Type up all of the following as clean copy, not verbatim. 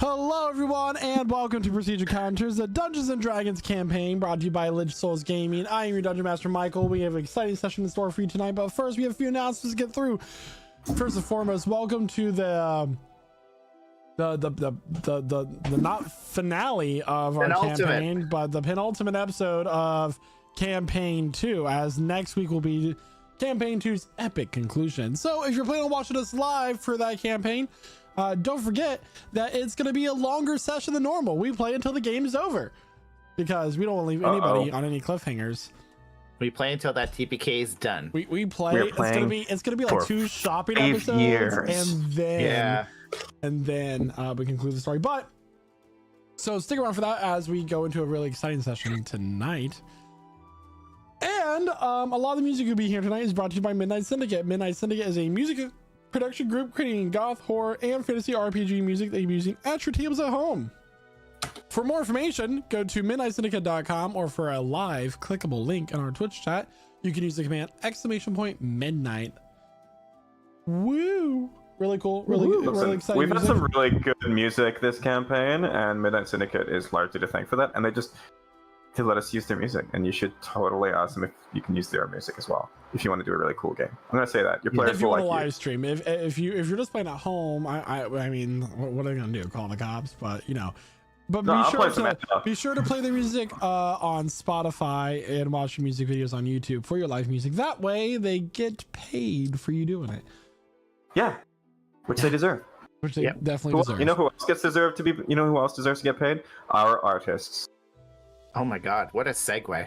Hello, everyone, and welcome to Prestige Encounters, the Dungeons and Dragons campaign brought to you by Lich Souls Gaming. I am your Dungeon Master, Michael. We have an exciting session in store for you tonight, but first, we have a few announcements to get through. First and foremost, welcome to the not finale of our campaign, but the penultimate episode of Campaign 2, as next week will be Campaign 2's epic conclusion. So if you're planning on watching us live for that campaign, don't forget that it's going to be a longer session than normal. We play until the game is over because we don't want to leave anybody on any cliffhangers. We play until that TPK is done. We play. It's gonna be like 2 shopping episodes, and then we conclude the story. But so stick around for that as we go into a really exciting session tonight. And a lot of the music you'll be hearing tonight is brought to you by Midnight Syndicate. Midnight Syndicate is a music production group creating goth, horror, and fantasy RPG music that you're using at your tables at home. For more information, go to midnightsyndicate.com, or for a live clickable link in our Twitch chat, you can use the command !midnight. Woo! Really cool, really exciting. We've music. had some really good music this campaign, and Midnight Syndicate is largely to thank for that. And they let us use their music, and you should totally ask them if you can use their music as well if you want to do a really cool game. I'm gonna say that your players if you will want like to live stream, if you're just playing at home, I mean, what are they gonna do? Call the cops? But you know. But be sure to play the music on Spotify and watch your music videos on YouTube for your live music. That way they get paid for you doing it. Yeah, which they deserve. Which they definitely deserve. You know who else deserves to get paid? Our artists. Oh my god, what a segue.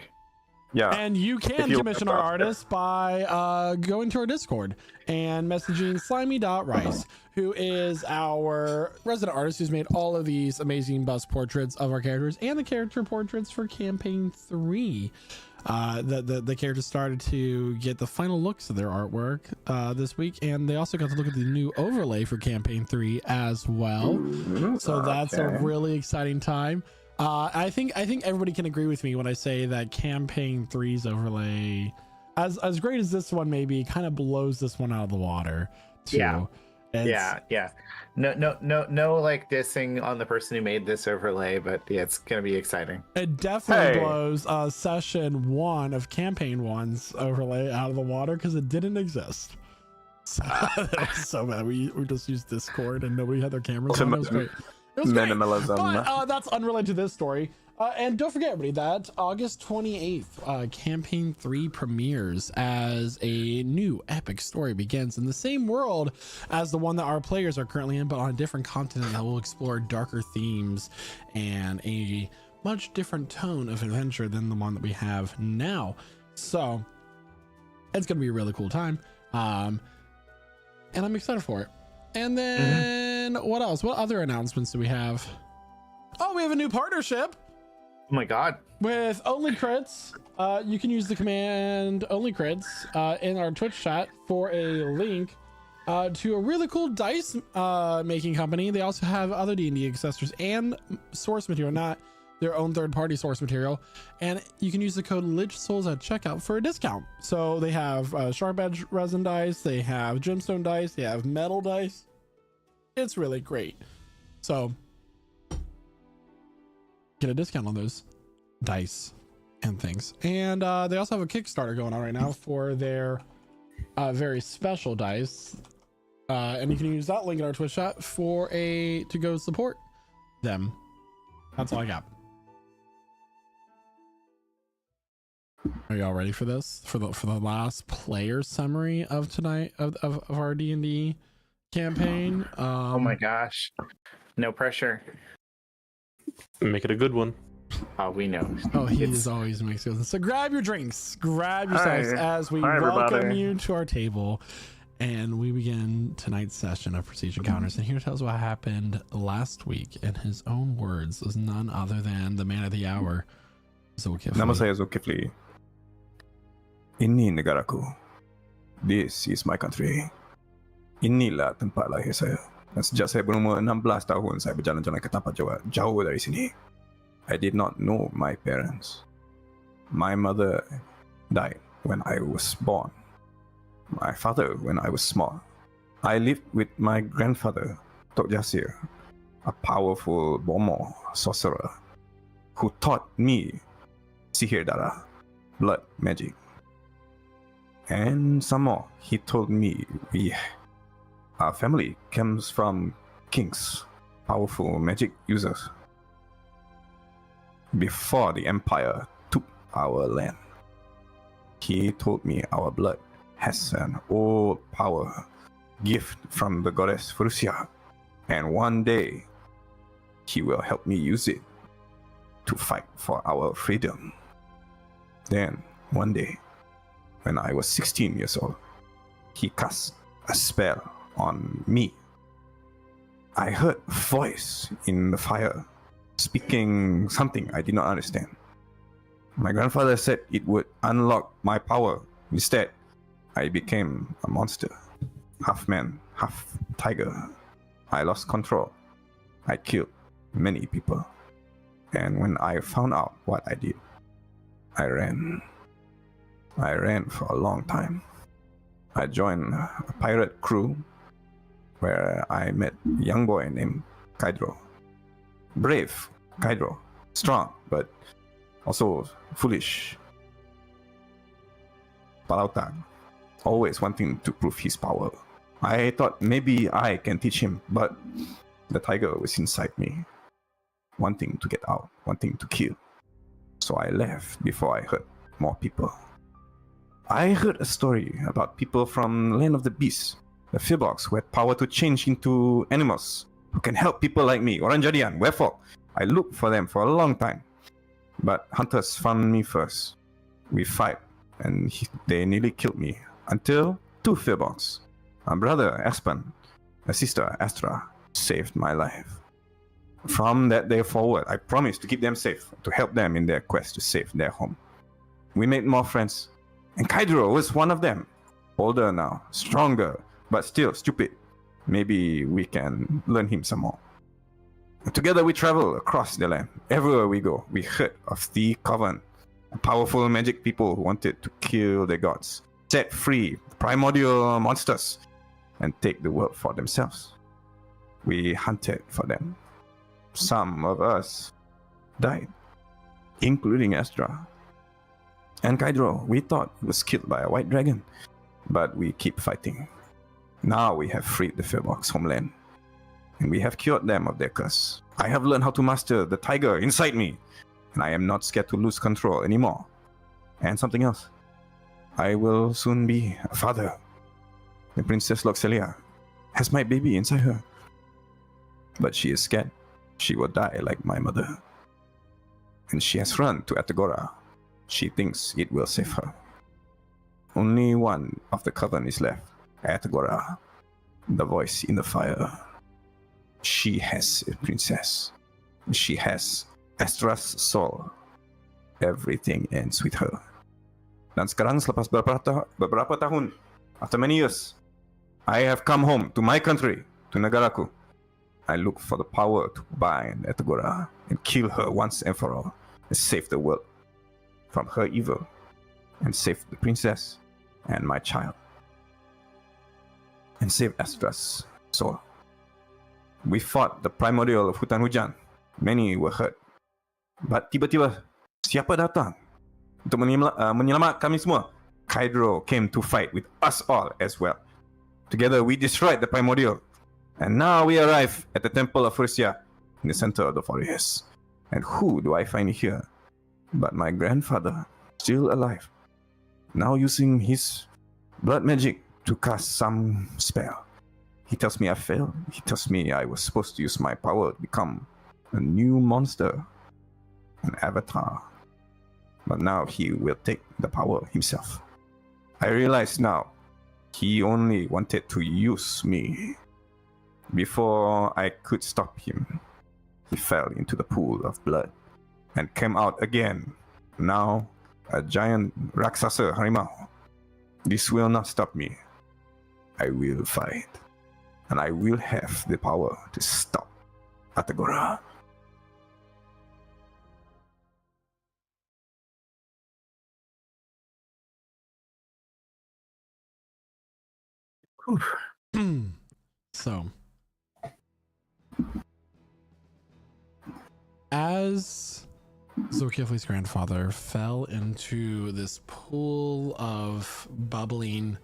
Yeah. And you can commission our artists by going to our Discord and messaging slimy.rice, who is our resident artist who's made all of these amazing bust portraits of our characters and the character portraits for Campaign 3. The characters started to get the final looks of their artwork this week, and they also got to look at the new overlay for Campaign 3 as well. So that's a really exciting time. I think everybody can agree with me when I say that Campaign 3's overlay, as great as this one may be, kind of blows this one out of the water too. Yeah. No like dissing on the person who made this overlay, but yeah, it's gonna be exciting. It definitely blows session 1 of Campaign 1's overlay out of the water because it didn't exist. So that was so bad. We just used Discord and nobody had their cameras on. It was great. Minimalism. But that's unrelated to this story. And don't forget, everybody, that August 28th, Campaign 3 premieres as a new epic story begins in the same world as the one that our players are currently in, but on a different continent that will explore darker themes and a much different tone of adventure than the one that we have now. So it's going to be a really cool time. And I'm excited for it. And then what else? What other announcements do we have? Oh, we have a new partnership. Oh my god. With Only Crits. You can use the command Only Crits in our Twitch chat for a link to a really cool dice making company. They also have other D&D accessories and source material, not their own third-party source material. And you can use the code LICHSOULS at checkout for a discount. So they have sharp edge resin dice, they have gemstone dice, they have metal dice. It's really great. So get a discount on those dice and things. And they also have a Kickstarter going on right now for their very special dice. And you can use that link in our Twitch chat to go support them. That's all I got. Are y'all ready for this? For the last player summary of tonight of our D&D campaign? Oh my gosh. No pressure. Make it a good one. Oh, we know. Oh, he is always makes good. So grab your drinks, grab yourselves as we welcome you to our table, and we begin tonight's session of Prestige Encounters. And here to tell us what happened last week in his own words is none other than the man of the hour, Zulkifli. Nama saya Zulkifli. Ini negaraku. This is my country. Inilah tempat lahir saya. Dan sejak saya berumur 16 tahun, saya berjalan-jalan ke tempat jauh dari sini. I did not know my parents. My mother died when I was born. My father when I was small. I lived with my grandfather, Tok Jasir, a powerful Bomo sorcerer who taught me Sihir Dara, blood magic. And some more, he told me our family comes from kings, powerful magic users. Before the empire took our land, he told me our blood has an old power gift from the goddess Frusia, and one day he will help me use it to fight for our freedom. Then, one day, when I was 16 years old, he cast a spell on me. I heard a voice in the fire speaking something I did not understand. My grandfather said it would unlock my power. Instead, I became a monster. Half man, half tiger. I lost control. I killed many people. And when I found out what I did, I ran. I ran for a long time. I joined a pirate crew where I met a young boy named Kaidro. Brave Kaidro, strong, but also foolish. Palautag, always wanting to prove his power. I thought maybe I can teach him, but the tiger was inside me, wanting to get out, wanting to kill. So I left before I hurt more people. I heard a story about people from Land of the Beasts, the Firbolgs, who had power to change into animals, who can help people like me, Orang Jadian. Wherefore, I looked for them for a long time. But hunters found me first. We fight, and they nearly killed me, until two Firbolgs, my brother Espen, my sister Astra, saved my life. From that day forward, I promised to keep them safe, to help them in their quest to save their home. We made more friends, and Kaidro was one of them. Older now, stronger, but still stupid. Maybe we can learn him some more. Together we travel across the land. Everywhere we go, we heard of the Coven, powerful magic people who wanted to kill the gods, set free primordial monsters, and take the world for themselves. We hunted for them. Some of us died, including Astra. And Kaidro, we thought he was killed by a white dragon, but we keep fighting. Now we have freed the Firbolgs' homeland, and we have cured them of their curse. I have learned how to master the tiger inside me, and I am not scared to lose control anymore. And something else. I will soon be a father. The Princess Loxelia has my baby inside her. But she is scared. She will die like my mother. And she has run to Atagora. She thinks it will save her. Only one of the Coven is left. Atagora, the voice in the fire. She has a princess. She has Astra's soul. Everything ends with her. Dan sekarang selepas beberapa tahun, after many years, I have come home to my country, to Negaraku. I look for the power to bind Atagora and kill her once and for all, and save the world from her evil, and save the princess and my child, and save Astra's soul. We fought the primordial of Hutan Hujan. Many were hurt. But tiba-tiba, siapa datang untuk menyelamat kami semua? Kaidro came to fight with us all as well. Together we destroyed the primordial. And now we arrive at the Temple of Frusia, in the center of the forest. And who do I find here but my grandfather, still alive, now using his blood magic to cast some spell. He tells me I failed. He tells me I was supposed to use my power to become a new monster, an avatar. But now he will take the power himself. I realize now, he only wanted to use me. Before I could stop him, he fell into the pool of blood and came out again. Now, a giant Raksasa Harimau. This will not stop me. I will fight. And I will have the power to stop Atagora. So, as Zulkifli's grandfather fell into this pool of bubbling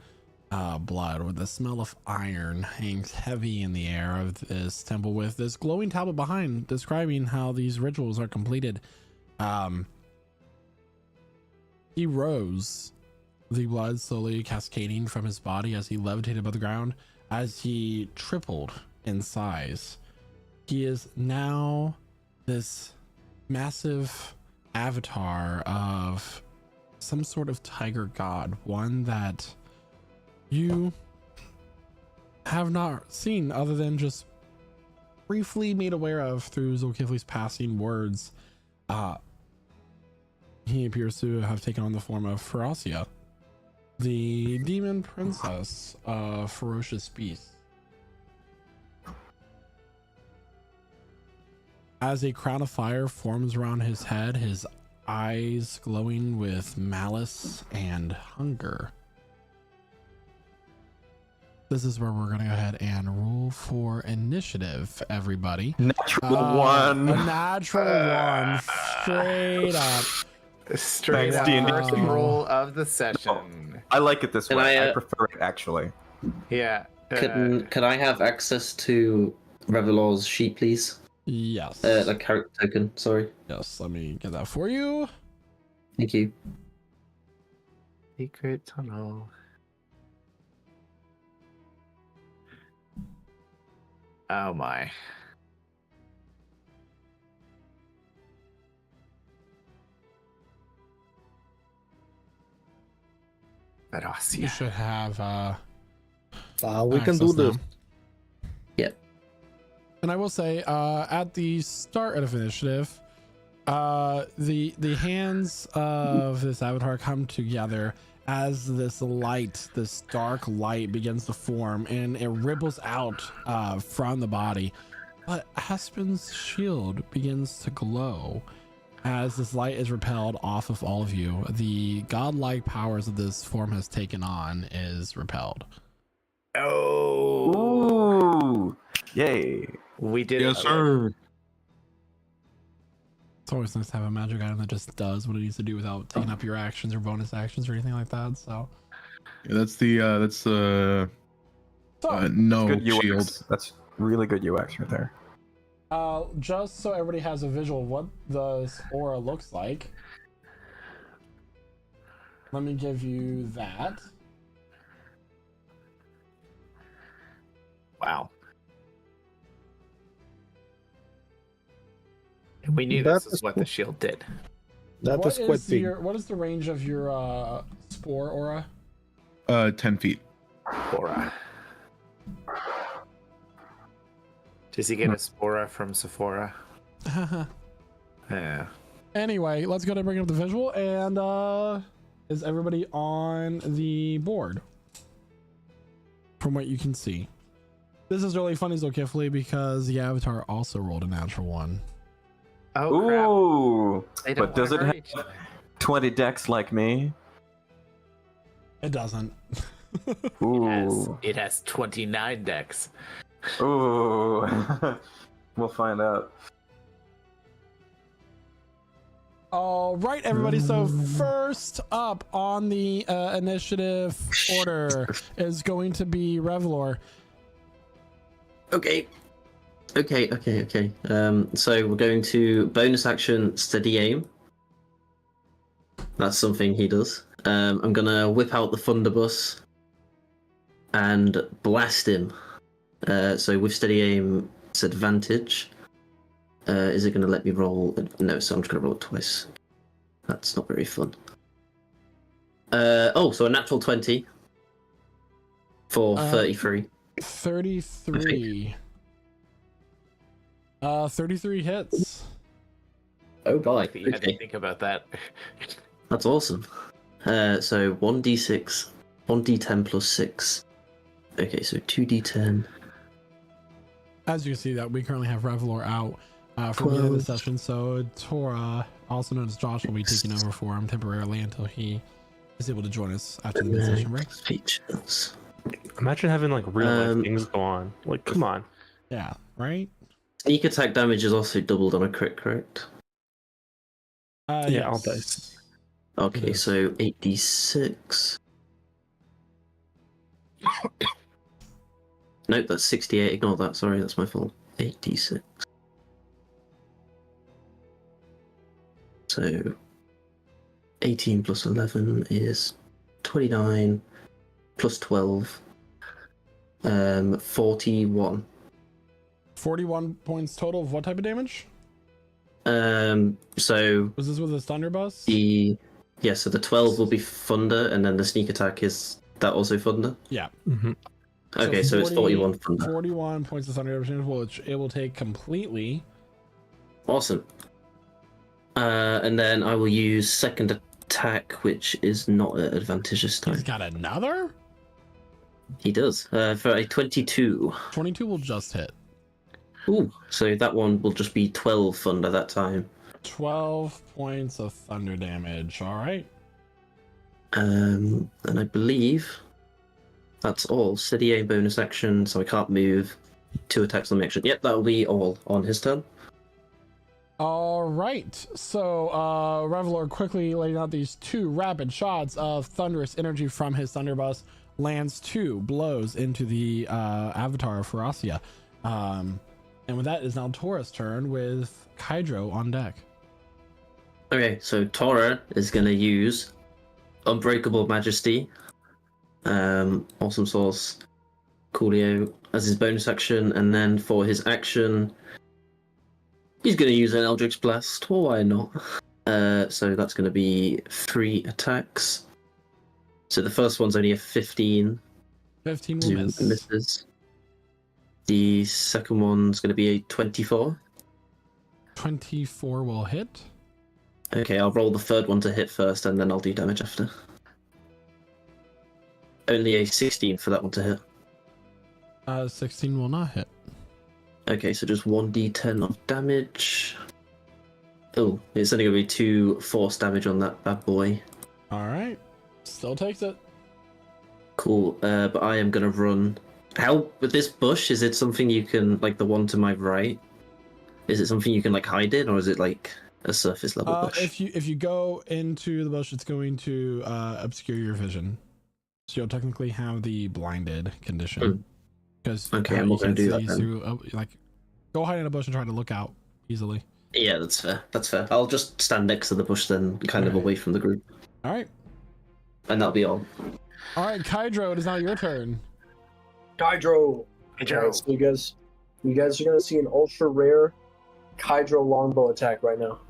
blood, where the smell of iron hangs heavy in the air of this temple, with this glowing tablet behind describing how these rituals are completed. He rose, the blood slowly cascading from his body as he levitated above the ground. As he tripled in size, he is now this massive avatar of some sort of tiger god, one that you have not seen other than just briefly made aware of through Zulkifli's passing words. He appears to have taken on the form of Feracia, the demon princess of ferocious beasts. As a crown of fire forms around his head, his eyes glowing with malice and hunger. This is where we're going to go ahead and roll for initiative, everybody. Natural A one. natural one, straight up. Straight Thanks, up D&D. first roll of the session. I like it this Can way. I, I prefer it actually. Yeah. Can I have access to Revelor's sheet, please? Yes. The character token, sorry. Yes, let me get that for you. Thank you. Secret tunnel. Oh my. You Feracia. should have We can do access this. now. Yep. And I will say, at the start of initiative, the hands of this avatar come together as this light, this dark light, begins to form, and it ripples out from the body. But Aspen's shield begins to glow as this light is repelled off of all of you. The godlike powers that this form has taken on is repelled. Oh, Ooh, yay! we did Yes, it. sir. It's always nice to have a magic item that just does what it needs to do without taking up your actions or bonus actions or anything like that. So, Yeah, that's the no Good UX. shield. That's really good UX right there. just so everybody has a visual of what the aura looks like, let me give you that. Wow. We knew That this is is what cool. the shield did. That What is quite is big. what is the range of your spore aura? 10 feet. Spora. Does he get a Spora from Sephora? Yeah. Anyway, let's go to bring up the visual. And is everybody on the board? From what you can see, this is really funny, Zulkifli, because the avatar also rolled a natural one. Oh crap. Ooh, They don't but does it wanna have hurt each other. 20 decks like me? It doesn't. Ooh, It has 29 decks. ooh. We'll find out. All right, everybody. So first up on the initiative order is going to be Revelor. Okay. So we're going to bonus action steady aim. That's something he does. I'm gonna whip out the Thunderbus and blast him. So with steady aim, it's advantage. Is it gonna let me roll? No, so I'm just gonna roll it twice. That's not very fun. So a natural 20 for 33. 33. 33 hits. Oh boy. You had to Okay. think about that. That's awesome. So 1d6, 1d10 plus 6. Okay, so 2d10. As you can see, that we currently have Revelor out for the beginning of the 12. session. So Tora, also known as Josh, will be taking over for him temporarily until he is able to join us after the mid-session break. Features. Imagine having like real life Um, things go on. Like, come on. Yeah, right? Sneak attack damage is also doubled on a crit, correct? Yeah, all yes. dice. Okay, Yes. so 8d6. Nope, that's 68. Ignore that. Sorry, that's my fault. 8d6. So 18 plus 11 is 29 plus 12. 41. 41 points total of what type of damage? So Was this with a thunderbuss? so the 12 will be thunder, and then the sneak attack is that also thunder? Yeah. Mm-hmm. Okay, so it's 41 thunder. 41 points of thunder damage, which it will take completely. Awesome. And then I will use second attack, which is not at advantage this time. He's got another? He does. For a 22. 22 will just hit. Ooh, so that one will just be 12 thunder that time. 12 points of thunder damage. All right. And I believe that's all. Steady aim bonus action, so I can't move. 2 attacks on the action. Yep, that'll be all on his turn. All right. So, Revelor quickly laying out these 2 rapid shots of thunderous energy from his thunderbuss, lands 2 blows into the avatar of Feracia. And with that is now Tora's turn with Kydro on deck. Okay, so Tora is going to use Unbreakable Majesty, Awesome Source, Coolio as his bonus action, and then for his action, he's going to use an Eldritch Blast. Well, why not? So that's going to be 3 attacks. So the first one's only a 15. 15 will miss. Misses. The second one's going to be a 24. 24 will hit. Okay, I'll roll the third one to hit first, and then I'll do damage after. Only a 16 for that one to hit. 16 will not hit. Okay, so just 1d10 of damage. Oh, it's only going to be 2 force damage on that bad boy. All right. Still takes it. Cool, but I am going to run... How, with this bush, is it something you can, like the one to my right, is it something you can like hide in, or is it like a surface level bush? If you go into the bush, it's going to obscure your vision. So you'll technically have the blinded condition. Because Okay, I'm not going to do that then. through, like, go hide in a bush and try to look out easily. Yeah, that's fair. That's fair. I'll just stand next to the bush then, kind of Alright. away from the group. All right. And that'll be all. All right, Kydro, it is now your turn. Kydro. Alright, so you guys are gonna see an ultra rare Kydro longbow attack right now.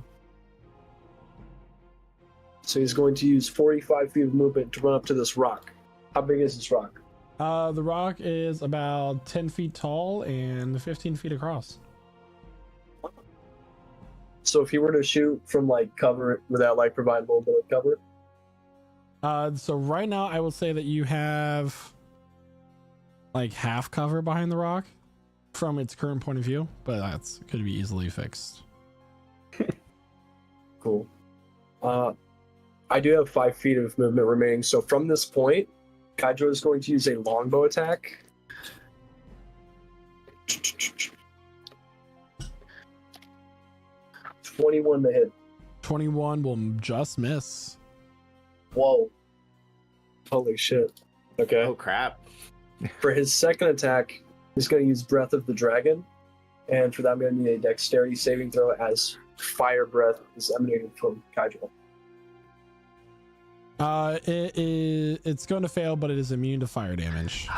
So he's going to use 45 feet of movement to run up to this rock. How big is this rock? The rock is about 10 feet tall and 15 feet across. So if he were to shoot from like cover without like providing a little bit of cover, So right now I will say that you have like half cover behind the rock from its current point of view, but that's could be easily fixed. cool. I do have 5 feet of movement remaining. So from this point, Kydro is going to use a longbow attack. $21 to hit. 21 will just miss. Whoa. Holy shit. Okay. Oh crap. For his second attack, he's going to use Breath of the Dragon. And for that, I'm going to need a dexterity saving throw as fire breath is emanating from Kydro. It's going to fail, but it is immune to fire damage.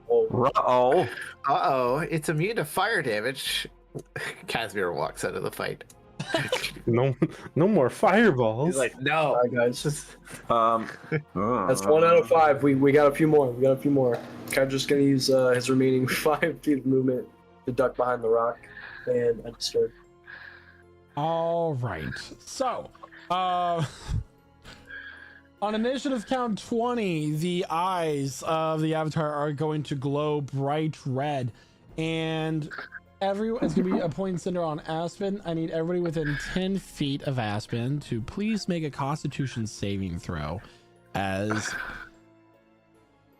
Whoa. Uh-oh. Uh-oh, it's immune to fire damage. Casimir walks out of the fight. No more fireballs. He's like, no. All right, guys. That's 1 out of 5. We got a few more. Kydro's going to use his remaining 5 feet of movement to duck behind the rock and undisturb. All right. So, on initiative count 20, the eyes of the avatar are going to glow bright red, and it's going to be a point center on Aspen. I need everybody within 10 feet of Aspen to please make a Constitution saving throw, as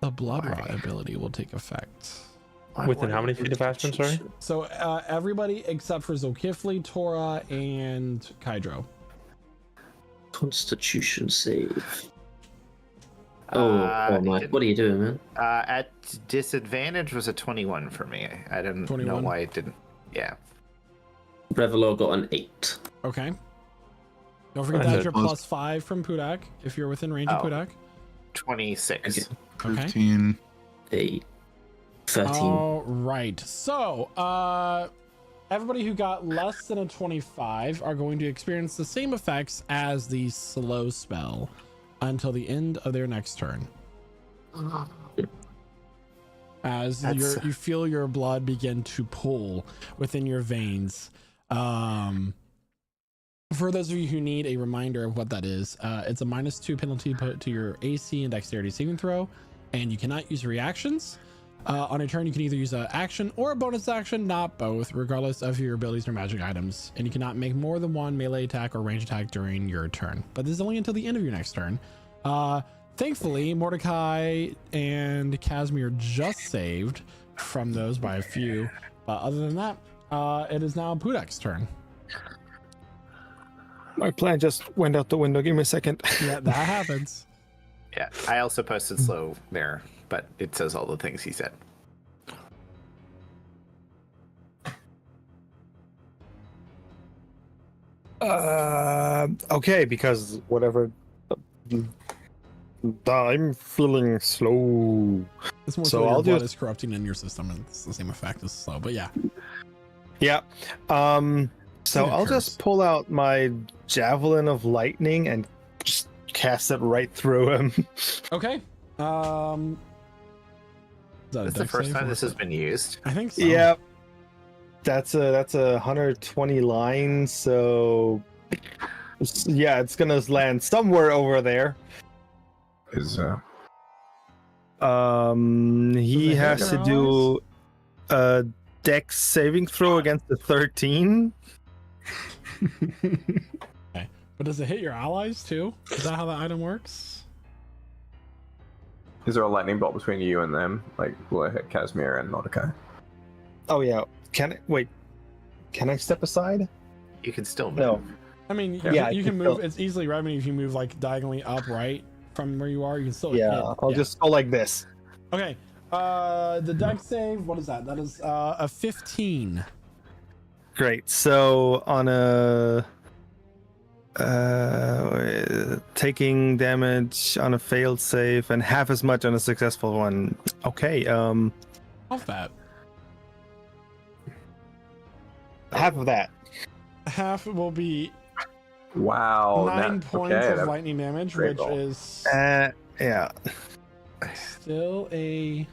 the blood rot ability will take effect. Within how many feet of Aspen, sorry? So everybody except for Zulkifli, Tora, and Kydro. Constitution save. Oh my! What are you doing, man? At disadvantage was a 21 for me. I didn't 21? know why it didn't. Yeah. Revelor got an 8. Okay. Don't forget That's that it. you're +5 from Pudak if you're within range of Oh. Pudak. 26. Okay. Okay. 15. 8. 13. All right. So, everybody who got less than a 25 are going to experience the same effects as the slow spell until the end of their next turn. As you feel your blood begin to pool within your veins. For those of you who need a reminder of what that is, it's a -2 penalty put to your AC and Dexterity saving throw, and you cannot use reactions. On a turn, you can either use an action or a bonus action, not both, regardless of your abilities or magic items. And you cannot make more than one melee attack or range attack during your turn. But this is only until the end of your next turn. Thankfully, Mordecai and Casimir just saved from those by a few. But other than that, it is now Pudak's turn. My plan just went out the window. Give me a second. Yeah, that happens. Yeah. I also posted slow there, but it says all the things he said. Okay, because whatever. I'm feeling slow. It's more So so I'll your blood just- is corrupting in your system, and it's the same effect as slow. But yeah, Yeah. So It I'll occurs. just pull out my javelin of lightning and just cast it right through him. okay. Is that a That's the dex first save time or this is has it- been used. I think so. Yeah. That's a 120 lines, so yeah, it's gonna land somewhere over there. Is He it has hit to your do a dex saving throw against the 13. But does it hit your allies too? Is that how the item works? there a lightning bolt between you and them? Like, will it hit Casimir and Mordecai? Oh yeah. Can I step aside? You can still move. No. I mean, Yeah, you I can can move. still- It's easily right. I mean, if you move like diagonally upright from where you are, you can still. Yeah, hit. I'll just go like this. Okay. The dex save. What is that? That is a 15. Great. So on a taking damage on a failed save and half as much on a successful one. Okay. Off that. Half of that. Half will be Wow. 9 points of that's lightning damage, great which roll. is Yeah. still a.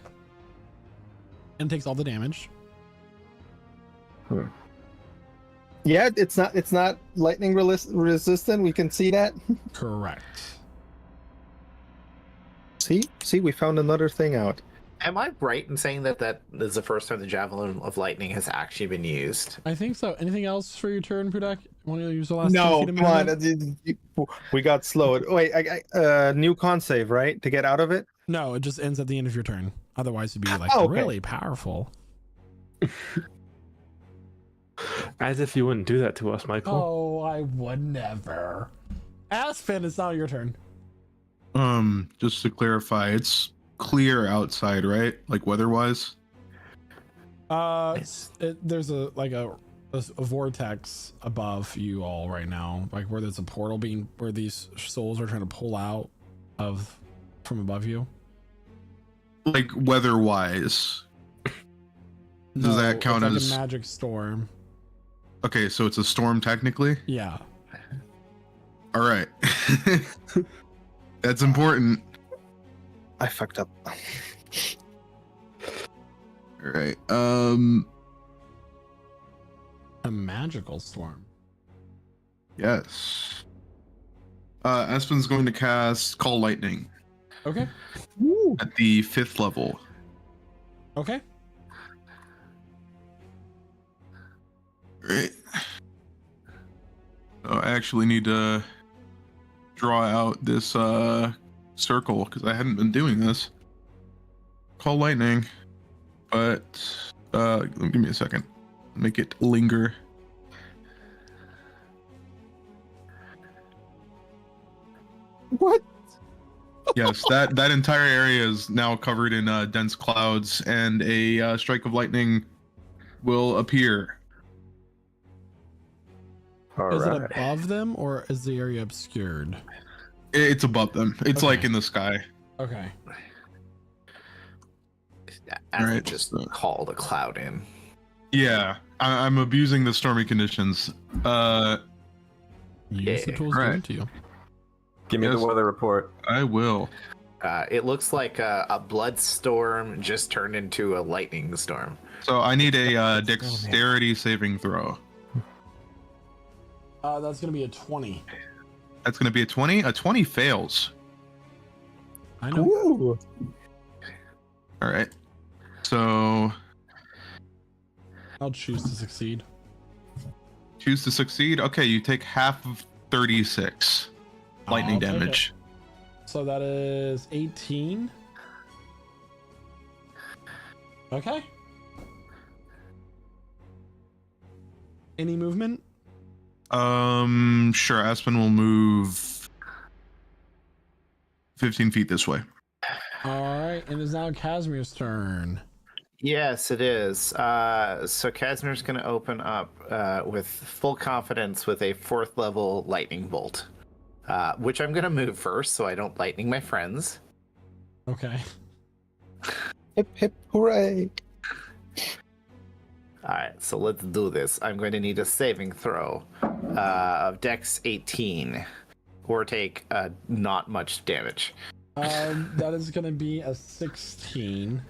And takes all the damage. Yeah, it's not lightning resistant. We can see that. Correct. See, we found another thing out. Am I right in saying that is the first time the Javelin of Lightning has actually been used? I think so. Anything else for your turn, Pudak? Want to use the last? 2 No, feet of come on. movement? We got slowed. Wait, new con save, right? To get out of it? No, it just ends at the end of your turn. Otherwise, it'd be like Oh, okay. really powerful. As if you wouldn't do that to us, Michael. Oh, I would never. Aspen, it's now your turn. Just to clarify, it's clear outside, right? Like weather-wise. There's a vortex above you all right now, like where there's a portal where these souls are trying to pull out from above you. Like weather-wise. Does that count it's like as a magic storm? okay? So it's a storm technically. Yeah. All right. That's important. I fucked up. All right. A magical storm. Yes. Aspen's going to cast Call Lightning Okay. at the 5th level. Okay. Right. So I actually need to draw out this circle because I hadn't been doing this. Call lightning. but give me a second. Make it linger. What? Yes, that entire area is now covered in dense clouds, and a strike of lightning will appear. All Is it right. above them or is the area obscured? It's above them. It's Okay. like in the sky. Okay. As Right. just call the cloud in. Yeah, I'm abusing the stormy conditions. Use the Yeah. tools Right. given to you. Give me Yes. the weather report. I will. It looks like a blood storm just turned into a lightning storm. So I need a dexterity saving throw. That's gonna be a 20. That's going to be a 20. A 20 fails. I know. Ooh. All right. So I'll choose to succeed. choose to succeed. Okay, you take half of 36 lightning I'll take damage. it. So that is 18. Okay. Any movement? Sure. Aspen will move 15 feet this way. All right, and it's now Casimir's turn. Yes, it is. So Casimir's going to open up with full confidence with a 4th level lightning bolt, which I'm going to move first so I don't lightning my friends. Okay. Hip hip hooray! All right, so let's do this. I'm going to need a saving throw of Dex 18, or take not much damage. That is gonna be a 16.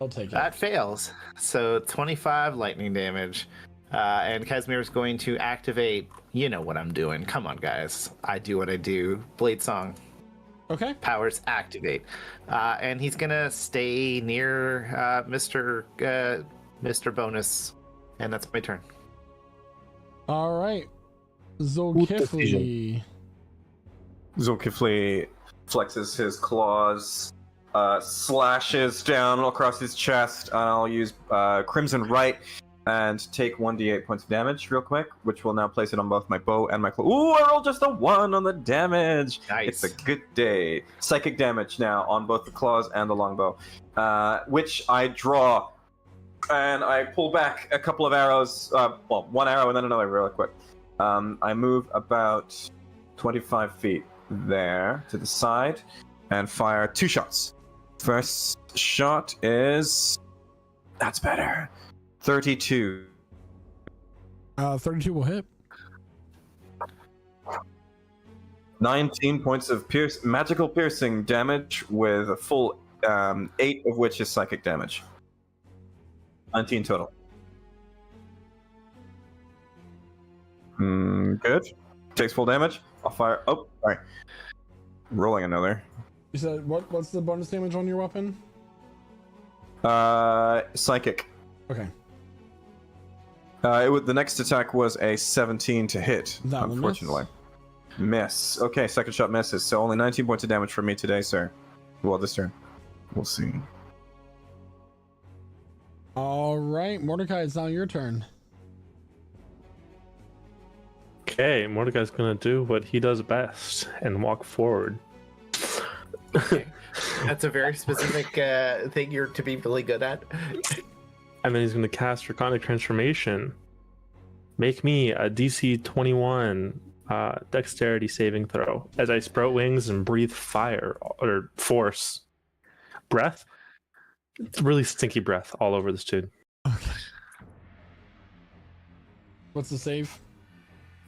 I'll take it. That fails. So 25 lightning damage. And Casimir is going to activate. You know what I'm doing. Come on, guys. I do what I do. Blade Song. Okay. Powers activate. And he's going to stay near Mr. Bonus. And that's my turn. All right. Good decision. Zulkifli. Zulkifli flexes his claws, slashes down across his chest, and I'll use Crimson Right and take 1d8 points of damage real quick, which will now place it on both my bow and my claw. Ooh, I rolled just a 1 on the damage! Nice. It's a good day. Psychic damage now on both the claws and the longbow, which I draw, and I pull back a couple of arrows, well, one arrow and then another really quick. I move about 25 feet there to the side and fire 2 shots. First shot is... That's better. 32. 32 will hit. 19 points of magical piercing damage with a full 8 of which is psychic damage. 19 total. Good. Takes full damage. I'll fire. Oh, sorry. Rolling another. You said what's the bonus damage on your weapon? Psychic. Okay. The next attack was a 17 to hit. That will unfortunately. Miss. Okay, second shot misses. So only 19 points of damage for me today, sir. Well, this turn. We'll see. All right, Mordecai, it's now your turn. Okay, Mordecai's gonna do what he does best and walk forward. That's a very specific thing you're to be really good at. And then he's gonna cast Draconic Transformation. Make me a DC 21 dexterity saving throw as I sprout wings and breathe fire or force breath. It's really stinky breath all over this dude. Okay. What's the save?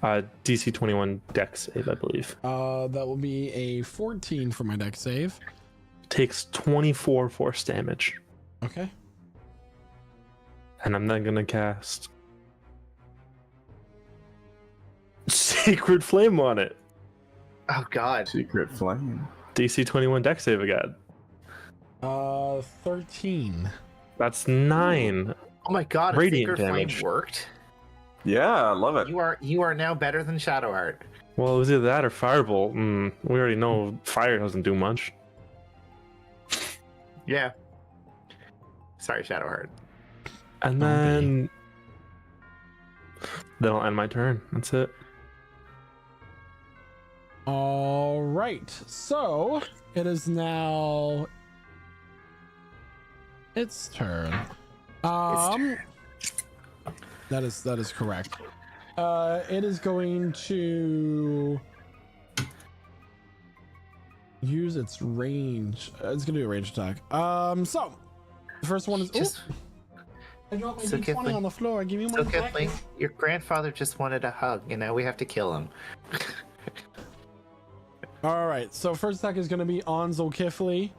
DC 21 dex save, I believe. That will be a 14 for my dex save. Takes 24 force damage. Okay. And I'm then gonna cast Sacred Flame on it. Oh, God. Secret flame. DC 21 dex save again. 13. That's 9. Oh, my God. Radiant Sacred Flame damage. worked. Yeah, I love it. You are now better than Shadowheart. Well, it was either that or Firebolt. We already know fire doesn't do much. Yeah. Sorry, Shadowheart. And then I'll end my turn. That's it. All right. So it is now its turn. That is correct. It is going to use its range. It's gonna do a range attack. So the first one is. I dropped my D20 on the floor. Give me one second. Your grandfather just wanted a hug, and now we have to kill him. All right. So first attack is gonna be on Zulkifli.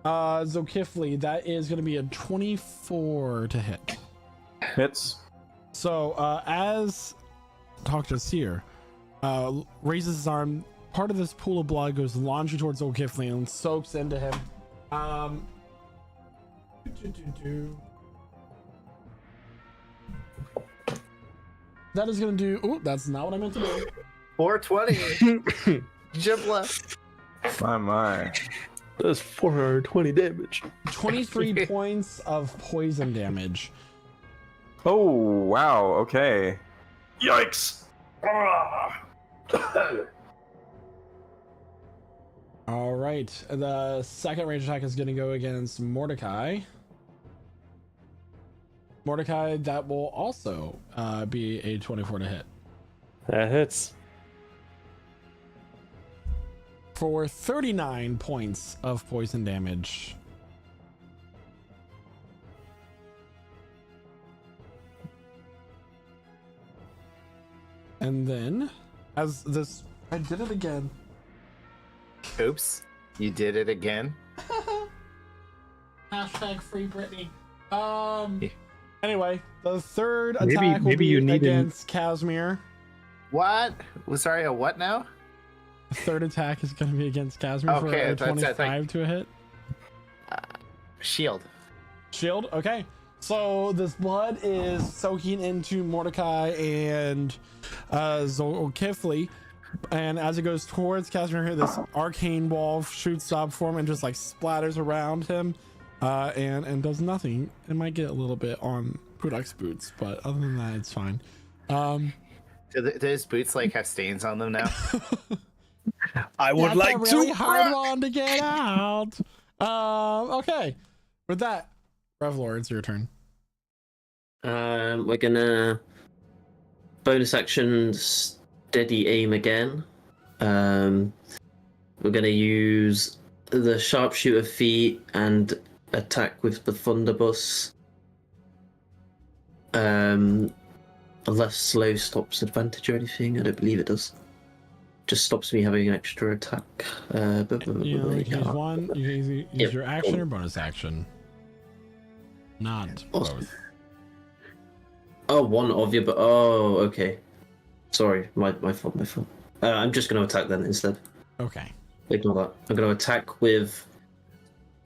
Zulkifli, that is gonna be a 24 to hit. Hits. So as Dr. Seer raises his arm, part of this pool of blood goes launching towards Zulkifli and soaks into him. That is going to do. Oh, that's not what I meant to do. 420. Jump left. My. That's 420 damage. 23 points of poison damage. Oh, wow. Okay. Yikes. All right. The second range attack is going to go against Mordecai. Mordecai, that will also be a 24 to hit. That hits. For 39 points of poison damage. And then, as this, I did it again. Oops, you did it again. Hashtag free Britney. Anyway, the third Maybe- attack will maybe be you need an- against Casimir. What? Sorry, a what now? The third attack is going to be against Casimir for Okay, a that's- 25 to a hit. Shield. Shield. Okay. So this blood is soaking into Mordecai and Zulkifli, and as it goes towards Casimir, this arcane wall shoots up for him and just like splatters around him, and does nothing. It might get a little bit on Pudak's boots, but other than that, it's fine. Do his boots like have stains on them now? I would That's like a really to. hard one to get out. Okay. With that, Revlor, it's your turn. We're gonna bonus action steady aim again. We're gonna use the sharpshooter feat and attack with the thunderbuss. Unless slow stops advantage or anything, I don't believe it does. Just stops me having an extra attack. You can use one. You can use Yep. your action or bonus action. Not Awesome. both. Oh, one of you, but oh, okay. Sorry, my fault. I'm just going to attack then instead. Okay. Ignore that. I'm going to attack with.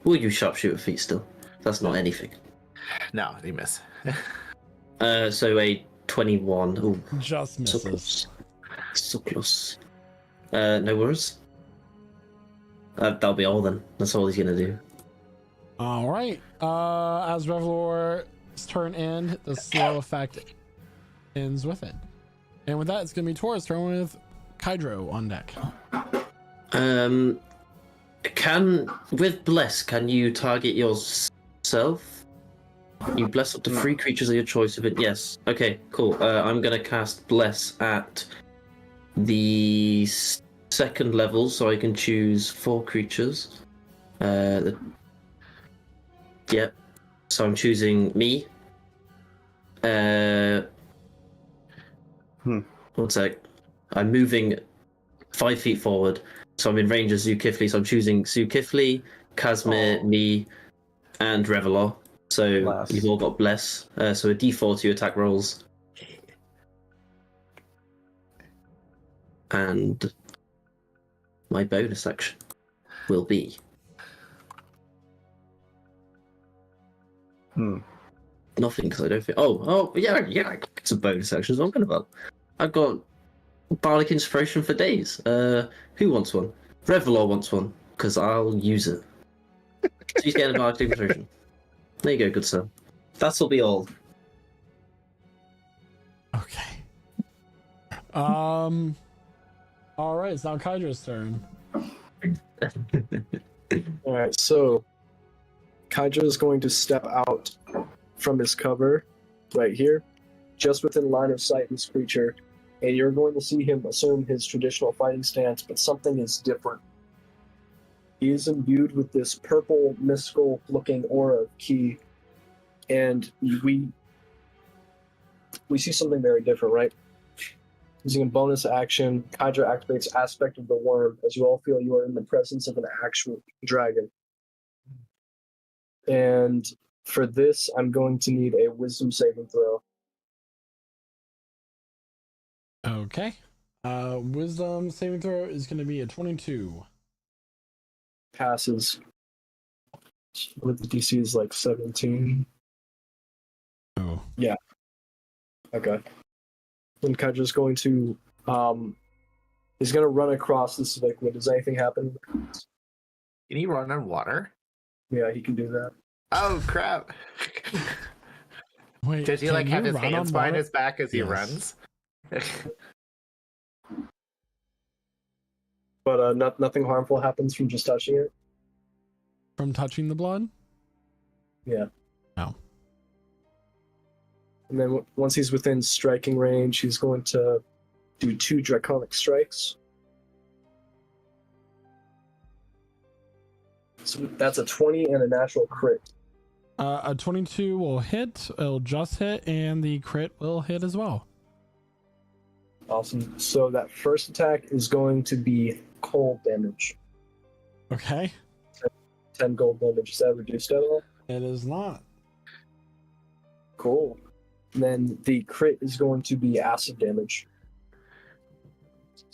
We'll use sharpshooter feat still. That's not anything. No, you miss. So a 21. Ooh, Just so misses. close. So close. No worries. That'll be all then. That's all he's going to do. All right. As Revlor's turn ends, the slow effect ends with it. And with that, it's going to be Taurus' turn with Kydro on deck. With bless, can you target yourself? You bless up to 3 creatures of your choice. Of it, yes. Okay, cool. I'm gonna cast bless at the second level, so I can choose 4 creatures. Yep. So I'm choosing me. One sec. I'm moving 5 feet forward, so I'm in range of Zulkifli. So I'm choosing Zulkifli, Casimir, me, and Revelor. So Bless. you've all got bless. So a D4 to your attack rolls. And my bonus action will be nothing, because I don't think. Oh, yeah. It's a bonus action. So I'm talking about. I've got Bardic Inspiration for days. Who wants one? Revelor wants one, because I'll use it. She's getting a Bardic Inspiration. There you go, good sir. That'll be all. Okay. All right, it's now Kydra's turn. All right, so Kydra is going to step out from his cover right here, just within line of sight of this creature, and you're going to see him assume his traditional fighting stance, but something is different. He is imbued with this purple, mystical-looking aura of ki, and we see something very different, right? Using a bonus action, Kydra activates Aspect of the Worm as you all feel you are in the presence of an actual dragon. And for this, I'm going to need a Wisdom saving throw. Okay. Wisdom saving throw is going to be a 22. Passes. I believe the DC is like 17. Oh. Okay. Then Kydra's going to he's going to run across this liquid. Does anything happen? Can he run on water? Yeah, he can do that. Oh crap! Wait, Does he can like have you his run on hands behind water? his back as he Yes. runs? But nothing harmful happens from just touching it. From touching the blood? Yeah. No. And then once he's within striking range, he's going to do 2 draconic strikes. So that's a 20 and a natural crit. A 22 will hit, it'll just hit, and the crit will hit as well. Awesome. So that first attack is going to be cold damage. Okay. 10 gold damage. Is that reduced at all? It is not. Cool. And then the crit is going to be acid damage.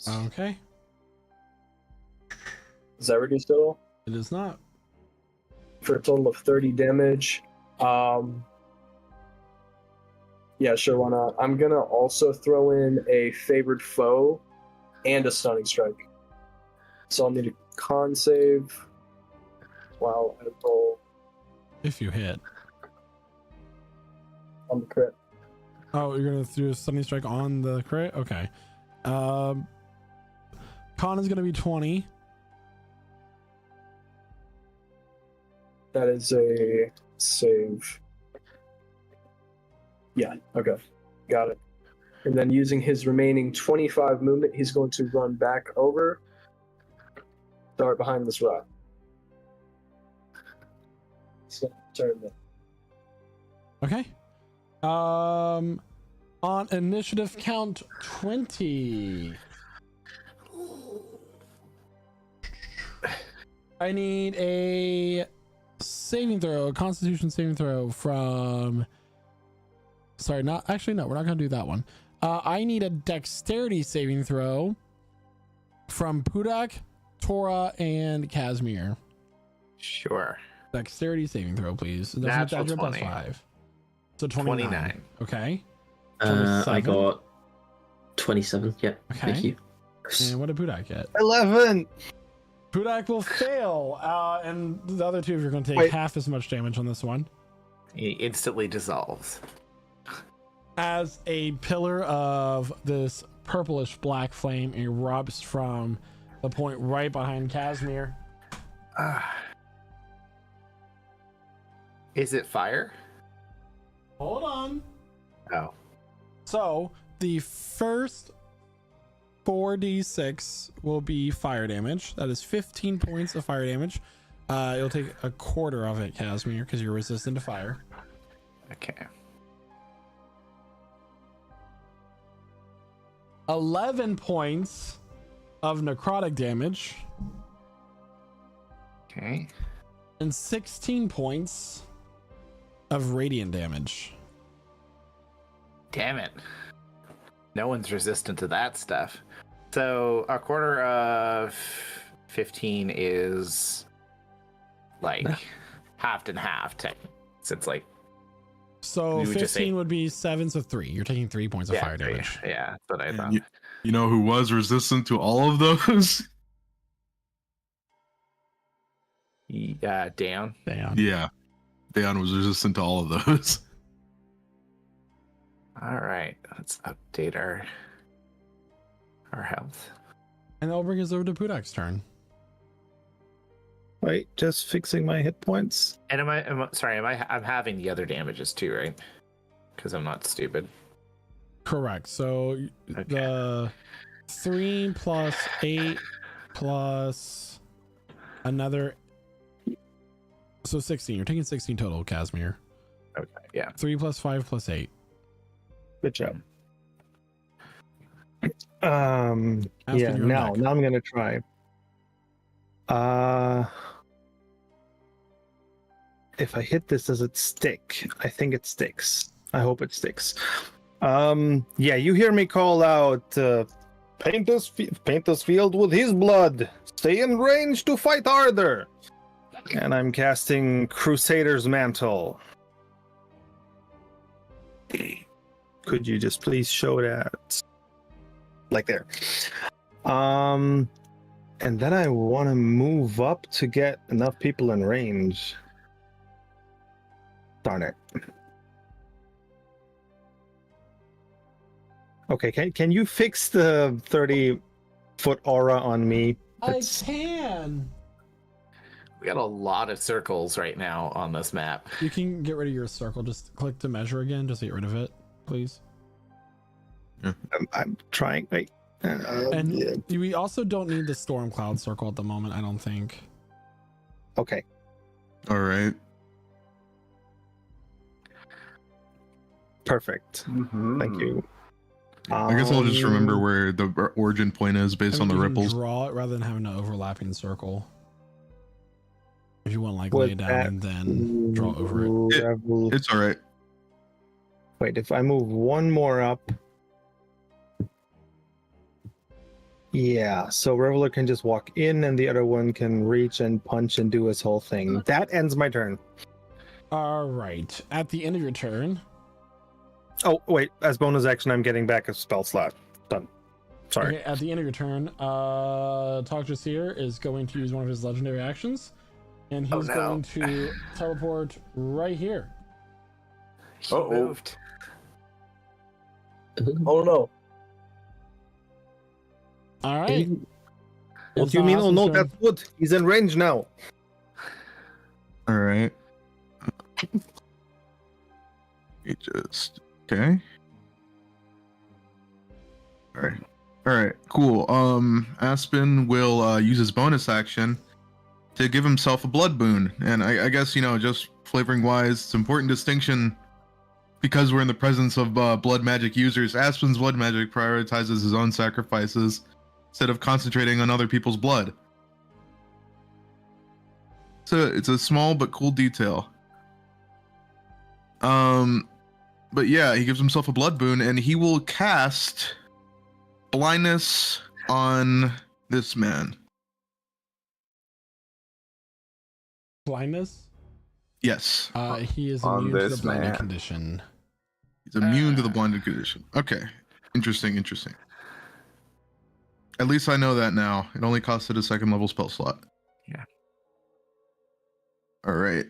Okay. Is that reduced at all? It is not. For a total of 30 damage. Yeah, sure, why not? I'm gonna also throw in a favored foe and a stunning strike. So I'll need a con save. Wow, I roll If you hit. on the crit. Oh, you're gonna do a stunning strike on the crit? Okay. Con is gonna be 20. That is a save. Yeah, okay. Got it. And then using his remaining 25 movement, he's going to run back over. Start behind this rock. So turn then. Okay. On initiative count 20. I need a saving throw, a constitution saving throw from... Sorry, we're not gonna do that one. I need a dexterity saving throw from Pudak, Tora, and Casimir. Sure. Dexterity saving throw, please. It doesn't Natural add your plus 20. 5. So 29. 29. Okay. I 27. got 27. Yeah, Okay. thank you. And what did Pudak get? 11. Pudak will fail, and the other two of you are going to take Wait. half as much damage on this one. He instantly dissolves. As a pillar of this purplish black flame erupts from the point right behind Casimir. Is it fire? Hold on. Oh. So the first 4d6 will be fire damage. That is 15 points of fire damage. You'll take a quarter of it, Casimir, because you're resistant to fire. Okay. 11 points of necrotic damage Okay. and 16 points of radiant damage. Damn it. No one's resistant to that stuff. So a quarter of 15 is like half and half. So it's like, So We would just 15 say- would be 7, so 3. You're taking 3 points of yeah, fire damage. yeah, that's what I thought. And you know who was resistant to all of those? Down. Damn. Yeah. Daeon was resistant to all of those. All right, let's update our health. And that'll bring us over to Pudak's turn. Wait, just fixing my hit points. And I'm having the other damages too, right? Because I'm not stupid. Correct. So Okay. the 3 plus 8 plus another. So 16. You're taking 16 total, Casimir. Okay, yeah. 3 plus 5 plus 8. Good job. Aspen, Yeah, you're on now deck. I'm gonna try. If I hit this, does it stick? I think it sticks. I hope it sticks. Yeah, you hear me call out, paint this field with his blood. Stay in range to fight harder. And I'm casting Crusader's Mantle. Could you just please show that? Like there. And then I want to move up to get enough people in range. Darn it. Okay, can you fix the 30-foot aura on me? It's- can. We got a lot of circles right now on this map. You can get rid of your circle. Just click to measure again. Just get rid of it, please. I'm trying. Wait. And Yeah. we also don't need the storm cloud circle at the moment, I don't think. Okay. All right. Perfect. Thank you. I guess I'll just remember Um, where the origin point is based I on mean, the you can ripples. draw it rather than having an overlapping circle. If you want to like Would lay it down that- and then draw over it. Revel- It's all right. Wait, if I move one more up. Yeah, so Reveler can just walk in and the other one can reach and punch and do his whole thing. That ends my turn. All right. At the end of your turn, Oh, wait, as bonus action, I'm getting back a spell slot. Done. Sorry. okay, at the end of your turn, Togdrasir here is going to use one of his legendary actions, and he's Oh, no. going to teleport right here. He Uh-oh. moved. Oh no. All right. What It's do you mean? Oh Aspen's no, turn. that's good. He's in range now. All right. He just okay. All right. All right. Cool. Aspen will use his bonus action to give himself a blood boon, and I guess just flavoring wise, it's an important distinction because we're in the presence of blood magic users. Aspen's blood magic prioritizes his own sacrifices instead of concentrating on other people's blood. It's a small but cool detail. But yeah, he gives himself a blood boon, and he will cast blindness on this man. Blindness. Yes, He is On immune to this the blinding man. condition. he's immune to the blinded condition. Okay, interesting. At least I know that now. It only costed a second level spell slot. Yeah. All right.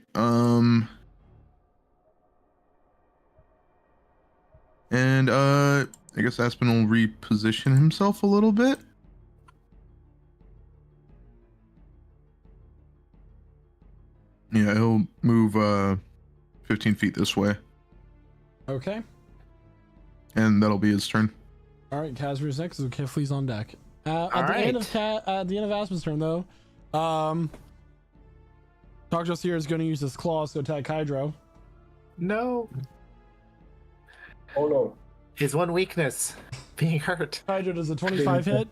And I guess Aspen will reposition himself a little bit. Yeah, he'll move 15 feet this way, Okay. and that'll be his turn. All right. Casimir's next. So Kefli's on deck. At All the end right. of the end of Aspen's turn, though, Togdrasir here is going to use his claws to attack Hydro. No. Oh no. His one weakness, being hurt. Hydro does a 25 hit.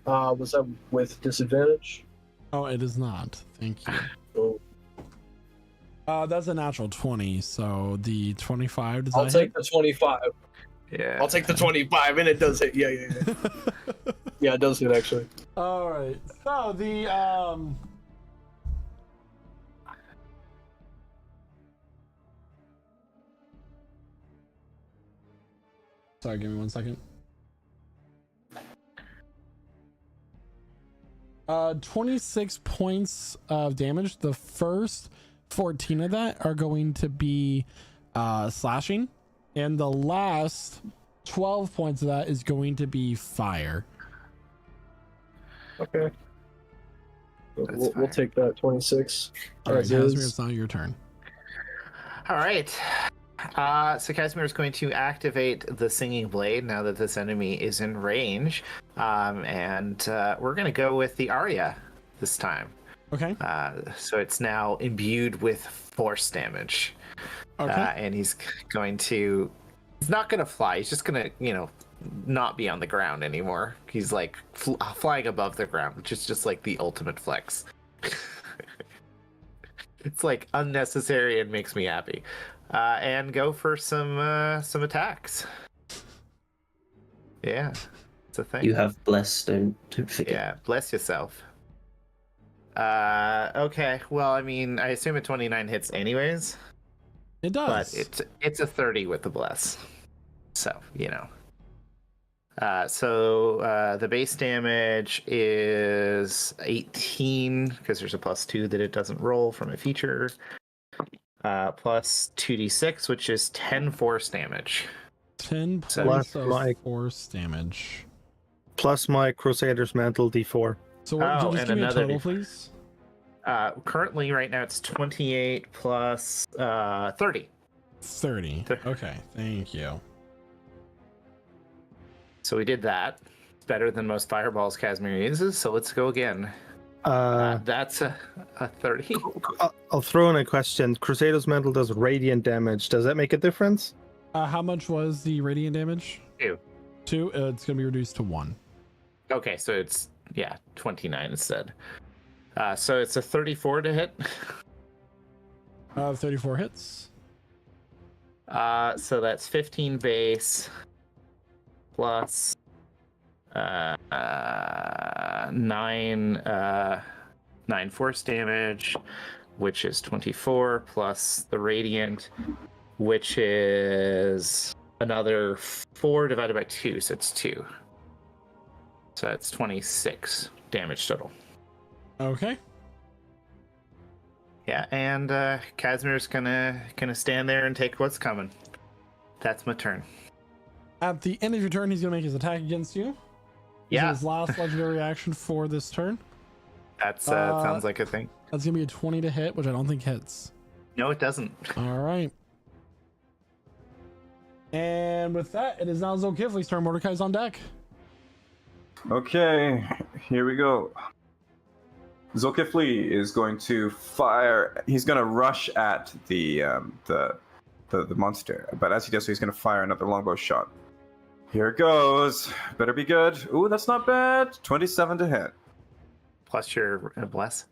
Was that with disadvantage? Oh, it is not. Thank you. Oh, That's a natural 20. So the 25 does I'll that take the 25. Yeah. I'll take the 25, and it does hit. Yeah. hit? Yeah, it does hit actually. All right. So the Sorry, give me 1 second. 26 points of damage. The first 14 of that are going to be slashing, and the last 12 points of that is going to be fire. Okay. That's We'll fine. take that 26 All right, as Casimir, is. it's now your turn. All right. So Casimir is going to activate the Singing Blade now that this enemy is in range. And we're going to go with the Arya this time. Okay. So it's now imbued with force damage. Okay. And he's not going to fly. He's just going to, not be on the ground anymore. He's like flying above the ground, which is just like the ultimate flex. It's like unnecessary and makes me happy. And go for some attacks. Yeah, it's a thing. You have blessed, don't forget. Yeah, bless yourself. Okay. Well, I mean, I assume a 29 hits anyways, It does. but it's a 30 with the bless. So, So the base damage is 18 because there's a +2 that it doesn't roll from a feature. Plus 2d6, which is 10 force damage. 10 So- points Plus of my- force damage. Plus my Crusader's Mantle D4. So what, Oh, just and give me a another total, D4. please. Currently, right now, it's 28 plus 30. 30. Okay, thank you. So we did that. It's better than most fireballs Casimir uses, so let's go again. That's a 30. I'll throw in a question. Crusader's Mantle does radiant damage. Does that make a difference? How much was the radiant damage? 2. 2. It's going to be reduced to 1. Okay, so it's 29 instead. So it's a 34 to hit. 34 hits. So that's 15 base plus 9 force damage, which is 24 plus the radiant, which is another 4 divided by 2, so it's 2. So it's 26 damage total. Okay. Yeah, and Casimir's gonna stand there and take what's coming. That's my turn. At the end of your turn, he's going to make his attack against you. This Yeah, is his last legendary action for this turn. that sounds like a thing. That's going to be a 20 to hit, which I don't think hits. No, it doesn't. All right. And with that, it is now Zolkifli's turn. Mordecai's on deck. Okay, here we go. Zolkifli is going to fire. He's going to rush at the monster, but as he does so, he's going to fire another longbow shot. Here it goes. Better be good. Ooh, that's not bad. 27 to hit. Plus your bless.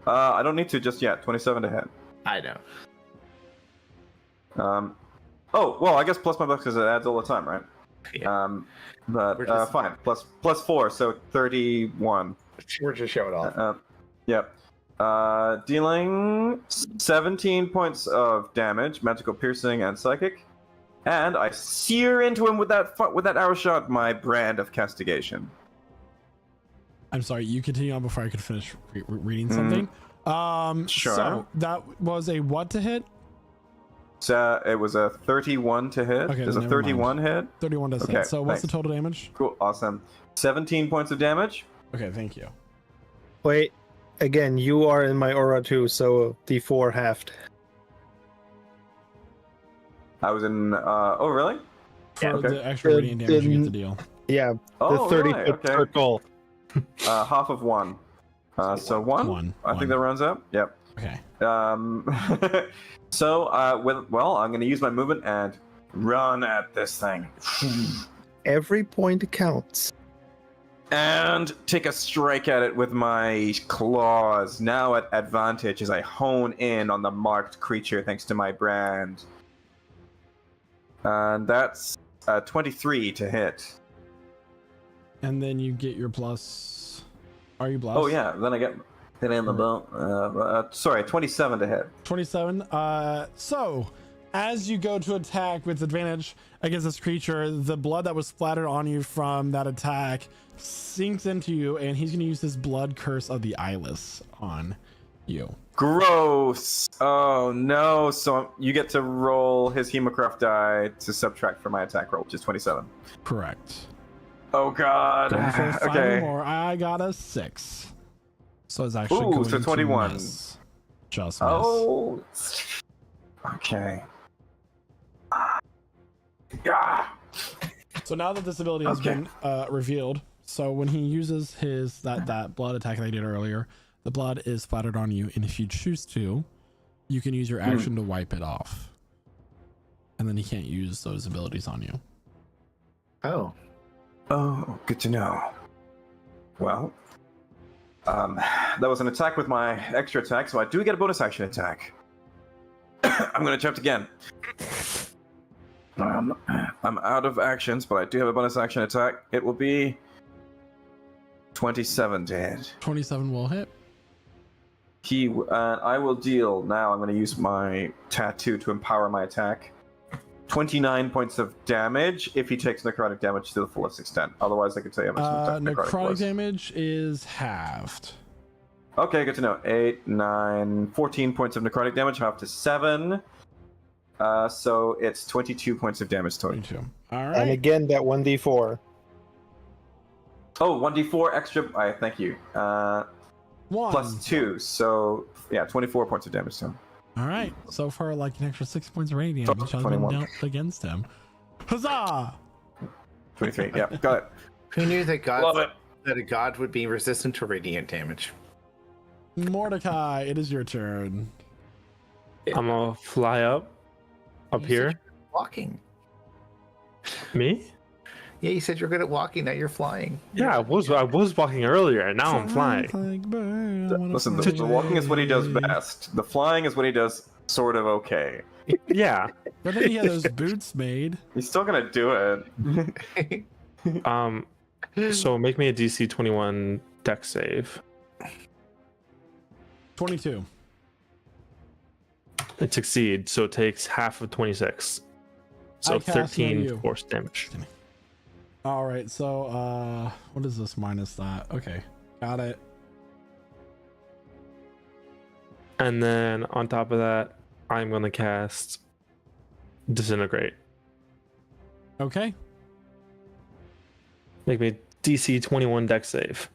I don't need to just yet. 27 to hit. I know. Oh, well, I guess plus my bucks because it adds all the time, right? Yeah. But We're just- fine. Plus 4, so 31. We're just showing off. Yep. Dealing 17 points of damage, magical piercing and psychic, and I sear into him with that arrow shot, my brand of castigation. I'm sorry, you continue on before I could finish reading something. Sure. So that was a what to hit? So it was a 31 to hit. Okay, There's a never 31 hit. 31 does Okay, hit. So what's the thanks. total damage? Cool, awesome. 17 points of damage. Okay, thank you. Wait, again, you are in my aura too, so D4 halved. I was in. Oh, really? For okay. the extra radiant damage you get to deal. Yeah, the Oh, 30 really? foot Okay. circle. Half of 1. So 1? One. I think that rounds up. Yep. Okay. So, I'm going to use my movement and run at this thing. Every point counts. And take a strike at it with my claws. Now at advantage as I hone in on the marked creature thanks to my brand. And that's 23 to hit. And then you get your plus. Are you blessed? Oh, yeah. Then I get hit in the bone. Sorry, 27 to hit. 27. So as you go to attack with advantage against this creature, the blood that was splattered on you from that attack sinks into you, and he's going to use his blood curse of the eyeless on you. Gross. Oh no. So you get to roll his Hemocraft die to subtract from my attack roll, which is 27. Correct. Oh god. Going for a 5 or Okay. more. I got a 6. So it's actually Ooh, going so 21. to miss. Just miss. Oh. Okay. Yeah. So now that this ability has been revealed, so when he uses his that blood attack that I did earlier, the blood is splattered on you, and if you choose to, you can use your action to wipe it off, and then he can't use those abilities on you. Oh. Oh, good to know. Well, that was an attack with my extra attack, so I do get a bonus action attack. I'm gonna attempt again. I'm out of actions, but I do have a bonus action attack. It will be 27 to hit. 27 will hit. I will deal now. I'm going to use my tattoo to empower my attack. 29 points of damage if he takes necrotic damage to the fullest extent. Otherwise, I can tell you how much Necrotic was. damage is halved. Okay, good to know. 8, 9, 14 points of necrotic damage, half to 7. So it's 22 points of damage total. 22. All And right. again, that 1d4. Oh, 1d4 extra. Thank you. 1. Plus 2. So, yeah, 24 points of damage to him. All right. So far, like an extra 6 points of radiant damage has been 21. dealt against him. Huzzah! 23. Yeah, got it. Who knew that Love it. that a god would be resistant to radiant damage? Mordecai, it is your turn. I'm gonna fly up You said here. you're walking. Me? Yeah, you said you're good at walking. Now you're flying. Yeah, I was walking earlier, and now I'm flying. Listen, the walking is what he does best. The flying is what he does sort of okay. Yeah. But then he had those boots made. He's still gonna do it. So make me a DC 21 dex save. 22. It succeeds, so it takes half of 26. So I cast near 13 you. force damage. All right. So, what is this minus that? Okay. Got it. And then on top of that, I'm gonna cast Disintegrate. Okay. Make me DC 21 dex save.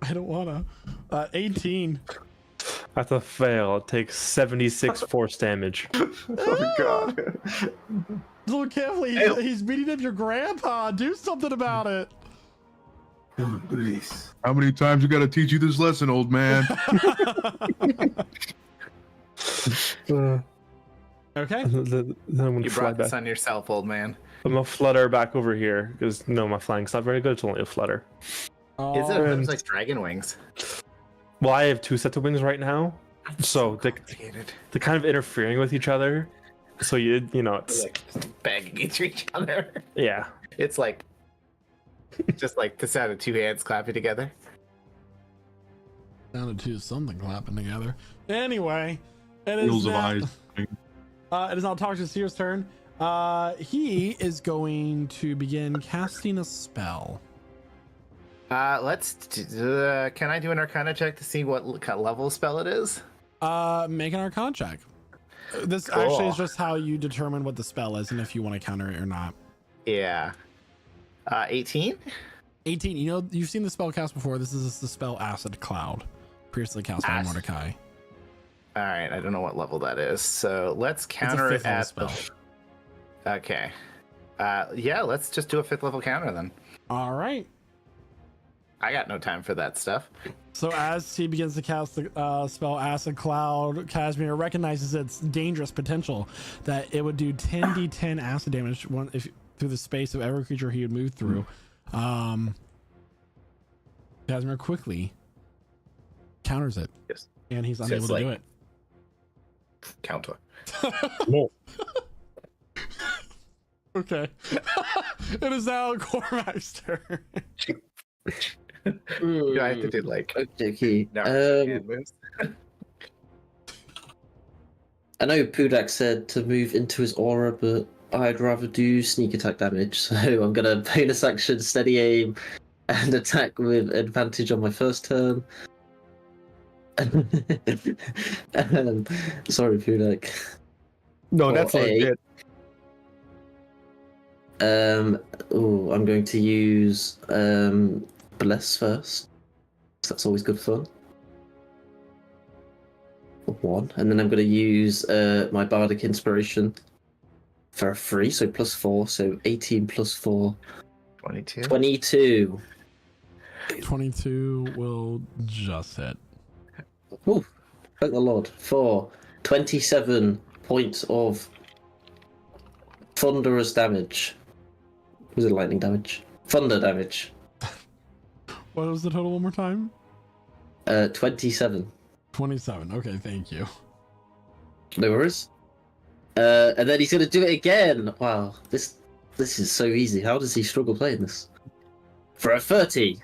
I don't wanna. 18. That's a fail. It takes 76 force damage. Oh god. Look carefully. He's beating up your grandpa. Do something about it. Please. How many times we gotta teach you this lesson, old man? Okay. Then I'm gonna You fly brought back. this on yourself, old man. I'm gonna flutter back over here because no, my flying's not very good. It's only a flutter. Is it? Oh, It was like dragon wings. Well, I have 2 sets of wings right now, so they're kind of interfering with each other. So you know it's Like banging into each other. yeah. It's like just like the sound of two hands clapping together. sounded to something clapping together. Anyway, it is Wheels of now, eyes. it is now Toxic Seer's turn. He is going to begin casting a spell. Can I do an Arcana check to see what level spell it is? Make an Arcana check. This Cool. actually is just how you determine what the spell is and if you want to counter it or not. Yeah. 18? 18. You know, you've seen the spell cast before. This is the spell Acid Cloud, previously cast by Acid. Mordecai. All right, I don't know what level that is. So let's counter It's it a 5th level at spell. Okay. Yeah, let's just do a 5th level counter then. All right. I got no time for that stuff. So as he begins to cast the spell Acid Cloud, Casimir recognizes its dangerous potential, that it would do 10d10 acid damage through the space of every creature he would move through. Casimir quickly counters it. Yes. And he's So unable it's to like- do it. Counter. Okay. It is now Cormac's turn. Do I have to do like Okay. no hand moves? I know Pudak said to move into his aura, but I'd rather do sneak attack damage, so I'm gonna bonus action, steady aim, and attack with advantage on my first turn. Sorry, Pudak. No, Or that's A. legit. I'm going to use Bless first. That's always good fun. For 1. And then I'm going to use my Bardic Inspiration for a 3, so +4, so 18 + 4. 22. 22. 22 will just hit. Ooh, thank the Lord. For 27 points of thunderous damage. Was it lightning damage? Thunder damage. What was the total one more time? 27. 27. Okay, thank you. No worries. And then he's gonna do it again. Wow, this is so easy. How does he struggle playing this? For a 30.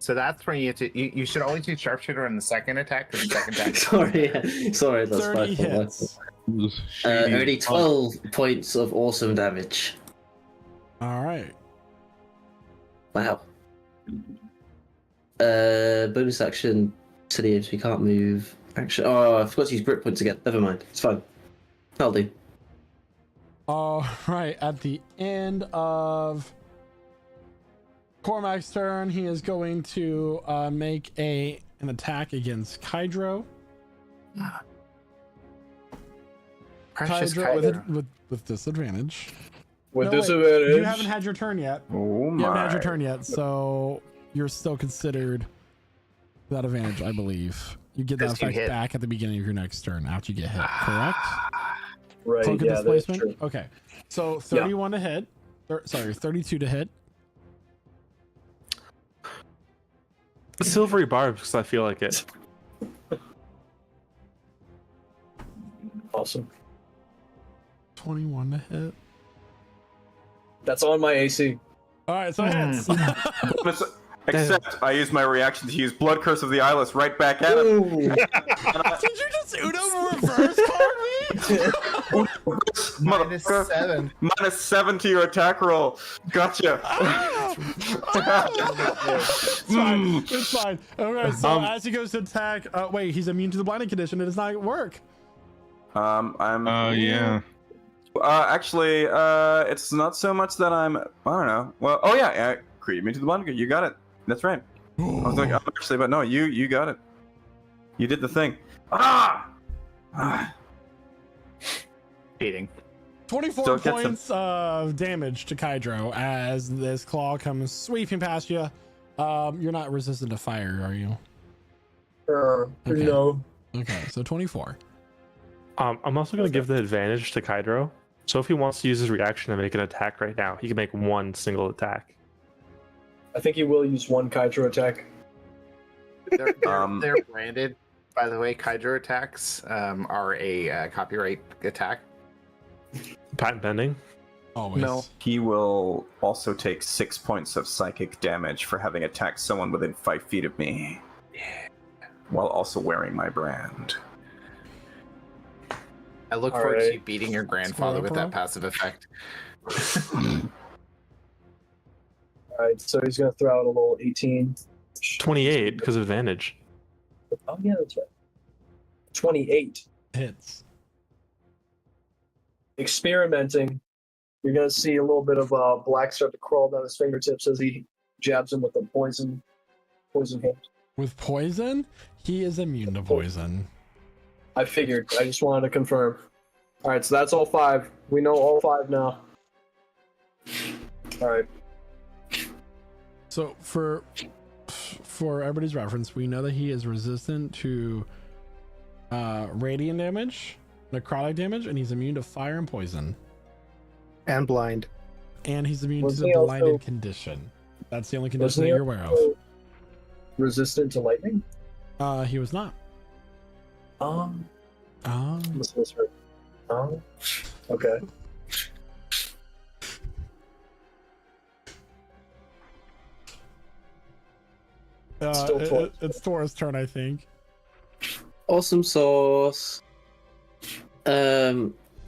So that's where you have to. You should always use sharpshooter in the second attack. The second attack. sorry, that's 30 my fault. hits. Shady. Only 12 points of awesome damage. All right. Wow. Bonus action to the aims. We can't move. Action. Oh, I forgot to use grip points again. Never mind. It's fine. That'll do. All right. At the end of Cormac's turn, he is going to make an attack against Kydro. Precious Kydro with disadvantage. With No, wait, disadvantage. you haven't had your turn yet. Oh You haven't had your my. turn yet, so you're still considered that advantage, I believe. You get that Because you effect hit. back at the beginning of your next turn after you get hit, correct? Right, Cloak of yeah, that's displacement? true. Okay. So 31 to hit. Sorry, 32 to hit. Silvery barbs, because I feel like it. Awesome. 21 to hit. That's on my AC. All right, so it hits. Bonus- Except I used my reaction to use Blood Curse of the Eyeless right back at him. Did you just Uno reverse card me? Motherfucker. -7 to your attack roll. Gotcha. It's fine. It's fine. Okay, so Um, as he goes to attack, wait, he's immune to the blinding condition. It does not work. I'm. Yeah. Actually, it's not so much that I'm. I don't know. Well, oh yeah, create me to the blind. You got it. That's right. I was like, oh, actually, but no, you got it. You did the thing. Ah! Cheating. 24 Still gets points of damage to Kydro as this claw comes sweeping past you. You're not resistant to fire, are you? Okay. No. Okay, so 24. I'm also going to give the advantage to Kydro. So if he wants to use his reaction to make an attack right now, he can make one single attack. I think he will use one Kydro attack. They're branded. By the way, Kydro attacks are a copyright attack. Patent pending. Always. No. He will also take 6 points of psychic damage for having attacked someone within 5 feet of me. While also wearing my brand. I look All forward to right. you beating your grandfather with that passive effect. Alright, so he's gonna throw out a little 18. 28 because of advantage. Oh yeah, that's right. 28. Hits. Experimenting. You're gonna see a little bit of black start to crawl down his fingertips as he jabs him with the poison hand. With poison, he is immune to poison. I figured. I just wanted to confirm. Alright, so that's all 5. We know all 5 now. Alright. So for everybody's reference, we know that he is resistant to radiant damage, necrotic damage, and he's immune to fire and poison. And blind. And he's immune Was to the he also- blinded condition. That's the only condition Wasn't that he you're aware of. also resistant to lightning? He was not. This was her. Okay. Still Taurus. It's Taurus' turn, I think. Awesome sauce.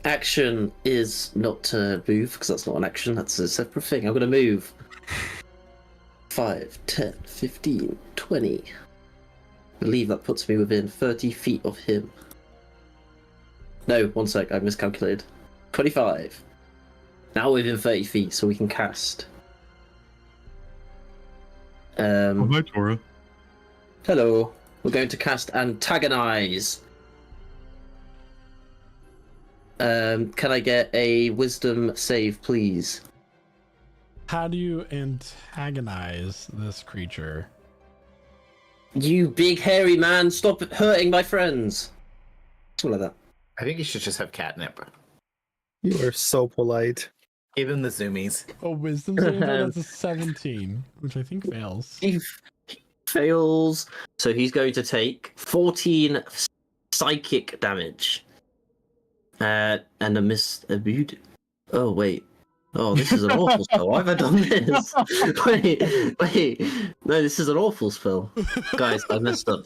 Action is not to move because that's not an action. That's a separate thing. I'm going to move 5, 10, 15, 20, believe that puts me within 30 feet of him. No, one sec, I miscalculated. 25. Now within 30 feet, so we can cast. Hi, Tora. Hello. We're going to cast Antagonize. Can I get a Wisdom save, please? How do you antagonize this creature? You big hairy man, stop hurting my friends. Something like that. I think you should just have catnip. You are so polite. Give him the zoomies. Oh, wisdom save? That's a 17, which I think fails. He fails. So he's going to take 14 psychic damage. And a miss. Oh, wait. Oh, this is an awful spell. Why have I done this? Wait. No, this is an awful spell. Guys, I messed up.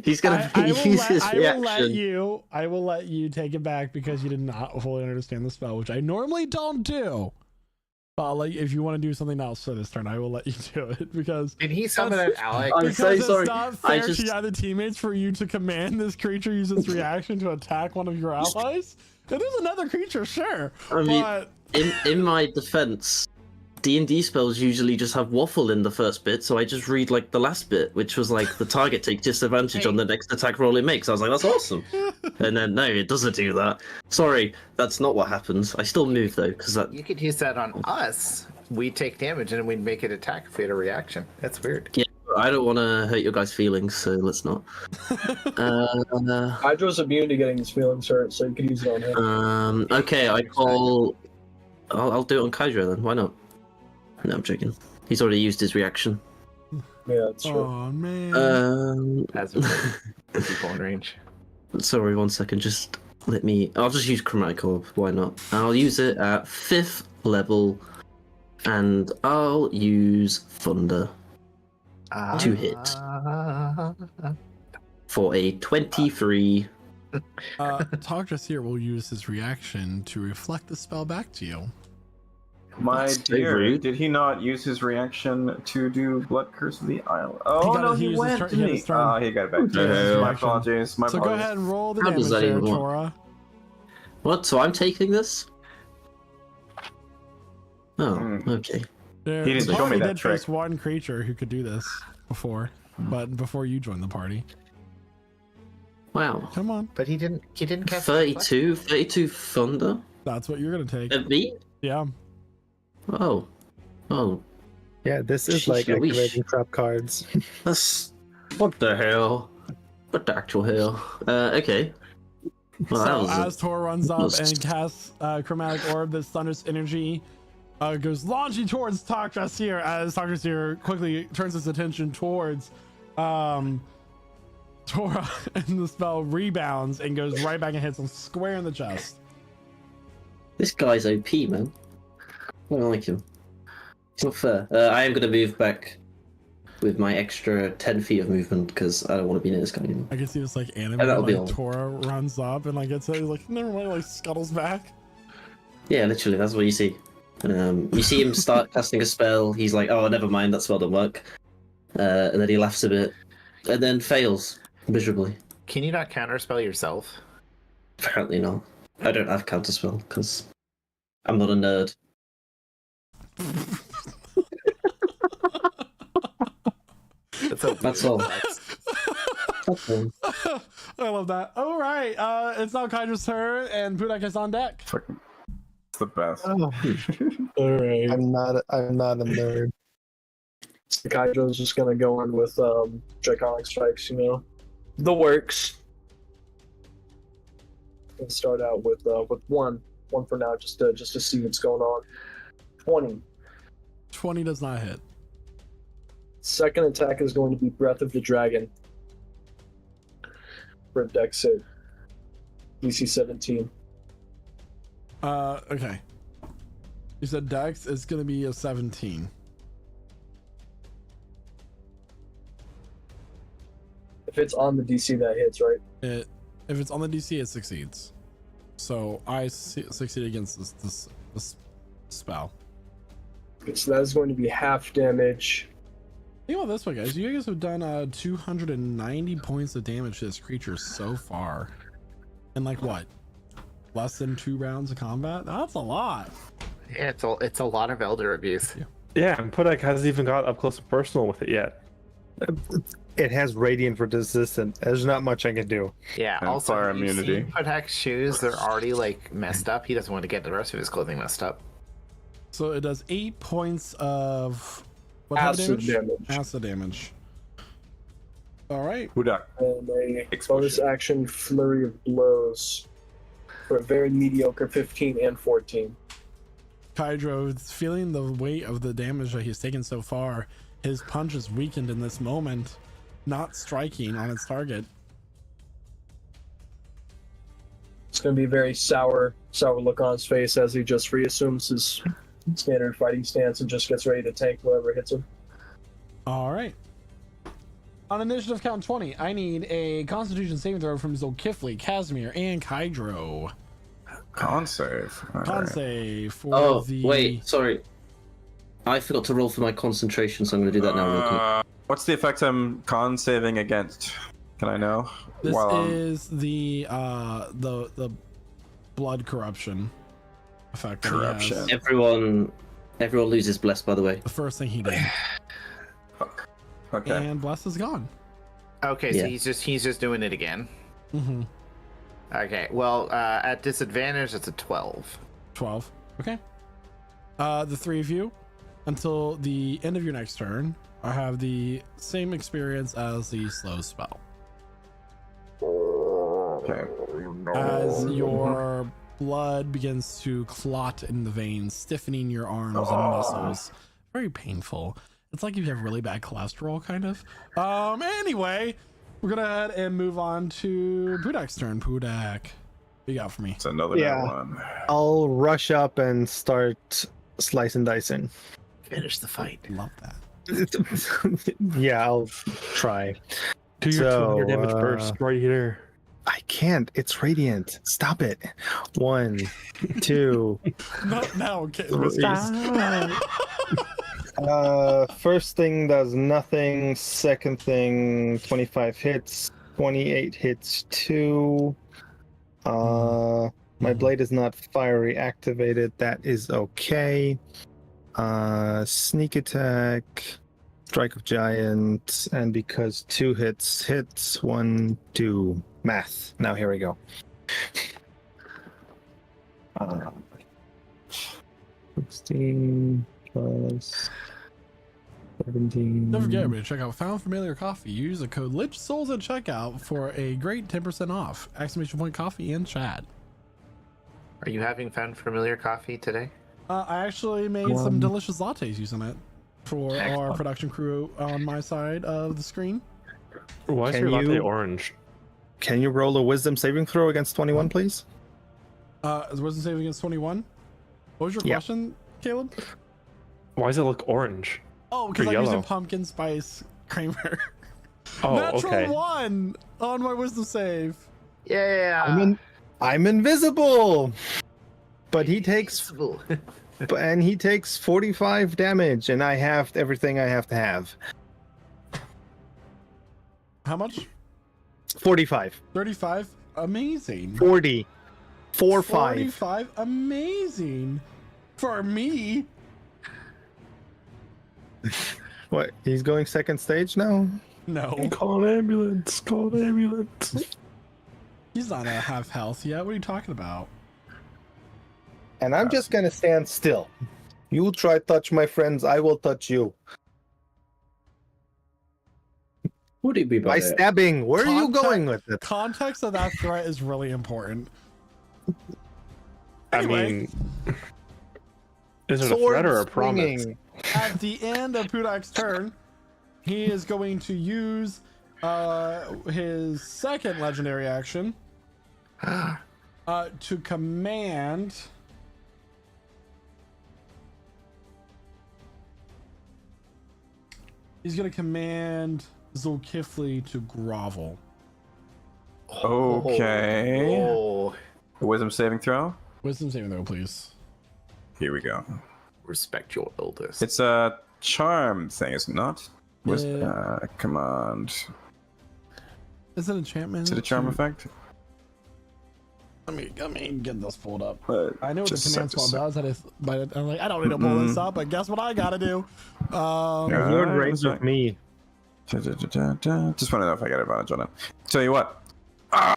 He's going to use his reaction. I will let you take it back because you did not fully understand the spell, which I normally don't do. But I'll let you, if you want to do something else for this turn, I will let you do it because. Did he summon an Alec? I'm so sorry. It's not fair to the other teammates for you to command this creature use its reaction to attack one of your allies. It is another creature, sure. I mean, but in my defense, D&D spells usually just have waffle in the first bit, so I just read like the last bit, which was like the target takes disadvantage on the next attack roll it makes. I was like, that's awesome. And then no, it doesn't do that. Sorry, that's not what happens. I still move though, because that. You could use that on us. We take damage and we'd make it attack if we had a reaction. That's weird. Yeah, I don't want to hurt your guys' feelings, so let's not. Hydra's immune to getting his feelings hurt, so you could use it on him. Okay, I call. I'll do it on Kydra then. Why not? No, I'm joking. He's already used his reaction. Yeah, that's true. oh man. Has people in range. Sorry, 1 second. Just let me. I'll just use Chromatic Orb. Why not? I'll use it at 5th level, and I'll use Thunder to hit for a 23. Togras here will use his reaction to reflect the spell back to you. My That's so dear, rude. did he not use his reaction to do Blood Curse of the Isle? Oh got no, it. He he used his went, turn- he didn't had he? his turn. Oh, he got it back. He used his My reaction. apologies. My So go apologies. ahead and roll the How damage does that there, even work? Tora. What? So I'm taking this? Oh, Hmm. okay. There, He didn't the show me party that did face trick. one creature who could do this before, but before you joined the party. Wow. Come on, But he didn't cast 32 Thunder? that's what you're gonna take. At me? Yeah. Oh. Oh. Yeah, this is Sheesh, like I wish. activating trap cards. That's. What the hell? What the actual hell? Okay. Well, that So was as Tor runs up was- and casts Chromatic Orb, this thunderous energy goes launching towards Togras here as Togras here quickly turns his attention towards Tora, and the spell rebounds and goes right back and hits him square in the chest. This guy's OP, man. I don't like him. It's not fair. I am going to move back with my extra 10 feet of movement because I don't want to be near this guy anymore. I can see this like that'll animated be like all. Tora runs up and like gets it, he's like, never mind, like scuttles back. Yeah, literally, that's what you see. You see him start casting a spell, he's like, oh, never mind, that spell didn't work. And then he laughs a bit, and then fails miserably. Can you not counterspell yourself? Apparently not. I don't have counterspell because I'm not a nerd. That's all. That's all. I love that. All right, it's now Kydra's turn, and Pudak is on deck. Fucking, it's the best. All right. I'm not a nerd. Kaijo's just gonna go in with Draconic Strikes, you know, the works. And start out with one for now, just to see what's going on. 20. 20 does not hit. Second attack is going to be Breath of the Dragon. For a dex save. DC 17. Okay. You said Dex is gonna be a 17. If it's on the DC, that hits, right? If it's on the DC, it succeeds. So I succeed against this spell. Okay, so that is going to be half damage. Think about it this way, guys. You guys have done 290 points of damage to this creature so far. In like what? Less than 2 rounds of combat? That's a lot. Yeah, it's a lot of elder abuse. Yeah, and Pudak hasn't even got up close and personal with it yet. It has radiant resistance. There's not much I can do. Yeah, And also fire have you immunity. seen Putak's shoes, they're already like messed up. He doesn't want to get the rest of his clothing messed up. So it does 8 points of what type of Acid damage? damage. Acid damage. All right. Hudak. And a Explosion. bonus action flurry of blows for a very mediocre 15 and 14. Kydro is feeling the weight of the damage that he's taken so far. His punch is weakened in this moment, not striking on its target. It's going to be a very sour look on his face as he just reassumes his standard fighting stance and just gets ready to tank whatever hits him. All right. On initiative count 20, I need a Constitution saving throw from Zulkifli, Casimir, and Kydro. Con save. All Con right. save for Oh, the. wait, sorry. I forgot to roll for my concentration, so I'm going to do that now real quick. What's the effect I'm con saving against? Can I know? This While I'm- is the blood corruption effect. that he has. Corruption. Everyone loses bless, by the way. The first thing he did, Okay. and Bless is gone. Okay, so Yeah. he's just doing it again. Mm-hmm. Okay, well, at disadvantage, it's a 12. 12. Okay. The 3 of you, until the end of your next turn, I have the same experience as the slow spell. Okay. As your blood begins to clot in the veins, stiffening your arms and muscles. Very painful. It's like if you have really bad cholesterol, kind of. Anyway, we're gonna head and move on to Pudak's turn. Pudak, what you got for me? It's another Yeah. one. I'll rush up and start slicing dicing. Finish the fight. Love that. Yeah, I'll try. Do your So, 200 damage burst right here. I can't. It's radiant. Stop it. 1, 2. Not now, okay. First thing does nothing. Second thing, 25 hits. 28 hits 2. My blade is not fiery activated. That is okay. Sneak attack, strike of giant, and because 2 hits 1, 2. Math. Now here we go. 16 plus 17. Don't forget, everybody, to check out Found Familiar Coffee. Use the code LICHSOULS at checkout for a great 10% off. Exclamation point coffee in chat. Are you having found familiar coffee today? I actually made some delicious lattes using it for our Excellent. production crew on my side of the screen. Why is Can your latte you- orange? Can you roll a wisdom saving throw against 21, please? Is Wisdom saving against 21? What was your Yeah. question, Caleb? Why does it look orange? Oh, because Or I'm using yellow. pumpkin spice creamer. Oh, Natural okay. 1 on my wisdom save. Yeah. I'm invisible. But he takes and he takes 45 damage, and I have everything I have to have. How much? 45. 35. Amazing. 40. 4, 5. 45. Amazing. For me. What? He's going second stage now? No. Call an ambulance. Call an ambulance. He's not at half health yet. What are you talking about? And I'm just gonna stand still. You try touch my friends, I will touch you. Would it be By by stabbing. Where are you Contact- going with it? Context of that threat is really important. I Anyway. mean, is it a threat or a promise? swinging. At the end of Pudak's turn, he is going to use his second legendary action to command. He's going to command Zulkifli to grovel. Okay. Oh, Wisdom saving throw. Wisdom saving throw, please. Here we go. respect your elders. It's a charm thing, is it not? Command. Is it enchantment? Is it a charm effect? Let me get this pulled up. I know what the Just command set this spell does, but I'm like, I don't need to pull this up, but guess what I gotta do? Yeah. You're in range that's of right. me. Just want to know if I got advantage on it. Tell you what. I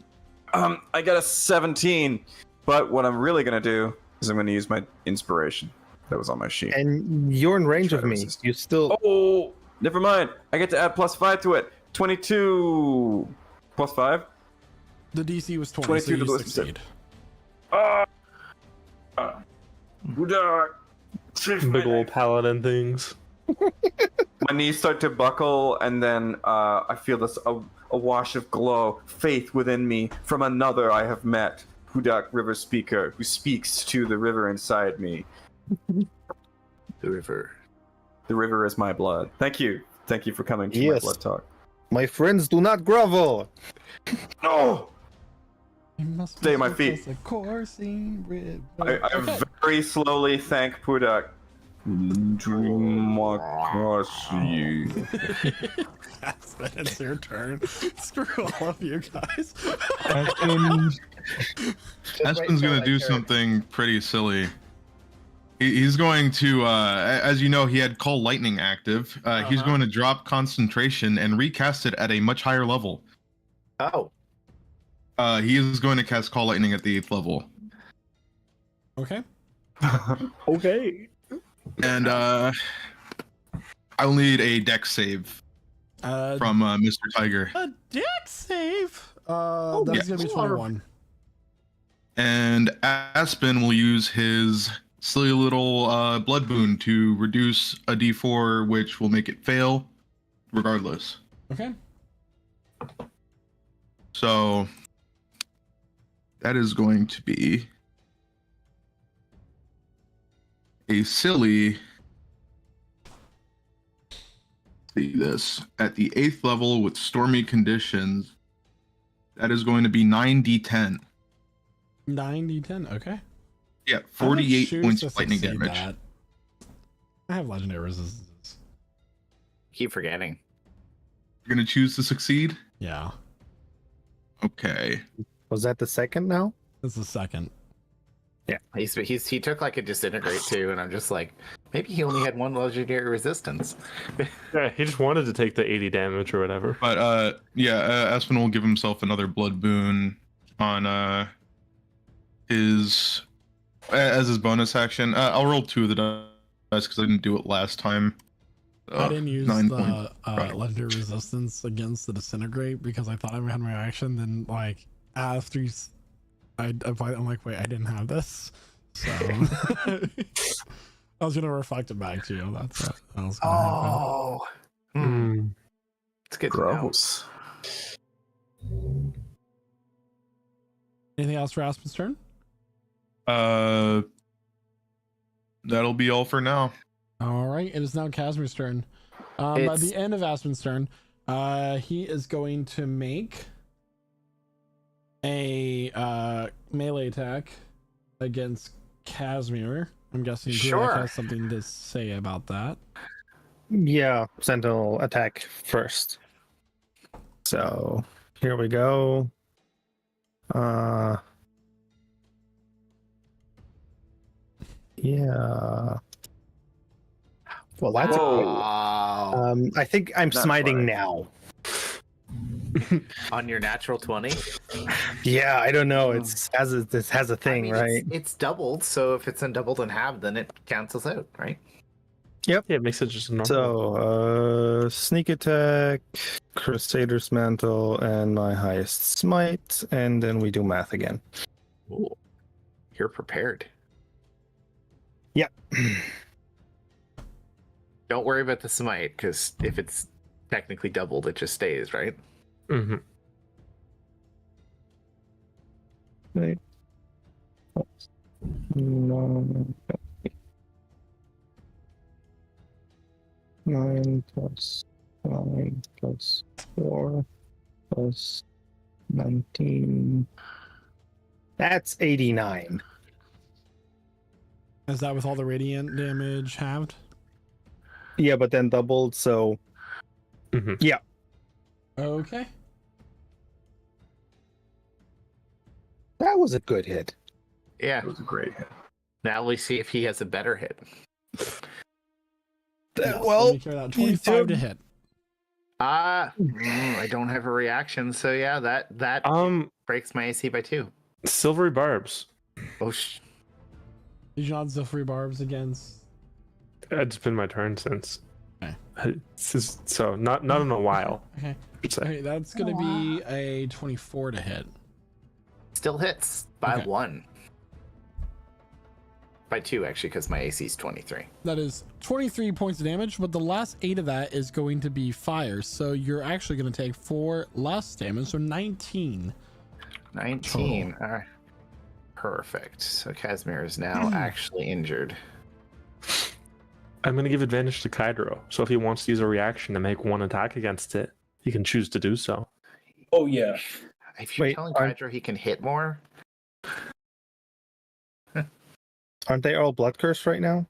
got a 17, but what I'm really gonna do is I'm gonna use my inspiration that was on my sheet. And you're in range Try of to me. resist. You still. Oh, never mind. I get to add +5 to it. 22 plus 5. The DC was 20, 22 so to you ballistic succeed. Big old paladin things. My knees start to buckle, and then I feel this a wash of glow, faith within me from another I have met, Hudak River Speaker, who speaks to the river inside me. The river. The river is my blood. Thank you for coming to my Yes. blood talk. My friends do not grovel. No, You must Stay on my visit feet. the coursing river. I Okay. very slowly thank Pudak. Democracy. It's your turn. Screw all of you guys. Aspen's gonna do something pretty silly. He's going to, as you know, he had Call Lightning active. He's going to drop concentration and recast it at a much higher level. Oh, He is going to cast Call Lightning at the 8th level. Okay. Okay. And I'll need a dex save from Mr. Tiger. A dex save. That's yeah. gonna be 21. And Aspen will use his silly little blood boon to reduce a d4, which will make it fail regardless. Okay. So that is going to be a silly. See this at the 8th level with stormy conditions. That is going to be 9d10. 9d10. Okay. Yeah, I'm gonna 48 choose points to of lightning succeed damage. that. I have legendary resistance. keep forgetting. You're gonna choose to succeed. Yeah. Okay. Was that the second now? That's the second. He took like a disintegrate too, and I'm just like, maybe he only had one legendary resistance. Yeah, he just wanted to take the 80 damage or whatever. But Aspen will give himself another blood boon on his as his bonus action. I'll roll 2 of the dice because I didn't do it last time. I didn't use 9 the point. legendary resistance against the disintegrate because I thought I had my action. Then like after I'm like, wait, I didn't have this. So I was gonna reflect it back to you. That's what I was gonna happen. Oh, Hmm. it's good to know. Gross. Anything else for Aspen's turn? That'll be all for now. All right, it is now Casimir's turn. By It's- the end of Aspen's turn, he is going to make a melee attack against Casimir. I'm guessing Pudak Sure. has something to say about that. Yeah, Sentinel attack first. So here we go. Yeah. Well, that's Wow. I think I'm Not smiting quite. now. On your natural 20. Yeah, I don't know. This has a thing, I mean, right? It's doubled, so if it's in doubled and halved, then it cancels out, right? Yeah, it makes it just normal. So, sneak attack, Crusader's Mantle, and my highest smite, and then we do math again. Ooh. You're prepared. Yep. Don't worry about the smite, because if it's technically doubled, it just stays, right? hmm Right. No. 9 plus 9 plus 4 plus 19. That's 89. Is that with all the radiant damage halved? Yeah, but then doubled, so Okay. That was a good hit. Yeah. It was a great hit. Now we see if he has a better hit. Yes, well, let me carry that. 25 to hit. I don't have a reaction, so yeah, that breaks my AC by 2. Silvery barbs. Oh, Did you not Zilfree Barbs against? It's been my turn since. Okay. So not in a while. Okay. I'd say. Okay, that's gonna be a 24 to hit. still hits by Okay. 1. By 2, actually, because my AC is 23. That is 23 points of damage, but the last 8 of that is going to be fire. So you're actually going to take 4 less damage, so 19. 19. All right. Perfect. So Casimir is now actually injured. I'm going to give advantage to Kydro. So if he wants to use a reaction to make one attack against it, he can choose to do so. Oh yeah. If you're Wait, telling are- Hydra he can hit more, Aren't they all blood cursed right now?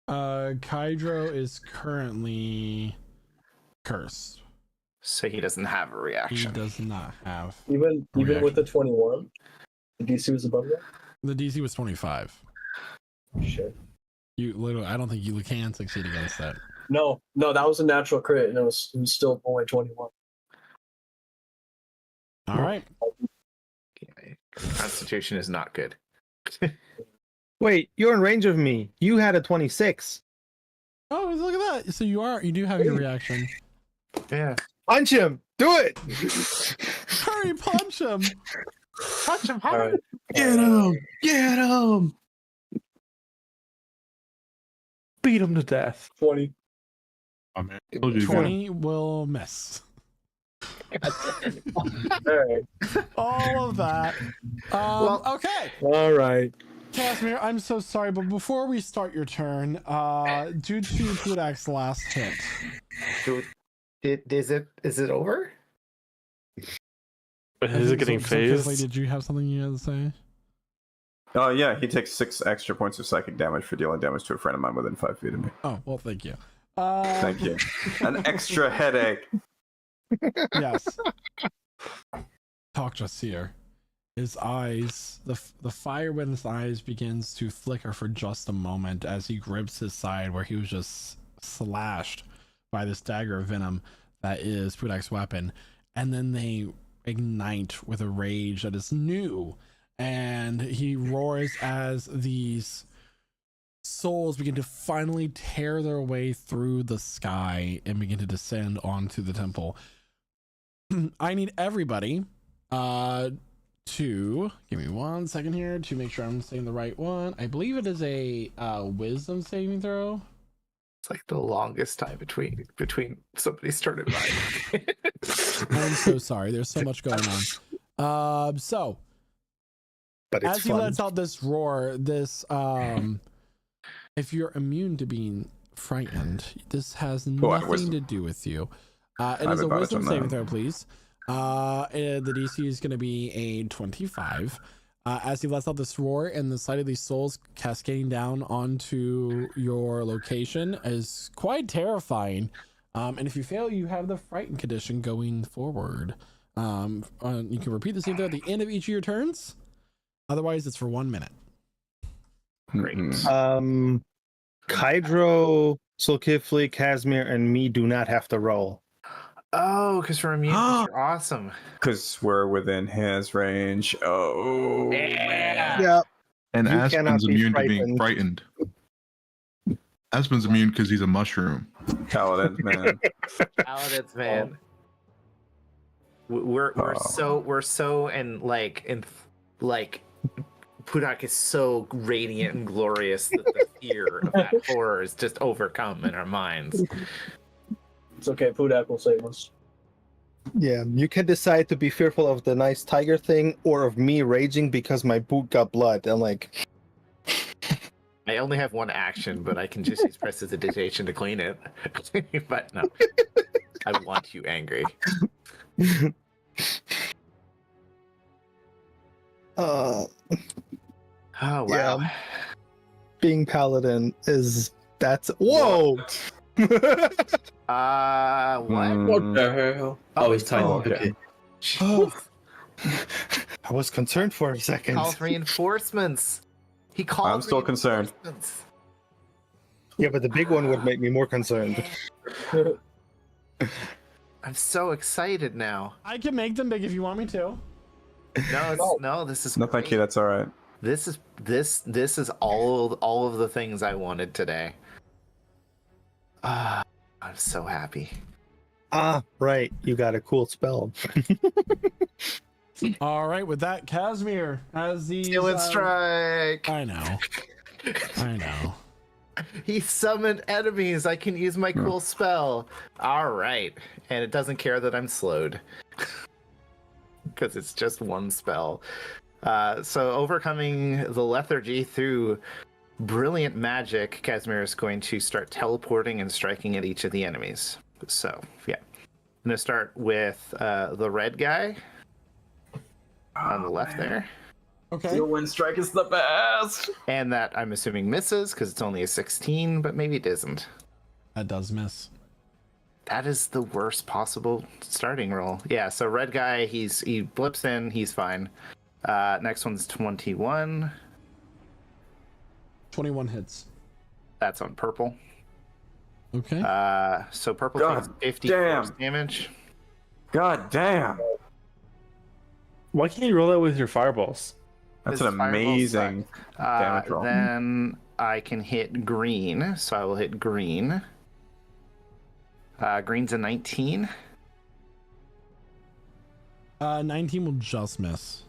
Kydro is currently cursed. so he doesn't have a He reaction. does not have. Even with the 21, the DC was above that. The DC was 25. Shit. You literally, I don't think you can succeed against that. No, that was a natural crit, and it was still only 21. All right. Okay. Constitution is not good. Wait, you're in range of me. You had a 26. Oh, look at that. So you do have your reaction. Yeah. Punch him! Do it! Hurry, punch him. Punch him All right. Get him! Get him! Beat him to death. 20. Oh, man. Told you, 20 will miss. All right. All of that. Okay. All right. Casimir, I'm so sorry, but before we start your turn, due to Pudak's last hit, Is it over? Is it getting Kifley, phased? did you have something you had to say? Oh yeah, he takes 6 extra points of psychic damage for dealing damage to a friend of mine within 5 feet of me. Oh, well, thank you. Thank you. An extra headache. Yes. Talk just here. His eyes, the fire in his eyes begins to flicker for just a moment as he grips his side where he was just slashed by this dagger of venom that is Pudak's weapon. And then they ignite with a rage that is new. And he roars as these souls begin to finally tear their way through the sky and begin to descend onto the temple. I need everybody to give me 1 second here to make sure I'm saying the right one. I believe it is a wisdom saving throw. It's like the longest time between somebody started writing. I'm so sorry. There's so much going on. So But it's as he fun. lets out this roar, this if you're immune to being frightened, this has nothing wisdom. to do with you. It have is a advantage wisdom on saving that. throw, please. The DC is going to be a 25. As he lets out this roar and the sight of these souls cascading down onto your location is quite terrifying. And if you fail, you have the frightened condition going forward. You can repeat the same thing at the end of each of your turns. Otherwise, it's for 1 minute. Great. Kydro, Sulkifli, Casimir, and me do not have to roll. Oh, because we're immune. 'Cause you're awesome. Because we're within his range. Oh. Yeah. Yeah. And You cannot Aspen's be immune to being frightened. Aspen's immune because he's a mushroom. Paladins, man. Paladins, man. We're so and like Pudak is so radiant and glorious that the fear of that horror is just overcome in our minds. It's okay. Pudak will save us. Yeah, you can decide to be fearful of the nice tiger thing or of me raging because my boot got blood. I'm like, I only have 1 action, but I can just use prestidigitation to clean it. But no, I want you angry. uh, Oh wow! Yeah. Being paladin is that's whoa. What? What the hell? Oh, he's tiny. Oh, okay. Okay. Oh. I was concerned for a second. Calls reinforcements. He called. I'm still concerned. reinforcements. Yeah, but the big one would make me more concerned. I'm so excited now. I can make them big if you want me to. No, this is No, thank great. you. That's all right. This is all of the things I wanted today. I'm so happy. Ah, right. You got a cool spell. All right, with that, Casimir has these. Killing strike. I know. I know. He summoned enemies. I can use my cool spell. All right, and it doesn't care that I'm slowed because it's just one spell. So overcoming the lethargy through brilliant magic, Casimir is going to start teleporting and striking at each of the enemies. So yeah, I'm gonna start with the red guy on the left there. Okay. wind strike is the best. And that I'm assuming misses because it's only a 16, but maybe it isn't. That does miss. That is the worst possible starting roll. Yeah, so red guy, he blips in, he's fine. Next one's 21. 21 hits. That's on purple. Okay. So purple God takes 50 damn. force damage. God damn. Why can't you roll that with your fireballs? That's His an fireballs amazing damage roll. Then I can hit green, so I will hit green. Green's a 19. 19 will just miss.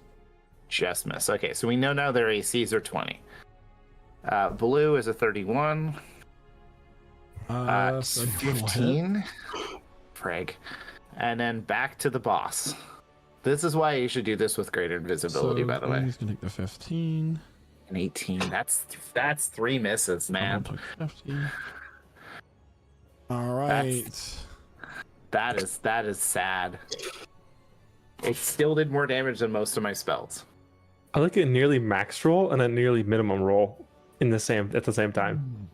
Just miss. Okay, so we know now their ACs are 20. Blue is a 31. 15. Frag. And then back to the boss. This is why you should do this with greater invisibility, by the way. He's gonna take the 15. An 18. That's 3 misses, man. Took 50. All right. That is sad. It still did more damage than most of my spells. I like a nearly max roll and a nearly minimum roll at the same time.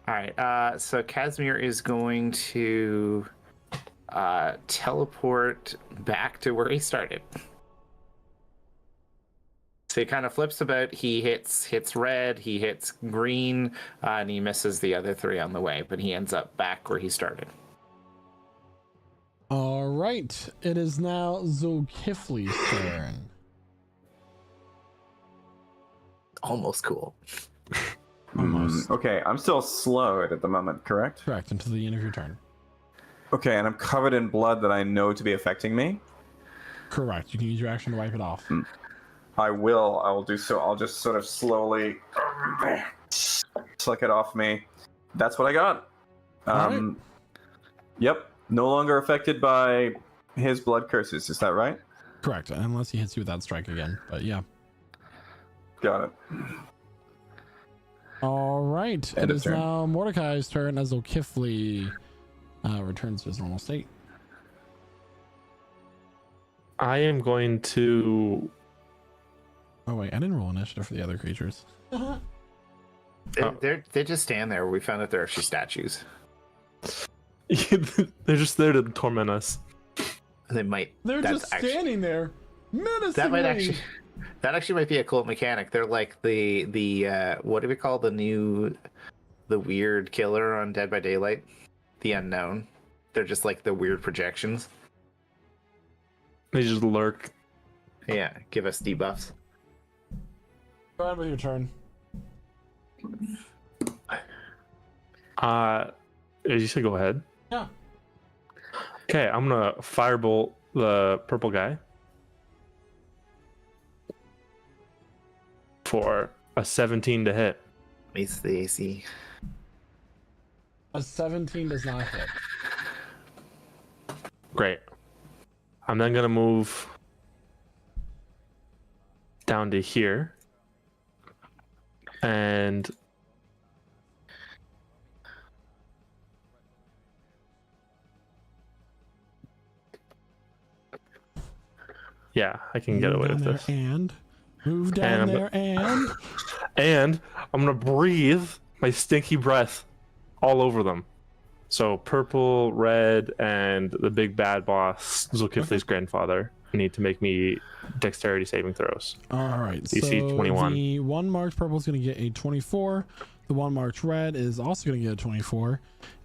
All right. So Casimir is going to teleport back to where he started. So he kind of flips about. He hits red, he hits green, and he misses the other 3 on the way, but he ends up back where he started. All right. It is now Zulkifli's turn. Almost cool. Almost. Okay, I'm still slowed at the moment, correct? Correct. Until the end of your turn. Okay, and I'm covered in blood that I know to be affecting me. Correct. You can use your action to wipe it off. I will do so. I'll just sort of slowly suck it off me. That's what I got. Alright. Yep. No longer affected by his blood curses. Is that right? Correct. Unless he hits you with that strike again. But yeah. Got it. All right. End It of is turn. now Mordecai's turn as Zulkifli returns to his normal state. I am going to. Oh wait, I didn't roll initiative for the other creatures. They just stand there. We found that they're actually statues. They're just there to torment us. They might. They're that's just actually- standing there. Menacingly. That actually might be a cool mechanic. They're like the what do we call the weird killer on Dead by Daylight? The unknown. They're just like the weird projections. They just lurk. Yeah, give us debuffs. Go ahead with your turn. You said go ahead. Yeah. Okay, I'm gonna firebolt the purple guy for a 17 to hit. Meets the AC. A 17 does not hit. Great. I'm then gonna move down to here. And yeah, I can get Move away down with there this. And move down And there and And I'm gonna breathe my stinky breath all over them. So purple, red, and the big bad boss, Zulkifli's grandfather, need to make me dexterity saving throws. All right. DC so 21. the one marked purple is going to get a 24. The one marked red is also going to get a 24.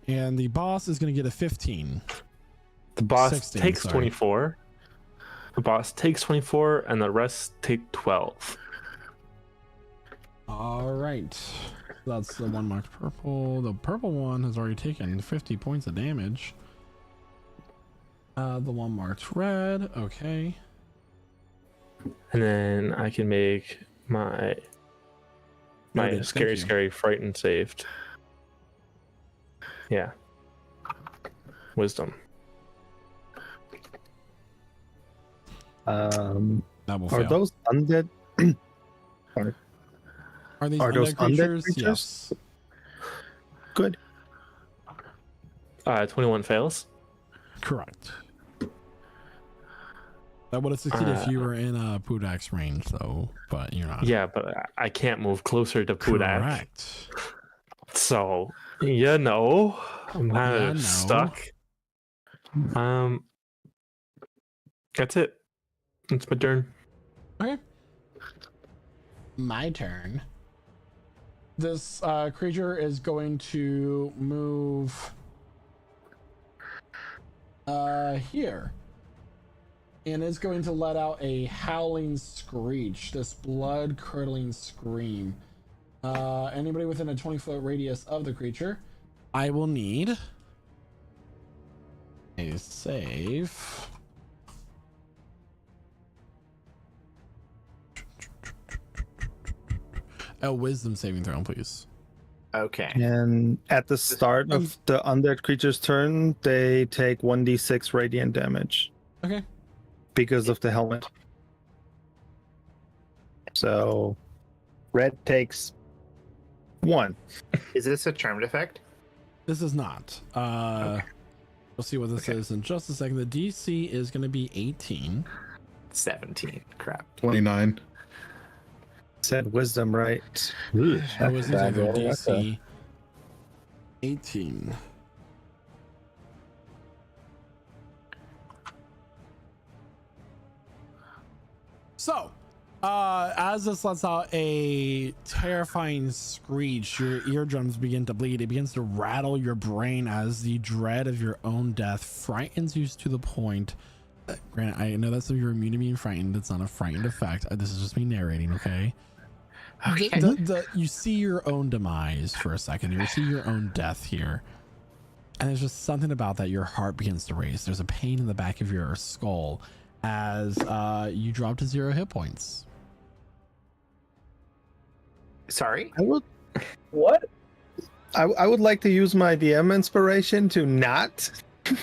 And the boss is going to get a 15. The boss 16, takes sorry. 24. The boss takes 24, and the rest take 12. All right. That's the one marked purple. The purple one has already taken 50 points of damage. The one marked red. Okay. And then I can make my Noted, thank you. scary frightened saved. Yeah. Wisdom. That will Are fail. those undead? Are these are those undead undead creatures? creatures? Yes. Good. 21 fails. Correct. That would have succeeded if you were in a Pudak's range, though, but you're not. Yeah, but I can't move closer to Pudak. Correct. So, you know, I'm kind Yeah, of no. stuck. That's it. It's my turn. Okay. My turn. This creature is going to move here. And it's going to let out a howling screech, this blood-curdling scream. Anybody within a 20-foot radius of the creature, I will need a save. A wisdom saving throw, please. Okay. And at the start of the undead creature's turn, they take 1d6 radiant damage Okay. because of the helmet. So, red takes 1. Is this a charmed effect? This is not. We'll see what this is in just a second. The DC is going to be 18. 17. Crap. 29. Said wisdom, right? That was bad roll. DC 18. So, as this lets out a terrifying screech, your eardrums begin to bleed. It begins to rattle your brain as the dread of your own death frightens you to the point. Granted, I know that some of you are immune to being frightened. It's not a frightened effect. This is just me narrating, okay? Okay. You see your own demise for a second. You see your own death here. And there's just something about that. Your heart begins to race. There's a pain in the back of your skull as you drop to 0 hit points. Sorry? I would, What? I would like to use my DM inspiration to not.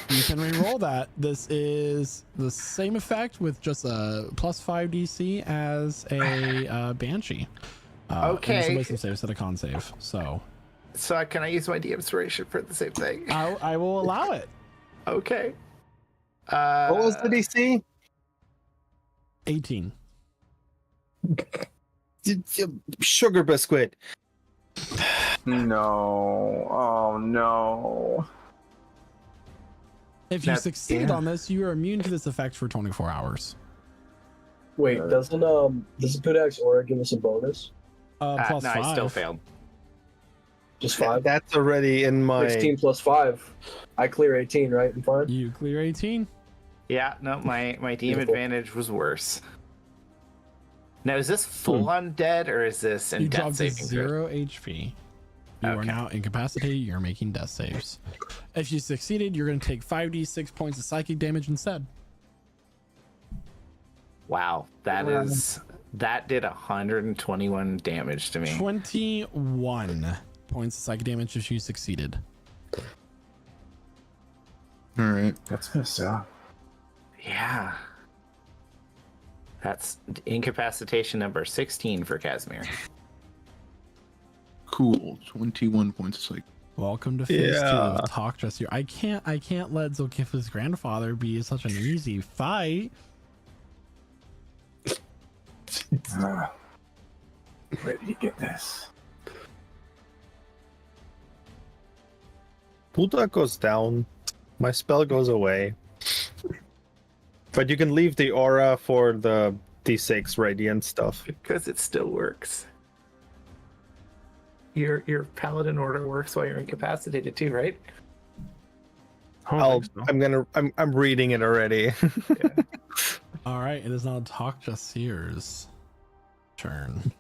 You can re-roll that. This is the same effect with just a +5 DC as a Banshee. And it's a Okay. wisdom save instead of con save. So So can I use my D inspiration for the same thing? I will allow it. Okay. What was the DC? 18. Sugar biscuit. No. Oh no. If you That- succeed yeah. on this, you are immune to this effect for 24 hours. Wait, doesn't the Pudax aura give us a bonus? Plus no, 5. I still failed. Just 5? That's already in my. 16 plus 5. I clear 18, right? I'm fine. You clear 18. Yeah, no, my DM Beautiful. advantage was worse. Now, is this full on dead or is this in You death drop to saving throw? 0 HP. You are Okay. now incapacitated. You're making death saves. If you succeeded, you're going to take 5d6 points of psychic damage instead. Wow, that did 121 damage to me. 21 points of psychic damage if you succeeded. All right. That's messed up. Yeah. That's incapacitation number 16 for Casimir. Cool. 21 points of psych. Welcome to phase 2 Yeah. of Talk Just Here. I can't let Zulkifli's grandfather be such an easy fight. Where did you get this? Buddha goes down. My spell goes away. But you can leave the aura for the D6 radiant stuff. Because it still works. Your paladin order works while you're incapacitated too, right? I don't think so. I'm reading it already. All right, it is now Tok'Jasir's turn.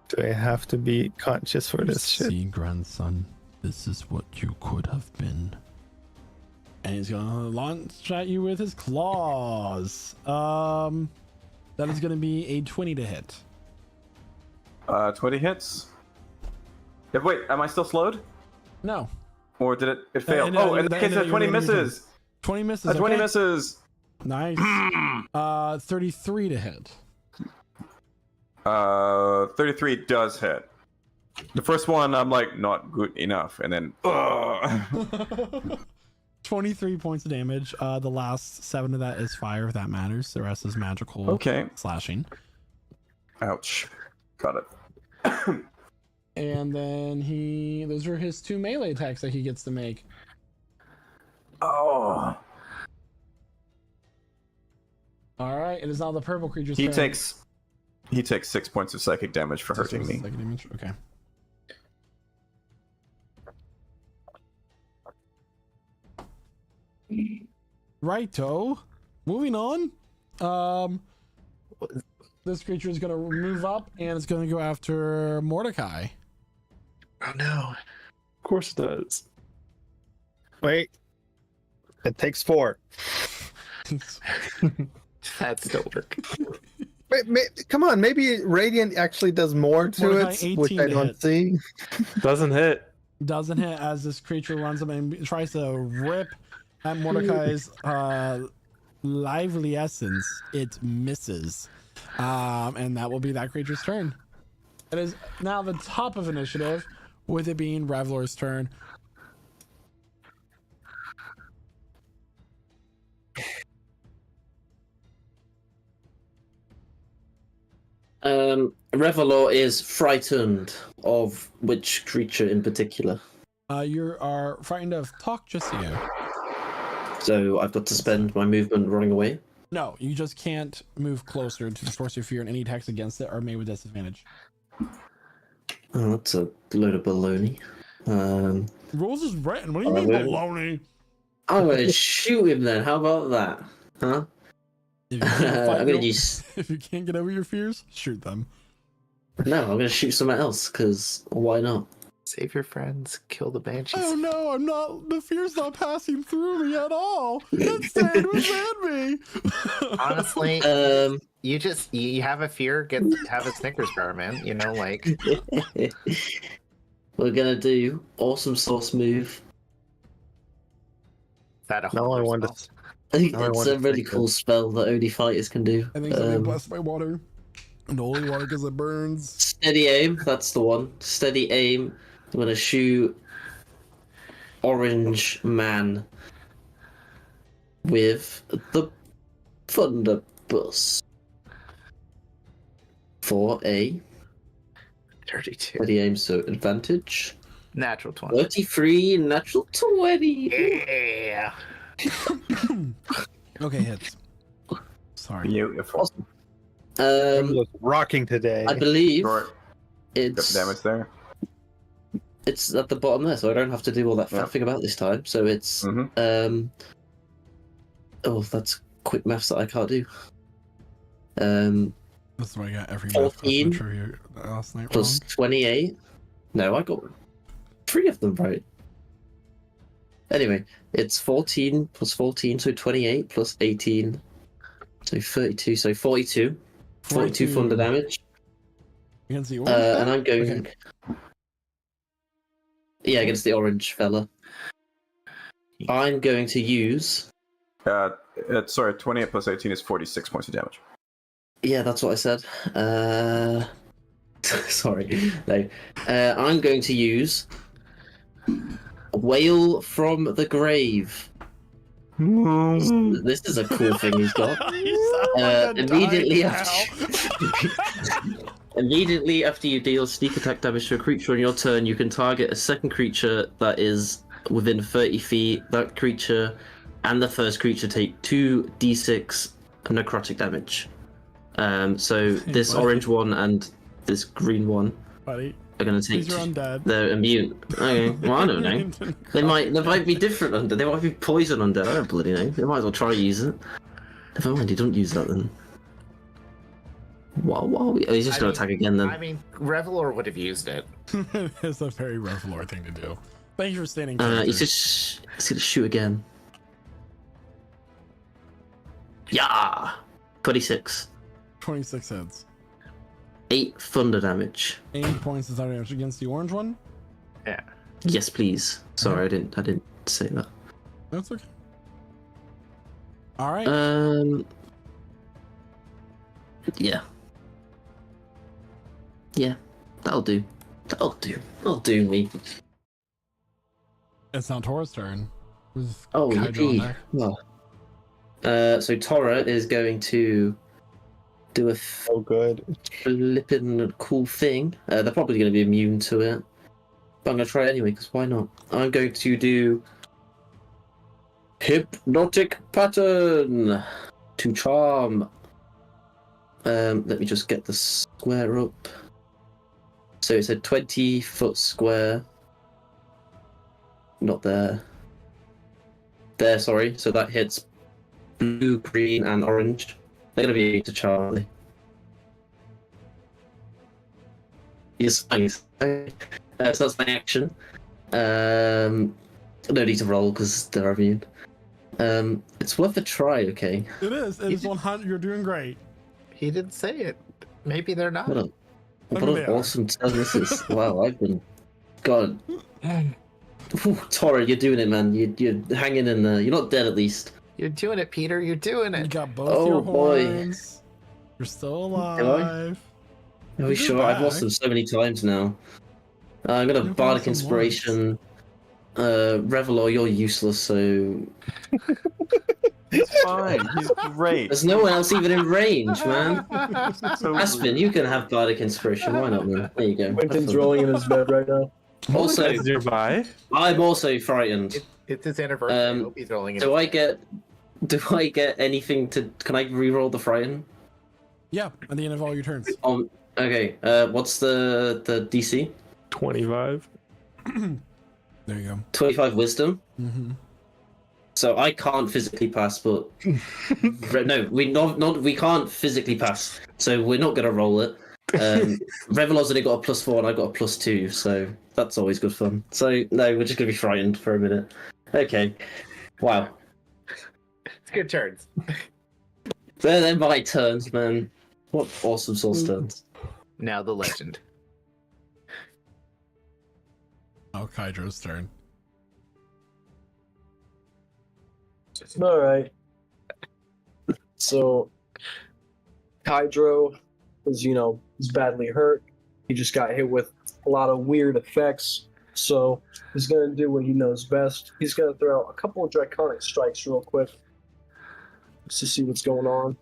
Do I have to be conscious for this shit? See, grandson, this is what you could have been. And he's gonna launch at you with his claws. That is gonna be a 20 to hit. 20 hits. Yeah, wait, am I still slowed? No, Or did it fail? no, Oh, in that case, no, 20 you're misses. 20 misses. 20 okay. misses. Nice. 33 to hit. 33 does hit. The first one, I'm like, not good enough. And then, 23 points of damage. The last 7 of that is fire, if that matters. The rest is magical okay. slashing. Ouch. Got it. And then those are his 2 melee attacks that he gets to make. Oh. All right, it is now the purple creature's He turn. takes 6 points of psychic damage for 6 hurting points me. of psychic damage. Okay. Righto. Moving on. This creature is going to move up and it's going to go after Mordecai. Oh no. Of course it does. Wait. It takes 4. That still work. Wait, come on, maybe Radiant actually does more to Mordecai, it, which 18 I to don't hit. see. Doesn't hit. Doesn't hit as this creature runs up and tries to rip at Mordecai's lively essence. It misses. And that will be that creature's turn. It is now the top of initiative, with it being Revlor's turn. Revelor is frightened of which creature in particular. You are frightened of Tok'Jasir. So I've got to spend my movement running away. No, you just can't move closer to the source of fear, and any attacks against it are made with disadvantage. Oh, that's a load of baloney. Rules is written. What do you mean well. baloney? I'm gonna shoot him then. How about that? Huh? If you can't fight I'm gonna your- use. if you can't get over your fears, shoot them. No, I'm gonna shoot someone else because why not? Save your friends, kill the banshees. Oh no, I'm not. The fear's not passing through me at all. It's staying within me. Honestly, you have a fear, have a Snickers bar, man. You know, like We're gonna do awesome source move. that. A No, whole I other want spell? to. I think I it's wanna a really think cool spell that only fighters can do. I think something blessed by water. And holy water because it burns. Steady aim, that's the one. Steady aim. I'm gonna shoot Orange Man with the Thunderbus for a 32. steady aim, so advantage. Natural 20. 33, natural 20. Yeah. Okay, hits. Sorry. Beautiful. Rocking today. I believe Short it's damage there. it's at the bottom there, so I don't have to do all that Yeah. faffing about this time. So it's Mhm. oh, that's quick maths that I can't do. That's what I got every 14 math trivia last night Plus 28. No, I got 3 of them right. Anyway, it's 14 plus 14, so 28 plus 18, so 32, so 42. 42 thunder damage. You can see And I'm going. Okay. Yeah, against the orange fella. I'm going to use. Sorry, 28 plus 18 is 46 points of damage. Yeah, that's what I said. Sorry. No. I'm going to use. Wail from the Grave. This is a cool thing he's got. Immediately after. Immediately after you deal sneak attack damage to a creature on your turn, you can target a second creature that is within 30 feet. That creature and the first creature take 2d6 necrotic damage. So this buddy. orange one and this green one Buddy, are going to take. these are undead. They're immune. Okay, well I don't know. They might be different undead. They might be poison undead. I don't bloody know. They might as well try to use it. Never mind, you don't use that then. Wow, oh, he's just going to attack again then. I mean, Revelor would have used it. It's a very Revelor thing to do. Thank you for standing. He's going to shoot again. Yeah! 26. 26 hits. 8 thunder damage. 8 points of thunder damage against the orange one. Yeah. Yes, please. Sorry, I didn't say that. That's okay. All right. Yeah. Yeah, that'll do. That'll do me. It's now Tora's turn. With Oh, Kydra on yippee. there. Well. So Tora is going to do a Oh, good. flippin' cool thing. They're probably going to be immune to it. But I'm going to try it anyway, because why not? I'm going to do Hypnotic Pattern to charm. Let me just get the square up. So it's a 20-foot square. Not there. There, sorry. So that hits blue, green, and orange. They're going to be to Charlie. Yes, thanks. So that's my action. No need to roll because they're immune. It's worth a try, okay? It is. It is 100. You're doing great. He didn't say it. Maybe they're not. What Maybe an they are. awesome turn this is. Wow, I've been... God. Ooh, Tora, you're doing it, man. You're hanging in there. You're not dead, at least. You're doing it, Peter. You're doing You it. got both Oh, your boy. horns. You're still I? alive. Are we You're sure? I've lost back. them so many times now. I'm gonna You've Bardic lost them Inspiration. Revelor, you're useless, so... He's fine. He's great. There's no one else even in range, man. So Aspen, you can have Bardic Inspiration. Why not, man? There you go. Have Quentin's fun. rolling in his bed right now. Also, Is nearby. I'm also frightened. It's his anniversary. I hope he's rolling it. Do I get anything to? Can I reroll the frighten? Yeah, at the end of all your turns. Okay. What's the DC? 25. There you go. 25 Wisdom. Mm-hmm. So I can't physically pass, but no, we can't physically pass. So we're not gonna roll it. Revelor's only got a +4 and I got a +2, so that's always good fun. So no, we're just gonna be frightened for a minute. Okay. Wow. It's good turns. They're my turns, man. What awesome source turns. Now the legend. Oh, Kydra's turn. All right. So, Hydro is, is badly hurt. He just got hit with a lot of weird effects. So, he's going to do what he knows best. He's going to throw out a couple of Draconic Strikes real quick just to see what's going on.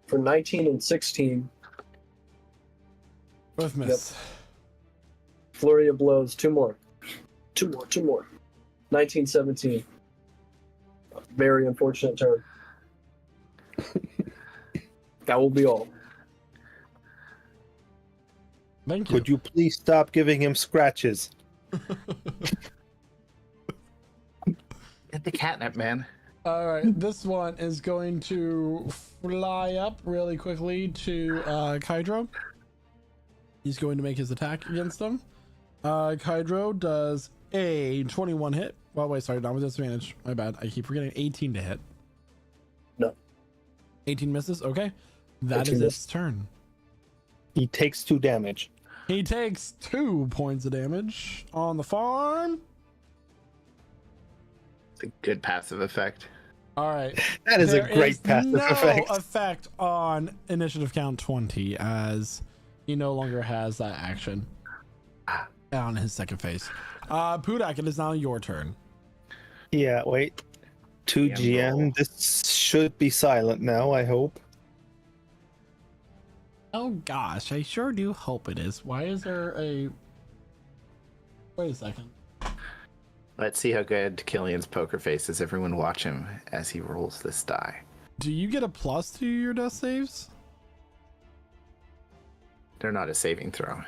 For 19 and 16, Both miss. Flurry of Blows. Two more. 19, 17. Very unfortunate turn. That will be all. Thank you. Could you please stop giving him scratches? Get the catnip, man. All right, this one is going to fly up really quickly to Kydro. He's going to make his attack against them. Kydro does a 21 hit. Well, wait, sorry, not with disadvantage. My bad. I keep forgetting 18 to hit. No. 18 misses? Okay. That 18 is misses. its turn. He takes 2 damage. He takes 2 points of damage on the farm. It's a good passive effect. All right. That is There a great passive no effect. effect on initiative count 20 as he no longer has that action on his second phase. Pudak, it is now your turn. Yeah, wait. 2 GM GM. roll. This should be silent now, I hope. Oh gosh, I sure do hope it is. Why is there a... Wait a second. Let's see how good Killian's poker face is. Everyone watch him as he rolls this die. Do you get a plus to your death saves? They're not a saving throw.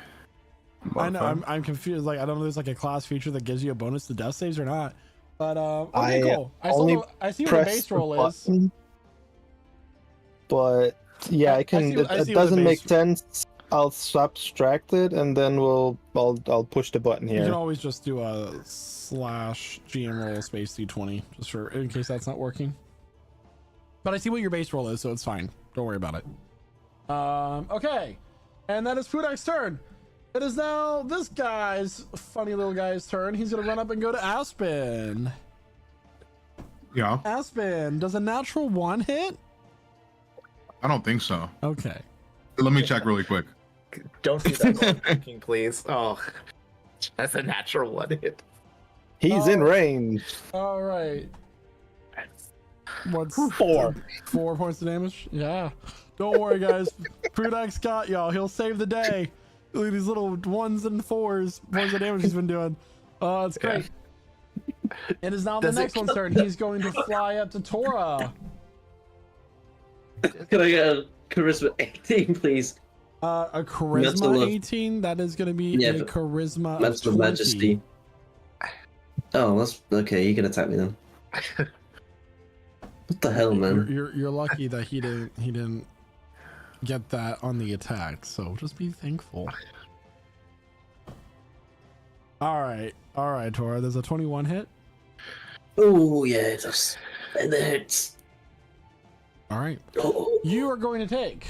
I know, I'm confused. Like, I don't know if there's like a class feature that gives you a bonus to death saves or not. But, okay, cool. I see what the base roll is. But, yeah, I can... It doesn't make sense. I'll subtract it, and then I'll push the button You here. can always just do a /GM roll space D20, just for in case that's not working. But I see what your base roll is, so it's fine. Don't worry about it. Okay, and that is Pudak's turn. It is now this guy's funny little guy's turn. He's gonna run up and go to Aspen. Yeah, Aspen, does a natural 1 hit? I don't think so. Okay. Let me check really quick. Don't do that while thinking, please. Oh, that's a natural 1 hit. He's in range. All right. What's 4. 4 points of damage? Yeah. Don't worry, guys. Prudak's got y'all. He'll save the day. Look at these little 1s and 4s points of damage he's been doing. Oh, it's great. It is now the next one's turn. He's going to fly up to Tora. Can I get a charisma 18, please? A charisma Mental 18. That is going to be Yeah, a but charisma That's of the 20. majesty. Oh, that's okay. You can attack me then. What the hell, man? You're lucky that he didn't get that on the attack. So just be thankful. All right, Tora. There's a 21 hit. Oh yeah, it does. It hurts. All right. Oh. You are going to take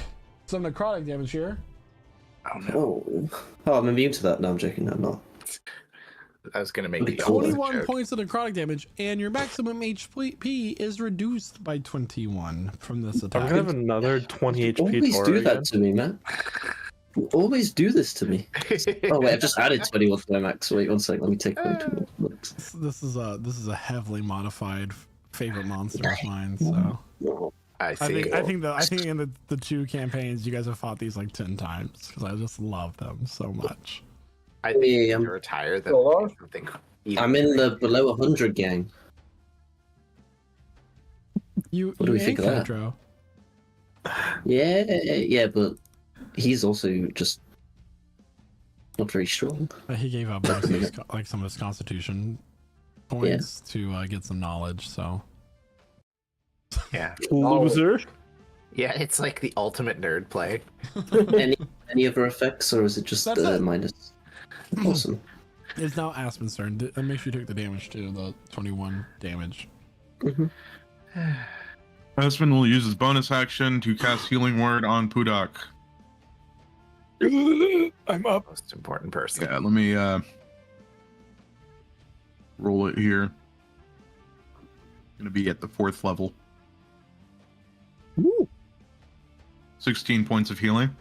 some necrotic damage here. Oh no. Oh, I'm immune to that. No, I'm joking. No, I'm not. I was gonna make the 21 points of necrotic damage, and your maximum HP is reduced by 21 from this I'm attack. gonna have another 20 HP. Always Tora do that again. to me, man. You always do this to me. Oh wait, I've just added 21 to my max. Wait, 1 second. Let me take 21. This is a heavily modified favorite monster of mine. So I see. I think in the 2 campaigns you guys have fought these like 10 times because I just love them so much. I think Yeah, you retire them. Go on. Something. I'm in the below 100 gang. What do we think of that? Pedro. Yeah, but he's also just not very strong. He gave up most of his, like some of his constitution points to get some knowledge. So Yeah. Loser. Yeah, it's like the ultimate nerd play. Any other effects, or is it just That's it. minus? Awesome. it's now Aspen's turn. Make sure you take the damage too. The 21 damage. Aspen will use his bonus action to cast Healing Word on Pudak. I'm up. Most important person. Yeah, let me roll it here. Gonna be at the 4th level. Woo. 16 points of healing.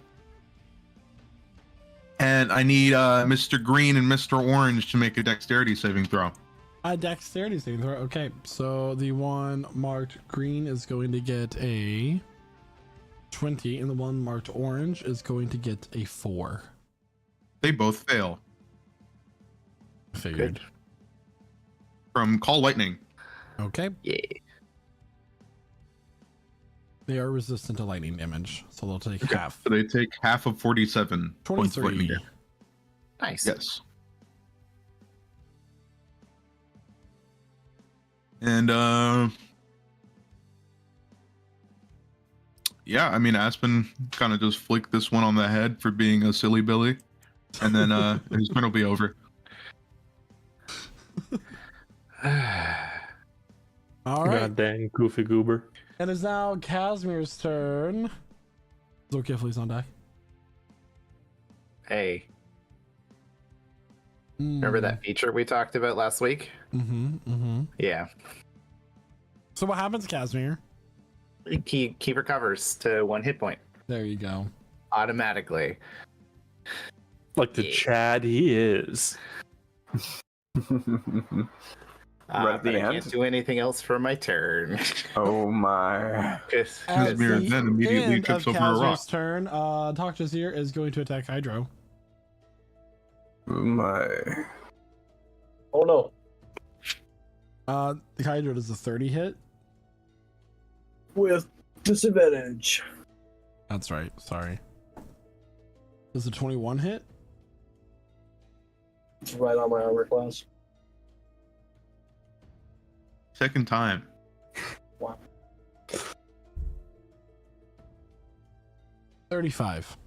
And I need Mr. Green and Mr. Orange to make a dexterity saving throw. Dexterity saving throw. Okay, so the one marked green is going to get a 20, and the one marked orange is going to get a 4. They both fail. Figured. From Call Lightning. Okay. Yeah. They are resistant to lightning damage, so they'll take half. So they take half of 47 points of lightning 23. damage. Nice. Yes. And yeah, I mean Aspen kind of just flicked this one on the head for being a silly Billy. And then his turn will be over. All right. God dang, goofy goober. And it's now Casimir's turn. Zolkifli's on deck. Hey, remember that feature we talked about last week? Mm-hmm. Yeah. So what happens, Casimir? He recovers to 1 hit point There you go. automatically. Like the Yeah. Chad he is. Right at the but I end? can't do anything else for my turn. Oh my. Yes. At Mirror the then immediately end trips of over a rock. Kazra's turn, Toxjazir is going to attack Hydro. Oh my. Oh no. The Hydro does a 30 hit. With disadvantage. That's right. Sorry. Does a 21 hit? It's right on my armor class. Second time. 35.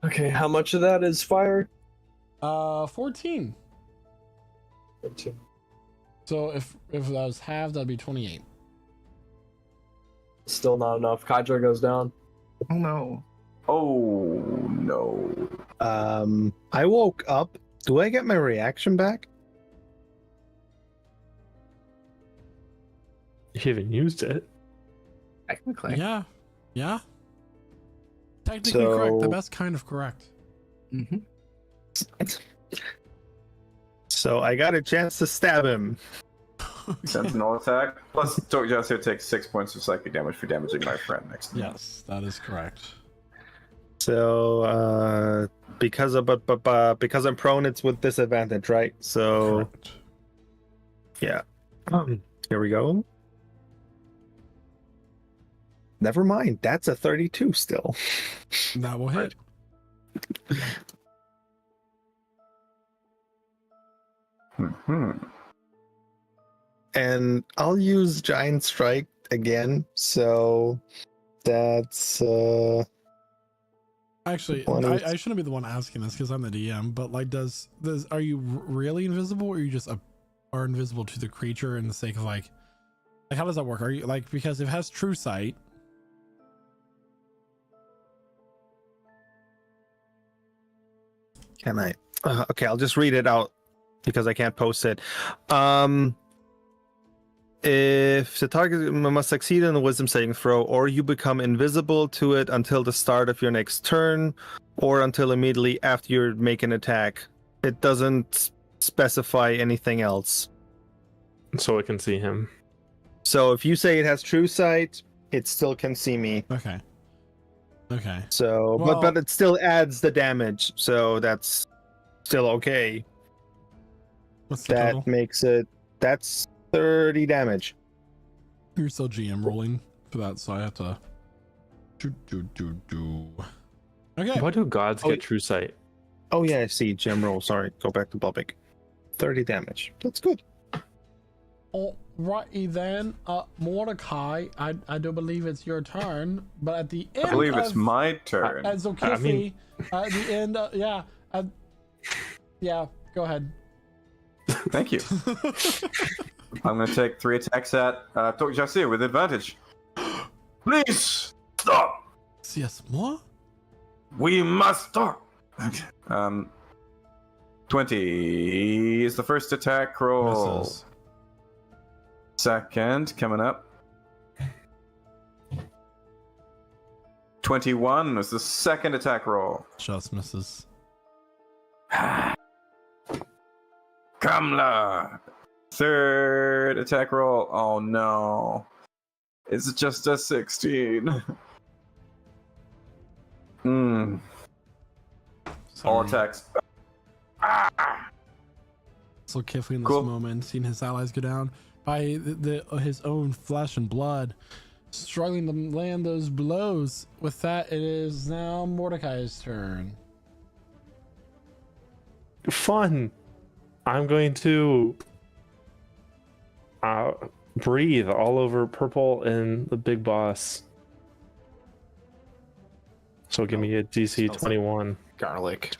Okay, how much of that is fire? 14. 13. So if that was half, that'd be 28. Still not enough. Kydra goes down. Oh no. Oh no. I woke up. Do I get my reaction back? You haven't used it. Technically. Yeah. Yeah. Technically correct. The So- best kind of correct. Mm-hmm. So I got a chance to stab him. Sentinel attack. Plus, Toxjazir takes 6 points of psychic damage for damaging my friend next to me. Yes, that is correct. So because I'm prone, it's with disadvantage, right? So Correct. yeah. Here we go. Never mind. That's a 32 still. That will hit. Hmm. And I'll use Giant Strike again. So that's Actually, One is- I shouldn't be the one asking this because I'm the DM. But like, are you really invisible, or you just are invisible to the creature in the sake of like how does that work? Are you like, because it has true sight? Can I? Okay, I'll just read it out because I can't post it. If the target must succeed in a wisdom saving throw, or you become invisible to it until the start of your next turn, or until immediately after you make an attack. It doesn't specify anything else. So I can see him. So if you say it has true sight, it still can see me. Okay. Okay. So, Well- but it still adds the damage, so that's still okay. What's the That total? makes it. That's 30 damage. You're still GM rolling for that, so I have to. Okay. Why do gods Oh, get true sight? Oh yeah, I see. Gem roll. Sorry, go back to Bobik. 30 damage. That's good. Alrighty then, Mordecai. I do believe it's your turn, but at the end, I believe it's of, my turn. As Zulkifli, I mean- at the end, yeah, go ahead. Thank you. I'm going to take 3 attacks at Toxjazir with advantage. Please stop. Yes, more. We must stop. 20 is the first attack roll. Misses. Second coming up. 21 is the second attack roll. Just misses. Kamla. Third attack roll. Oh no. It's just a 16. All Sorry. attacks. So Kifli in this Cool. moment, seeing his allies go down by his own flesh and blood, struggling to land those blows. With that, it is now Mordecai's turn. Fun. I'm going to breathe all over Purple and the big boss. So give me a DC Smells 21. Garlic.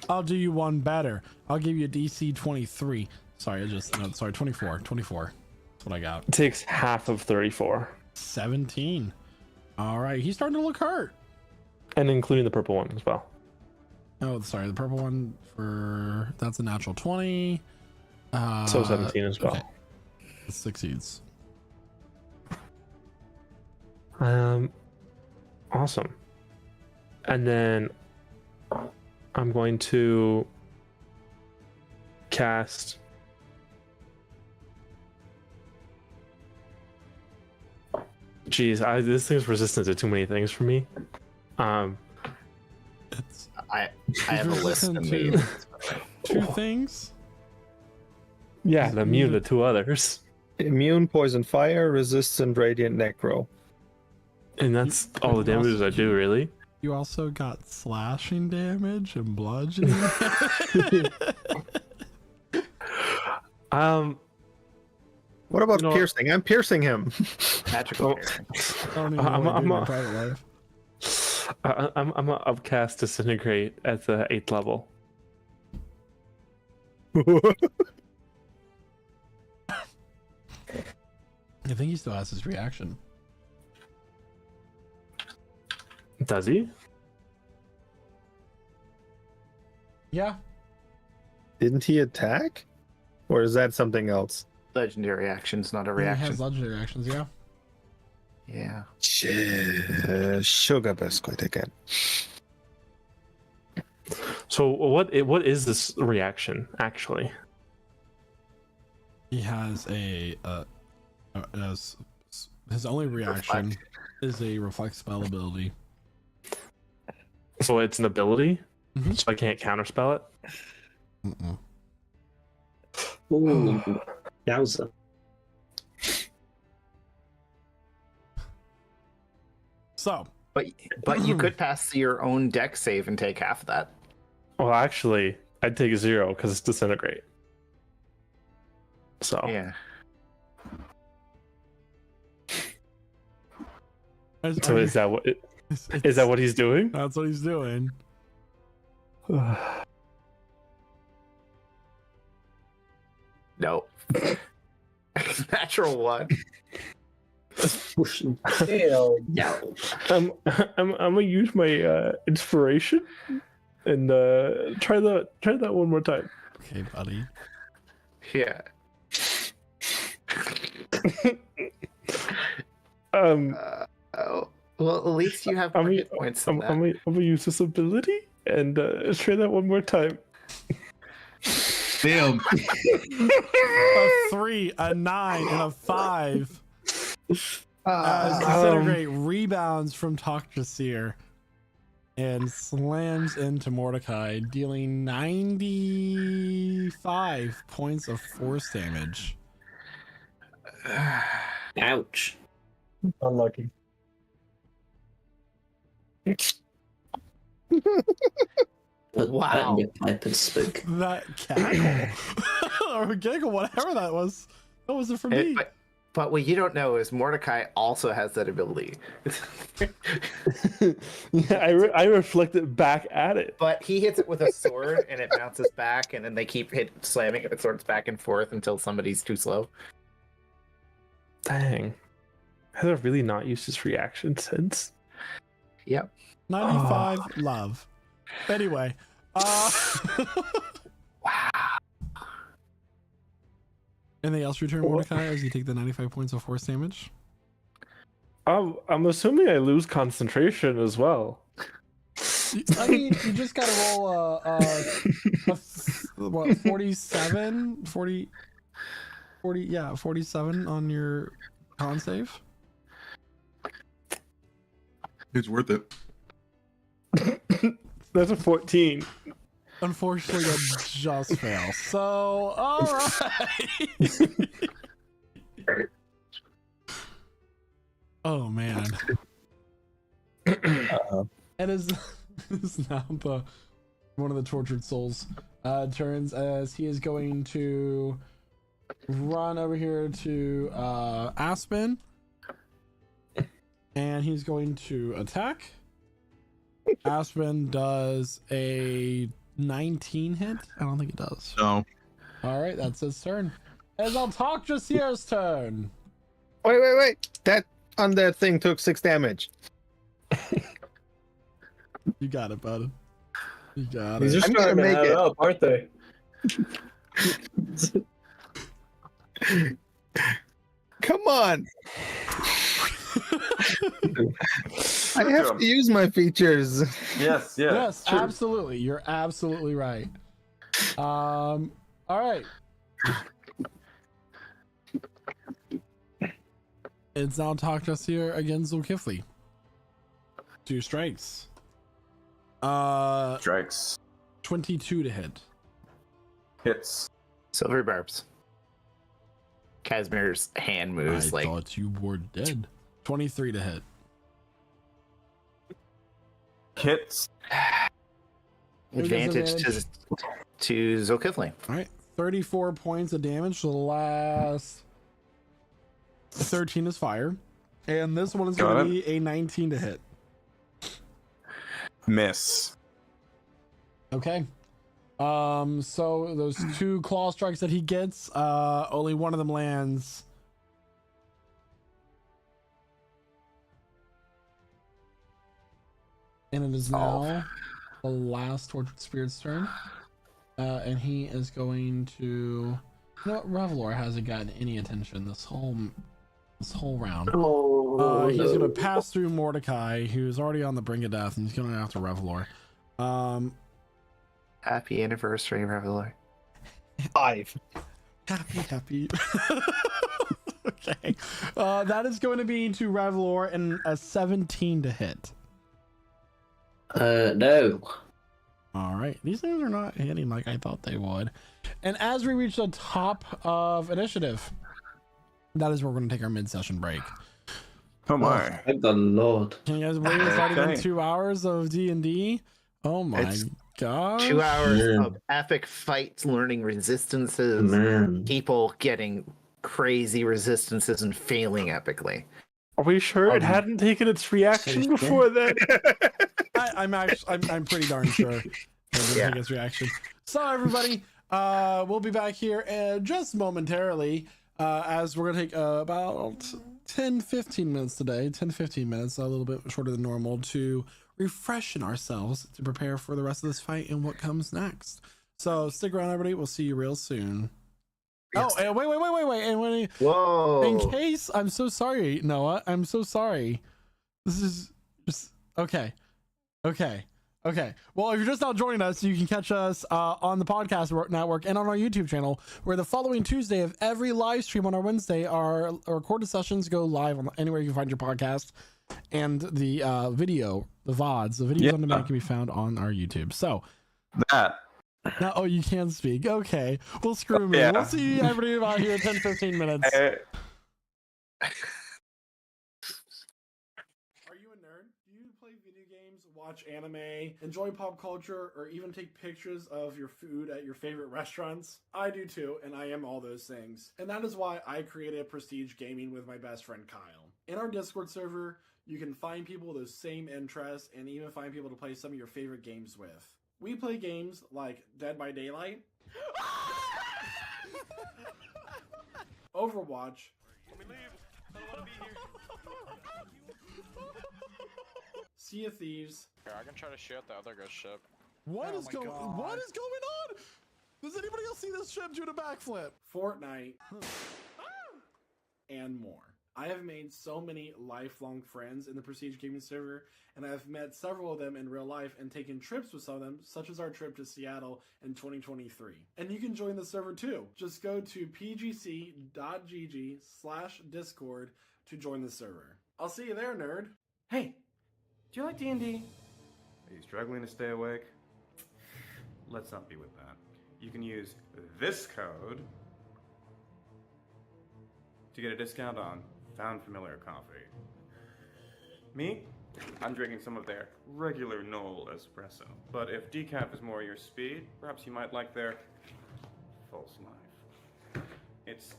I'll do you one better. I'll give you a DC 23. Sorry, 24. 24. That's what I got. It takes half of 34, 17. All right, he's starting to look hurt. and including the purple one as well. Oh, sorry, the purple one that's a natural 20. So 17 as well. Okay. It succeeds. Awesome. And then I'm going to cast Jeez, this thing's resistant to too many things for me. It's I have a list in resistant me. to two things. Yeah, and immune to 2 others. Immune, poison, fire, resistant, radiant, necro. And that's all the damages I do, really. You also got slashing damage and bludgeoning. What about You know- piercing? I'm piercing him. Magical. I don't even know I'm- what I do in I'm my a- private life. I'm a upcast disintegrate at the 8th level. I think he still has his reaction. Does he? Yeah. Didn't he attack? Or is that something else? Legendary actions, not a He reaction. has legendary reactions, yeah. Yeah. Sugar biscuit again. So what is this reaction actually? He has his only reaction Reflect. is a reflect spell ability. So it's an ability? Mhm. So I can't counterspell it? Mm-mm. Ooh, yowza. So, But you could pass your own deck save and take half of that. Well, actually, I'd take 0 because it's disintegrate. So Yeah. so is that what is that what he's doing? That's what he's doing. No. Natural 1. Damn. Yeah. I'm gonna use my inspiration and try that one more time. Okay, buddy. Yeah. Oh. Well, at least you have I'm more gonna, hit points than that. I'm gonna use this ability and try that one more time. Damn. A 3, a 9, and a 5. As Disintegrate rebounds from Tok'Jasir and slams into Mordecai, dealing 95 points of force damage. Ouch. Unlucky. Put Wow. that in your pipe and spook. That cackle or giggle, whatever that was it for me. But what you don't know is Mordecai also has that ability. Yeah, I reflect it back at it. But he hits it with a sword and it bounces back, and then they keep slamming it with swords back and forth until somebody's too slow. Dang. Has I really not used his reaction since? Yep. 95 love. Anyway, Wow. anything else return Mordecai as you take the 95 points of force damage? I'm assuming I lose concentration as well. I mean, you just gotta roll what, 47? 40, yeah, 47 on your con save. It's worth it. That's a 14. Unfortunately, that just fails. So, all right. Oh man. And is now one of the tortured souls turns as he is going to run over here to Aspen, and he's going to attack. Aspen does a 19 hit. I don't think it does. No. All right, that's his turn. As I'll talk Jasir's turn. Wait. That on that thing took 6 damage. You got it, bud. You got These it. are I'm gonna starting to make add it. up, aren't they? Come on. I have to use my features. Yes, yeah. Yes, sure. absolutely. You're absolutely right. All right. It's now Talkdust here against Zulkifli. 2 strikes. Strikes. 22 to hit. Hits. Silver barbs. Casimir's hand moves I thought you were dead. 23 to hit. Hits. advantage to Zulkifli. All right, 34 points of damage. The last 13 is fire, and this one is going to be a 19 to hit. Miss. Okay. So those 2 claw strikes that he gets, only one of them lands. And it is now the last Tortured Spirit's turn. And he is going to... You know what? Revelor hasn't gotten any attention this whole round. He's going to pass through Mordecai, who's already on the brink of death, and he's going after Revelor. Happy anniversary, Revelor. 5. Happy. Okay. That is going to be to Revelor and a 17 to hit. No. All right. These things are not hitting like I thought they would. And as we reach the top of initiative, that is where we're going to take our mid-session break. Oh my. Thank the Lord. Can you guys believe it's already been 2 hours of D&D? Oh my god. 2 hours of epic fights, learning resistances, Man. people getting crazy resistances and failing epically. Are we sure it hadn't taken its reaction before then? I'm pretty darn sure it didn't take its reaction. So everybody, we'll be back here just momentarily, as we're gonna take about 10-15 minutes today. 10-15 minutes, a little bit shorter than normal, to refreshen ourselves to prepare for the rest of this fight and what comes next. So stick around, everybody. We'll see you real soon. Yes. Oh, and wait. And Whoa. in case, I'm so sorry, Noah. I'm so sorry. This is just okay. Well, if you're just now joining us, you can catch us on the podcast network and on our YouTube channel, where the following Tuesday of every live stream on our Wednesday, our recorded sessions go live on anywhere you can find your podcast, and the video, the VODs, the videos on demand can be found on our YouTube. So that. Now, oh, you can speak. Okay. Well, screw me. Yeah. We'll see everybody about here in 10-15 minutes. Are you a nerd? Do you play video games, watch anime, enjoy pop culture, or even take pictures of your food at your favorite restaurants? I do too, and I am all those things. And that is why I created Prestige Gaming with my best friend Kyle. In our Discord server, you can find people with those same interests and even find people to play some of your favorite games with. We play games like Dead by Daylight, Overwatch, Sea of Thieves. Here, I can try to shoot the other ghost ship. What is going on? Does anybody else see this ship doing a backflip? Fortnite, and more. I have made so many lifelong friends in the Prestige Gaming server, and I have met several of them in real life and taken trips with some of them, such as our trip to Seattle in 2023. And you can join the server too. Just go to pgc.gg/discord to join the server. I'll see you there, nerd. Hey, do you like D&D? Are you struggling to stay awake? Let's not be with that. You can use this code to get a discount on Found Familiar coffee. Me? I'm drinking some of their regular Knoll espresso. But if decaf is more your speed, perhaps you might like their False Life. It's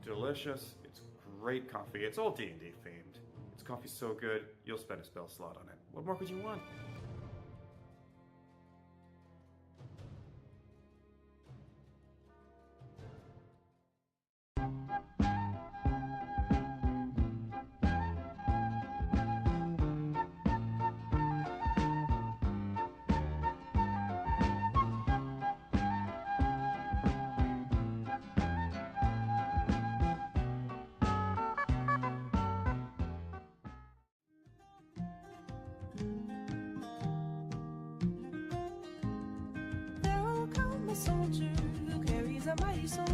delicious, it's great coffee, it's all D&D themed. It's coffee so good, you'll spend a spell slot on it. What more could you want? Soldier who carries a mighty sword.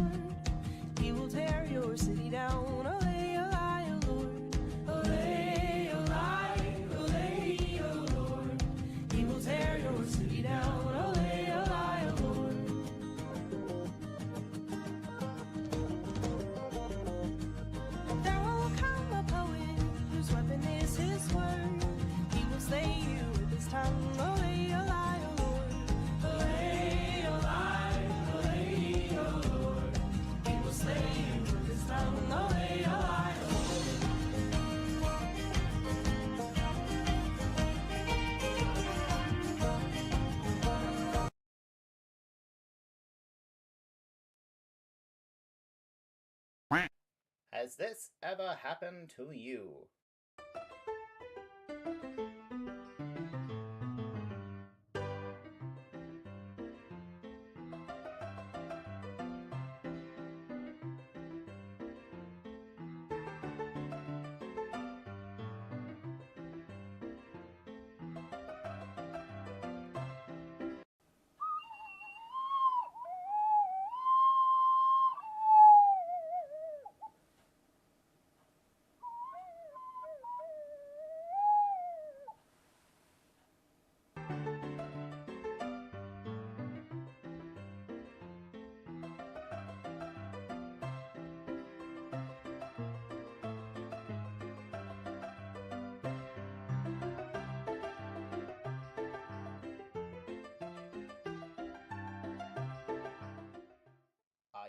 He will tear your city down, oh, lay a lion lord. Has this ever happened to you?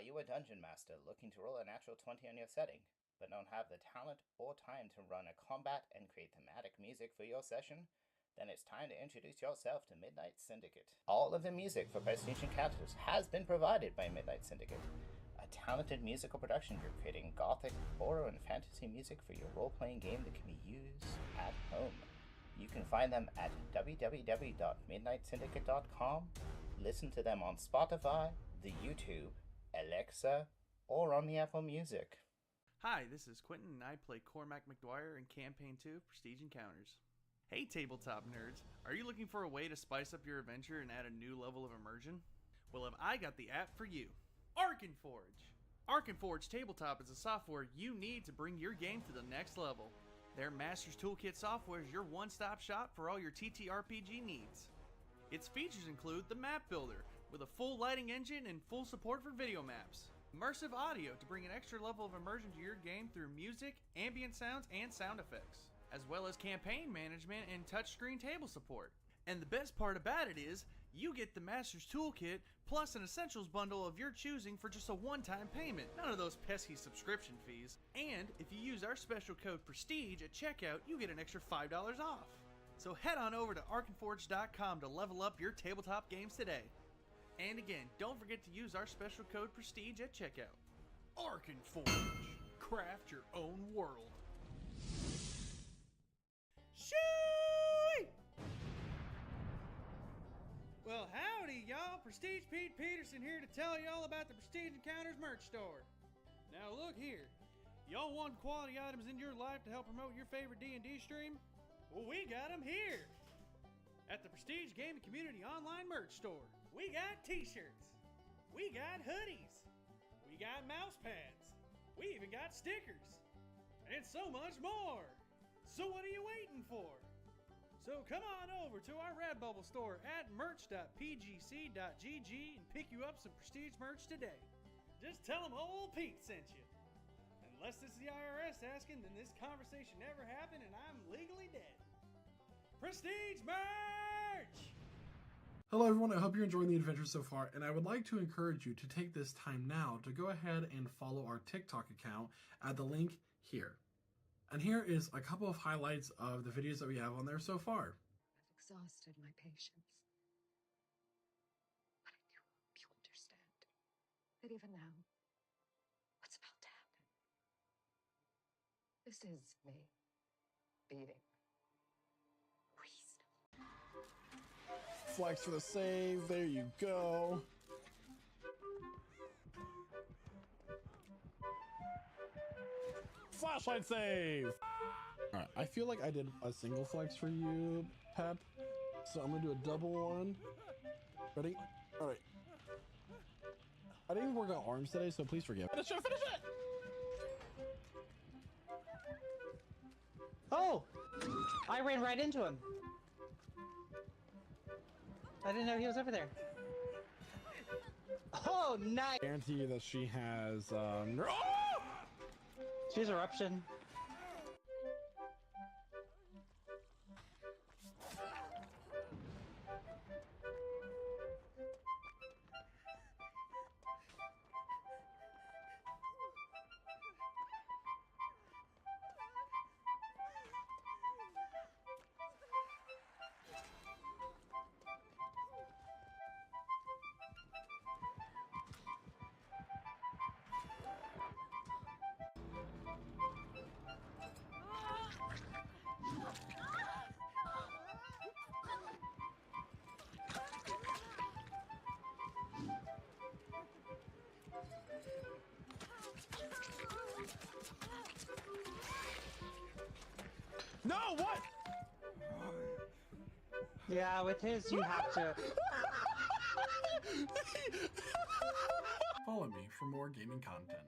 Are you a dungeon master looking to roll a natural 20 on your setting, but don't have the talent or time to run a combat and create thematic music for your session? Then it's time to introduce yourself to Midnight Syndicate. All of the music for Prestige Encounters has been provided by Midnight Syndicate, a talented musical production group creating gothic, horror, and fantasy music for your role-playing game that can be used at home. You can find them at www.midnightsyndicate.com, listen to them on Spotify, the YouTube, Alexa, or on the Apple Music. Hi, this is Quentin, and I play Cormac McDwyer in Campaign 2 of Prestige Encounters. Hey, tabletop nerds, are you looking for a way to spice up your adventure and add a new level of immersion? Well, have I got the app for you, Arkenforge! Arkenforge Tabletop is the software you need to bring your game to the next level. Their Master's Toolkit software is your one-stop shop for all your TTRPG needs. Its features include the Map Builder, with a full lighting engine and full support for video maps. Immersive audio to bring an extra level of immersion to your game through music, ambient sounds, and sound effects. As well as campaign management and touchscreen table support. And the best part about it is, you get the Master's Toolkit plus an Essentials bundle of your choosing for just a one-time payment. None of those pesky subscription fees. And if you use our special code PRESTIGE at checkout, you get an extra $5 off. So head on over to arkenforge.com to level up your tabletop games today. And again, don't forget to use our special code PRESTIGE at checkout. Arkenforge. Craft your own world. Shoo! Well, howdy, y'all. Prestige Pete Peterson here to tell y'all about the Prestige Encounters merch store. Now, look here. Y'all want quality items in your life to help promote your favorite D&D stream? Well, we got them here. At the Prestige Gaming Community Online Merch Store. We got t-shirts. We got hoodies. We got mouse pads. We even got stickers. And so much more. So what are you waiting for? So come on over to our Redbubble store at merch.pgc.gg and pick you up some Prestige merch today. Just tell them old Pete sent you. Unless this is the IRS asking, then this conversation never happened and I'm legally dead. Prestige merch! Hello everyone, I hope you're enjoying the adventure so far, and I would like to encourage you to take this time now to go ahead and follow our TikTok account at the link here. And here is a couple of highlights of the videos that we have on there so far. I've exhausted my patience. But I do hope you understand that even now, what's about to happen, this is me beating Priest. Flex for the save, there you go. Flashlight save! Alright, I feel like I did a single flex for you, Pep. So I'm gonna do a double one. Ready? Alright. I didn't even work on arms today, so please forgive. Finish it! Finish it! Oh! I ran right into him. I didn't know he was over there. Oh, nice! Guarantee you that she has, She's eruption. No, what? Yeah, with his, you have to. Follow me for more gaming content.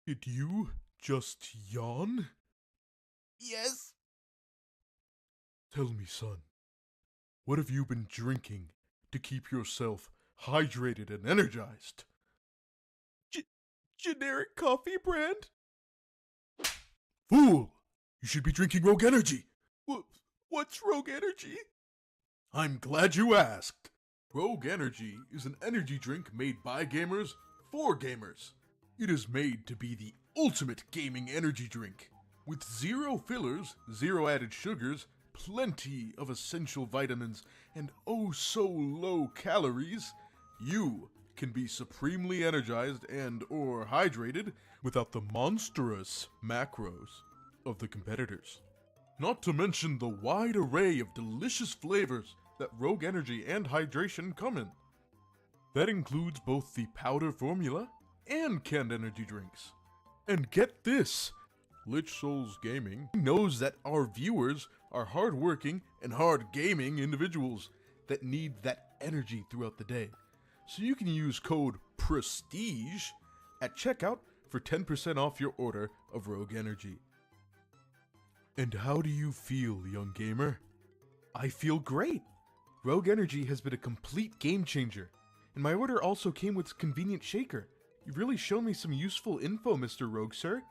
Did you just yawn? Yes. Tell me, son, what have you been drinking to keep yourself hydrated and energized? Generic coffee brand? Fool! You should be drinking Rogue Energy. What's Rogue Energy? I'm glad you asked. Rogue Energy is an energy drink made by gamers for gamers. It is made to be the ultimate gaming energy drink. With 0 fillers, 0 added sugars, plenty of essential vitamins, and oh so low calories, you can be supremely energized and or hydrated without the monstrous macros of the competitors. Not to mention the wide array of delicious flavors that Rogue Energy and Hydration come in. That includes both the powder formula and canned energy drinks. And get this, Lich Souls Gaming knows that our viewers are hardworking and hard gaming individuals that need that energy throughout the day. So you can use code PRESTIGE at checkout for 10% off your order of Rogue Energy. And how do you feel, young gamer? I feel great! Rogue Energy has been a complete game changer, and my order also came with a convenient shaker. You've really shown me some useful info, Mr. Rogue, sir.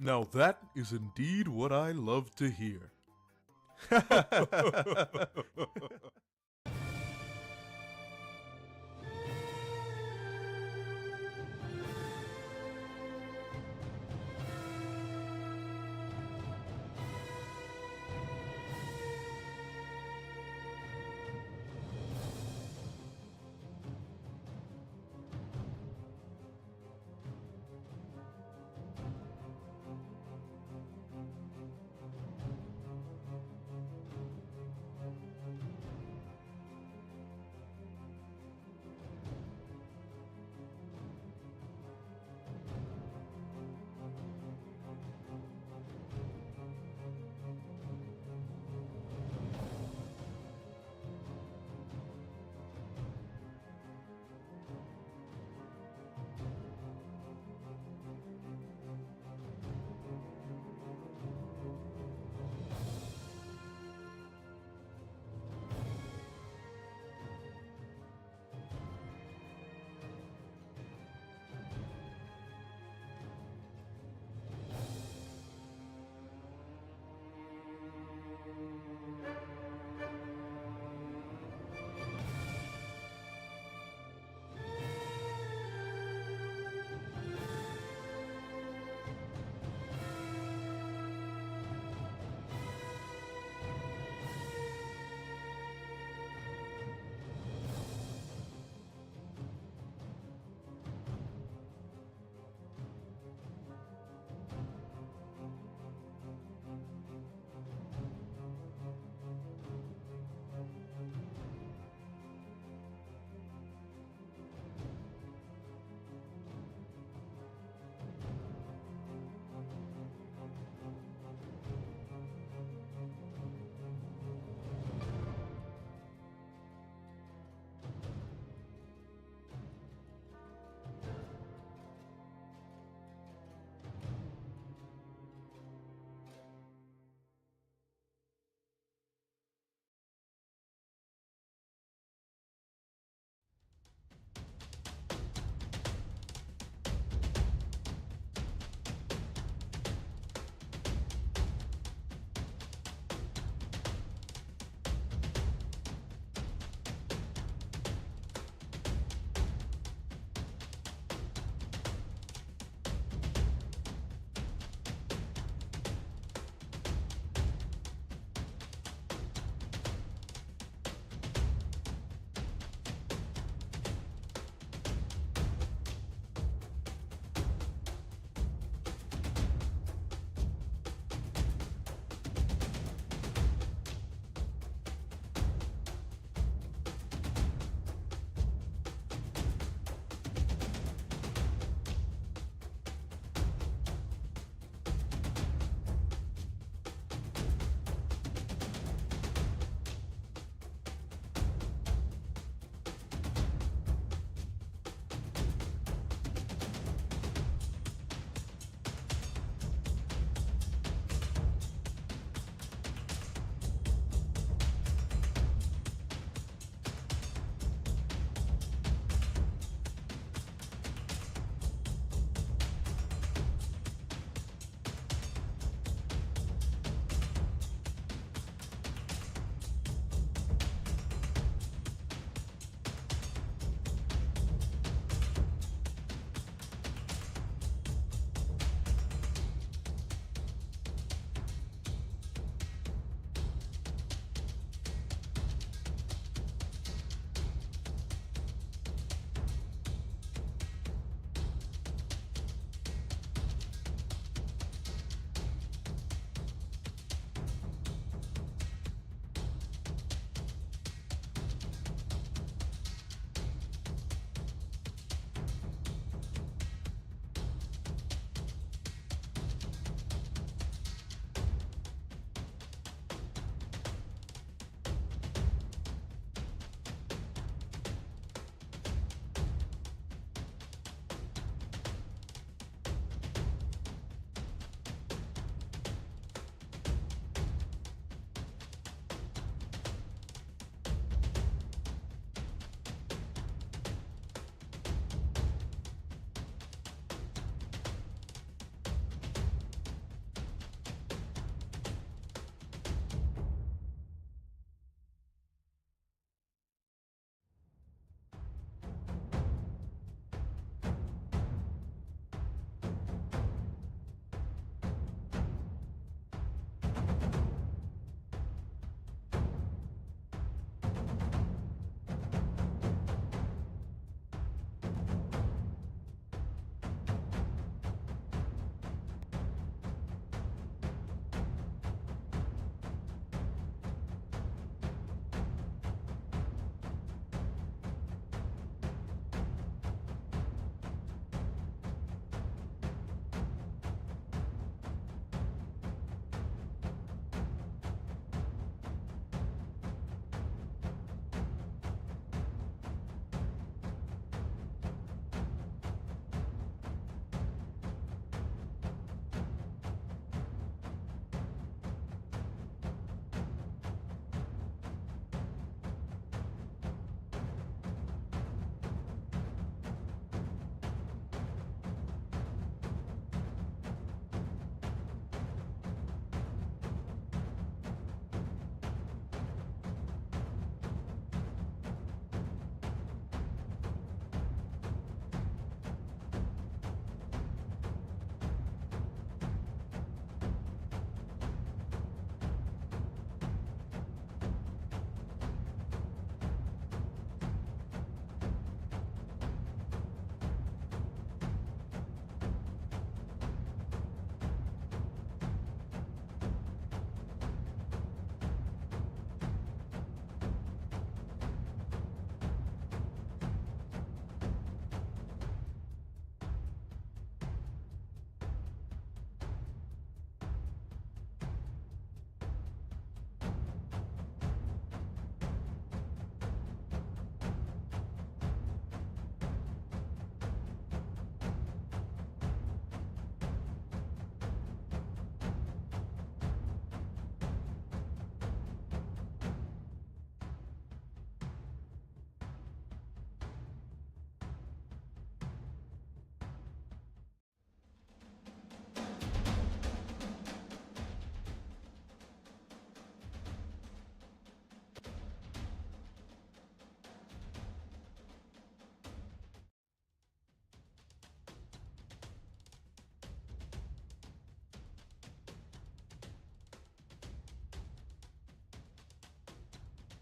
Now that is indeed what I love to hear.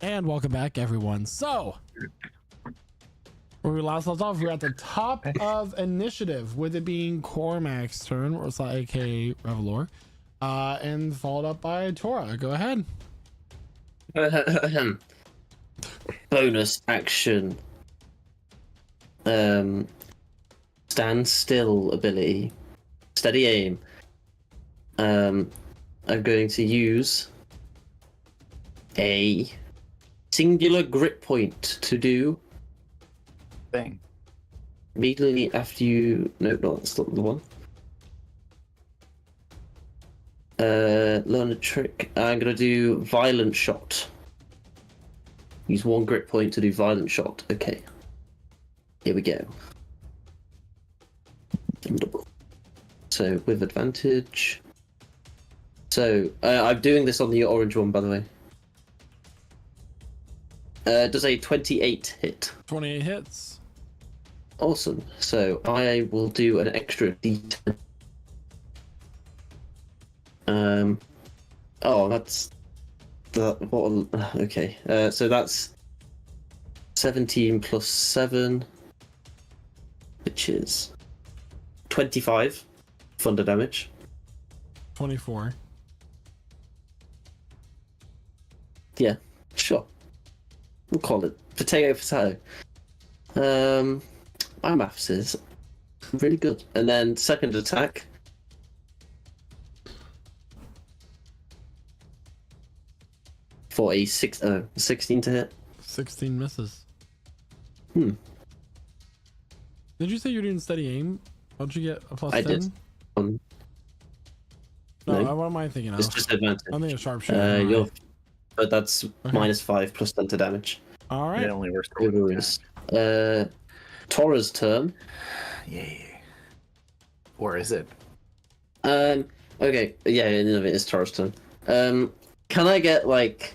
And welcome back, everyone. So, where we last left off, we're at the top of initiative, with it being Cormac's turn, or aka Revelor, and followed up by Tora. Go ahead. Bonus action. Stand still ability. Steady aim. I'm going to use a singular grip point to do Thing. immediately after you. No, that's not the one. Learn a trick. I'm gonna do violent shot. Use one grip point to do violent shot. Okay. Here we go. So with advantage. So I'm doing this on the orange one, by the way. Does a 28 hit? 28 hits. Awesome. So I will do an extra D10. Oh, that's that. What? Okay. So that's 17 plus 7, which is 25 thunder damage. 24. Yeah, sure. We'll call it potato. My maths is really good. And then second attack. For a 16 to hit. 16 misses. Hmm. Did you say you're doing steady aim? How'd you get a plus I 10? did. No, no. what am I thinking of? It's just advantage. I'm thinking of sharpshooter. But that's -5 plus 10 to damage. All right. It only works. Tora's turn. Yay. Or is it? Okay. Yeah, it is Tora's turn. Can I get like?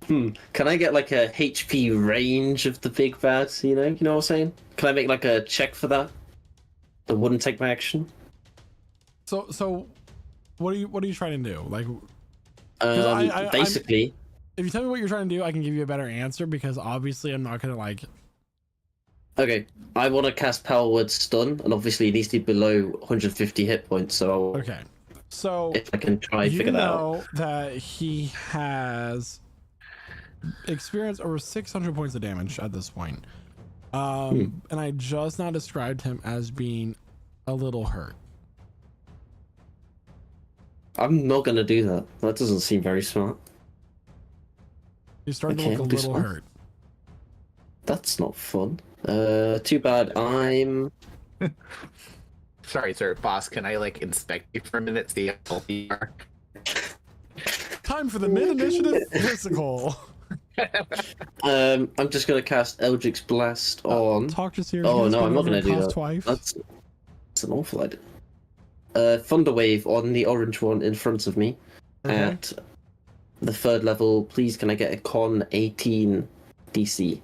Can I get like a HP range of the big bad? You know what I'm saying? Can I make like a check for that? That wouldn't take my action. So, what are you trying to do? Like, basically, if you tell me what you're trying to do, I can give you a better answer, because obviously I'm not gonna like. Okay, I want to cast Power Word Stun, and obviously it needs to be below 150 hit points. So okay, so if I can try and figure that out. You know that he has experienced over 600 points of damage at this point, and I just now described him as being a little hurt. I'm not gonna do that. That doesn't seem very smart. You're starting to look a little hurt. That's not fun. Too bad. I'm. Sorry, sir, boss. Can I like inspect you for a minute? See how healthy you are. Time for the mid-initiative physical. I'm just gonna cast Eldritch Blast on. Talk to Sirius. Oh no, I'm not gonna do that. Twice. That's an awful idea. Thunder Wave on the orange one in front of me at the 3rd level. Please, can I get a Con 18 DC?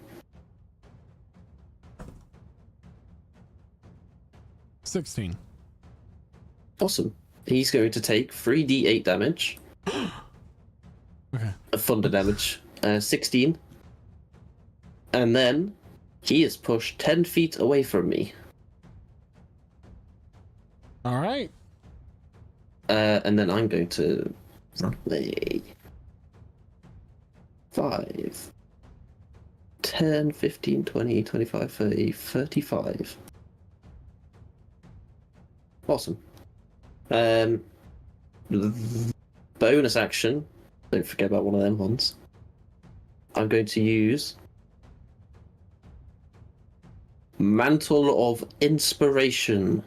16. Awesome. He's going to take 3d8 damage. Okay. Thunder damage. 16. And then he is pushed 10 feet away from me. All right. And then I'm going to run away. 5, 10, 15, 20, 25, 30, 35. Awesome. Bonus action. Don't forget about one of them ones. I'm going to use Mantle of Inspiration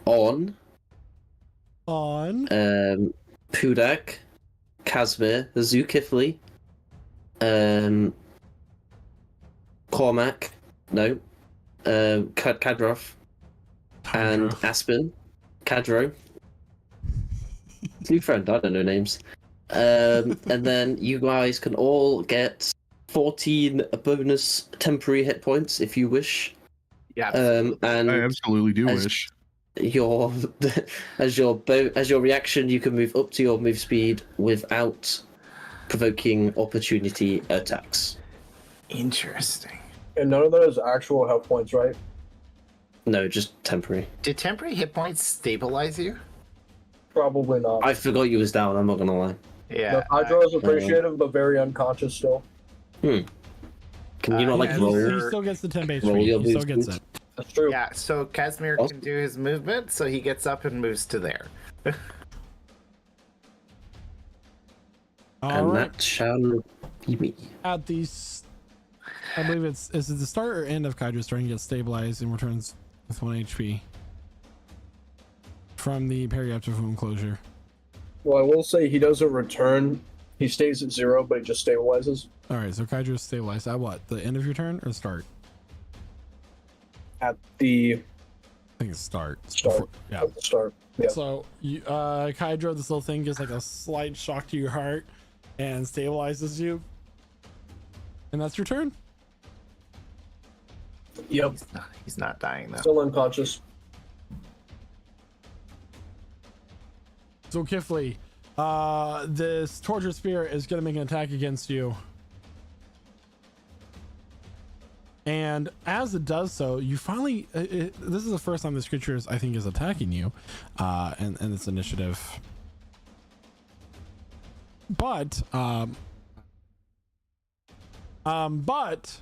on Pudak, Kazmir, Zulkifli, Cormac, no, Kadroth, and Aspen, Kadro. New friend, I don't know names. And then you guys can all get 14 bonus temporary hit points if you wish. Yeah, and I absolutely do wish. As your reaction, you can move up to your move speed without provoking opportunity attacks. Interesting. And none of those actual health points, right? No, just temporary. Did temporary hit points stabilize you? Probably not. I forgot you was down, I'm not gonna lie. Yeah. No, Hydra is appreciative, but very unconscious still. Can you not, like, he roll? still gets the 10 base roll speed. your He still gets movement? it. That's true. Yeah, so Casimir can do his movement, so he gets up and moves to there. All And right. that shall be me. At the, I believe is it the start or end of Kydra's turn, he gets stabilized and returns with 1 HP from the periaptive wound closure. Well, I will say he doesn't return. He stays at 0, but he just stabilizes. All right, so Kydra's stabilized at what? The end of your turn or start? At the I think it's start. start. Yeah. At the start. Yeah. So you, Kydra, this little thing gives like a slight shock to your heart and stabilizes you, and that's your turn. Yep. He's not dying though. Still unconscious. So Kifli, this torture spirit is going to make an attack against you. And as it does so, you finally, this is the first time this creature is, I think, is attacking you in its initiative. But as it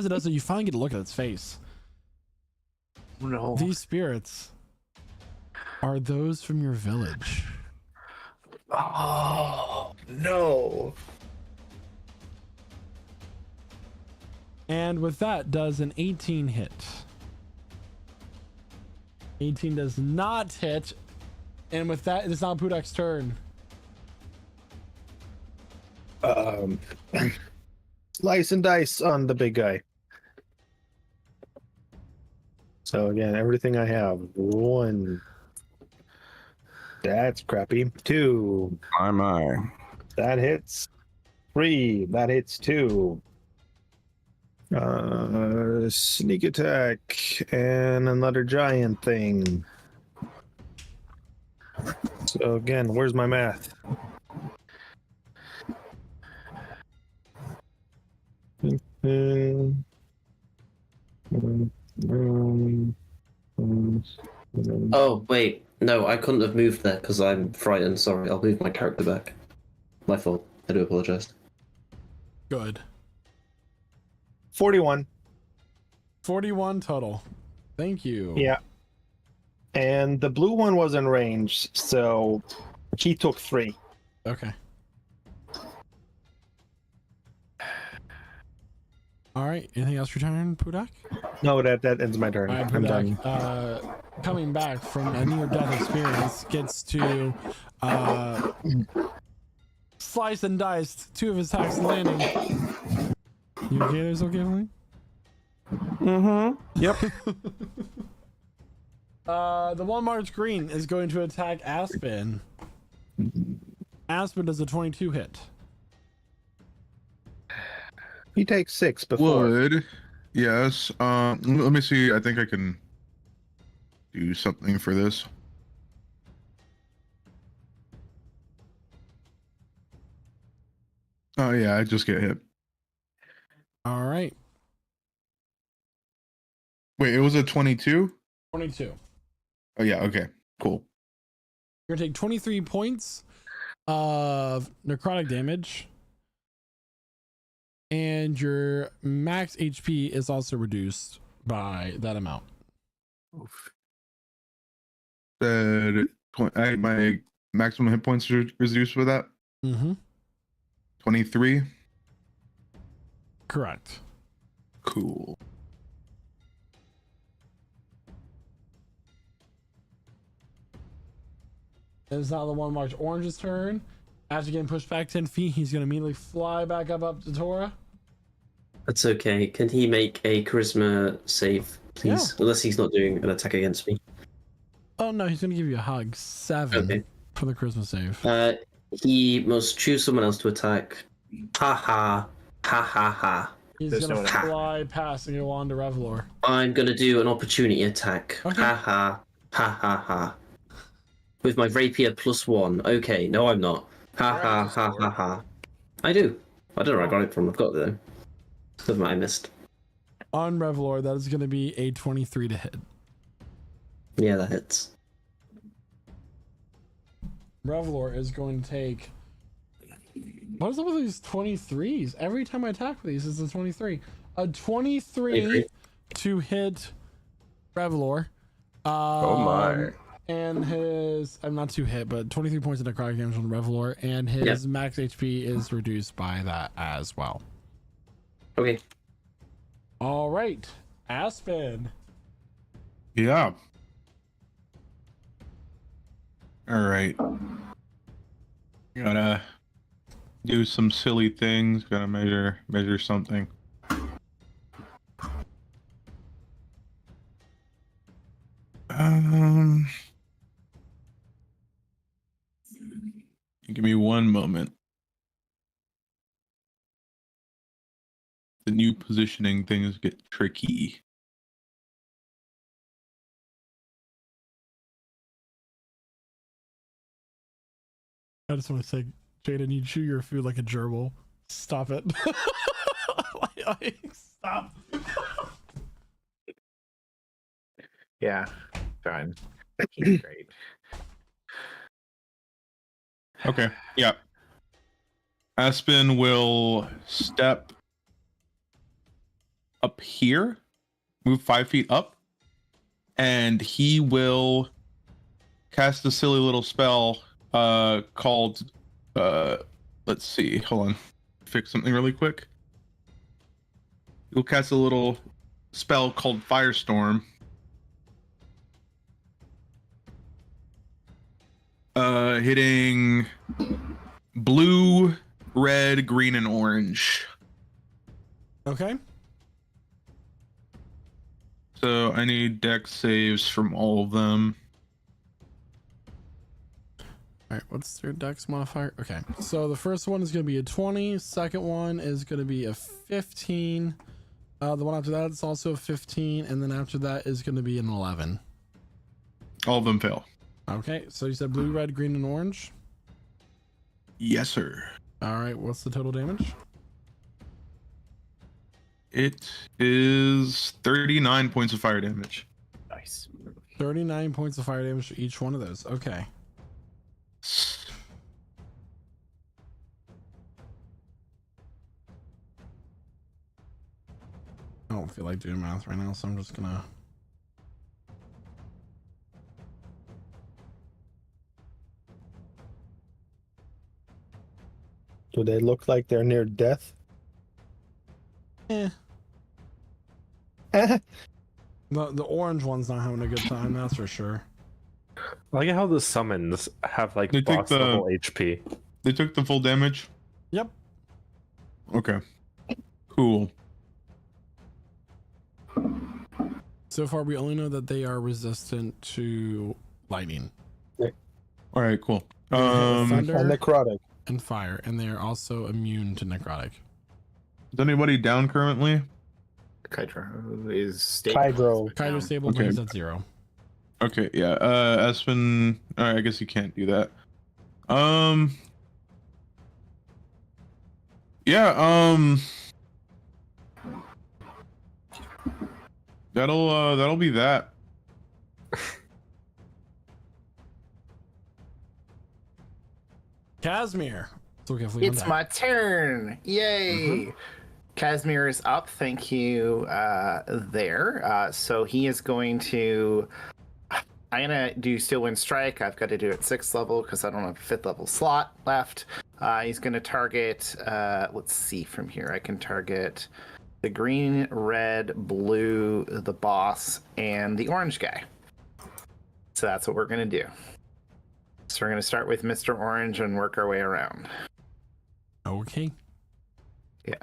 does so, you finally get to look at its face. No. These spirits are those from your village. Oh, no. And with that, does an 18 hit? 18 does not hit. And with that, it is now Pudak's turn. Slice and dice on the big guy. So again, everything I have. 1. That's crappy. 2. My. That hits. 3. That hits 2. Sneak attack and another giant thing. So again, where's my math? Oh, wait. No, I couldn't have moved there because I'm frightened. Sorry, I'll move my character back. My fault. I do apologize. Good. 41. 41 total. Thank you. Yeah. And the blue one was in range, so he took 3. Okay. All right. Anything else for your turn, Pudak? No, that ends my turn. All right, I'm done. Pudak, coming back from a near-death experience, gets to slice and dice 2 of his attacks landing. You okay there, Zokivling? Mm-hmm. Yep. The one marked green is going to attack Aspen. Aspen does a 22 hit. He takes 6 before. Would. Yes. Let me see. I think I can do something for this. Oh yeah, I just get hit. All right. Wait, it was a 22? 22. Oh yeah, okay. Cool. You're gonna take 23 points of necrotic damage. And your max HP is also reduced by that amount. Said my maximum hit points are reduced with that. Mm-hmm. 23. Correct. Cool. It is now the one marked orange's turn. After getting pushed back 10 feet, he's going to immediately fly back up to Tora. That's okay. Can he make a charisma save, please? Yeah. Unless he's not doing an attack against me. Oh, no, he's going to give you a hug. 7 for the Christmas save. He must choose someone else to attack. Ha ha. Ha ha ha. He's going to fly past and go on to Revlor. I'm going to do an opportunity attack. Okay. Ha ha. Ha ha ha. With my rapier +1. Okay, no, I'm not. Ha ha ha ha ha. I do. I don't know where I got it from. I've got it though. Something I missed. On Revlor, that is going to be a 23 to hit. Yeah, that hits. Revlor is going to take. What is up with these 23s? Every time I attack with these, it's a 23. A 23 to hit Revlor. Oh my. And his, I'm not to hit, but 23 points of necrotic damage on Revlor, and his max HP is reduced by that as well. Okay. All right, Aspen. Yeah. All right. Gotta do some silly things. Gotta measure something. Give me one moment. The new positioning things get tricky. I just want to say, Jaden, you chew your food like a gerbil. Stop it. Stop. Yeah, fine. He's great. Okay, yeah. Aspen will step up here, move 5 feet up, and he will cast a silly little spell called let's see, hold on. Fix something really quick. He'll cast a little spell called Firestorm. Hitting blue, red, green, and orange. Okay. So I need dex saves from all of them. All right, what's their dex modifier? Okay, so the first one is going to be a 20. Second one is going to be a 15. The one after that is also a 15, and then after that is going to be an 11. All of them fail. Okay, so you said blue, red, green, and orange? Yes, sir. All right, what's the total damage? It is 39 points of fire damage. Nice. 39 points of fire damage for each one of those. Okay. I don't feel like doing math right now, so I'm just gonna... Do they look like they're near death? The orange one's not having a good time, that's for sure. I like how the summons have like They took boss level HP. They took the full damage? Yep. Okay. Cool. So far, we only know that they are resistant to lightning. All right, cool. Thunder And necrotic. and fire, and they are also immune to necrotic. Is anybody down currently? Kydro is stable. Kydro stable, Okay. but he's at 0. Okay, yeah. Aspen, I guess you can't do that. Yeah, that'll be that. Casimir. It's my turn. Yay. Casimir is up. Thank you there. So he is going to... I'm going to do Steel Wind Strike. I've got to do it 6th level because I don't have a 5th level slot left. He's going to target... let's see from here. I can target the green, red, blue, the boss, and the orange guy. So that's what we're going to do. So we're going to start with Mr. Orange and work our way around. Okay. Yeah.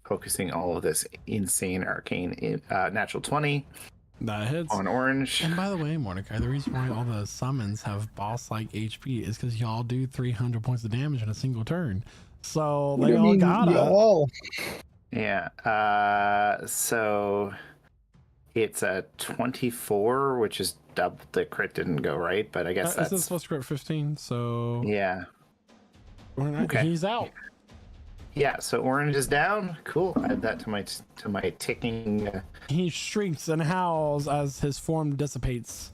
Focusing all of this insane arcane natural 20. That hits. On orange. And by the way, Mordecai, the reason why all the summons have boss-like HP is because y'all do 300 points of damage in a single turn. So they all got it. Yeah. So it's a 24, which is the crit didn't go right, but I guess This is that's supposed to crit 15, so yeah. okay. He's out. Yeah, so orange is down. Cool. Add that to my ticking. He shrieks and howls as his form dissipates.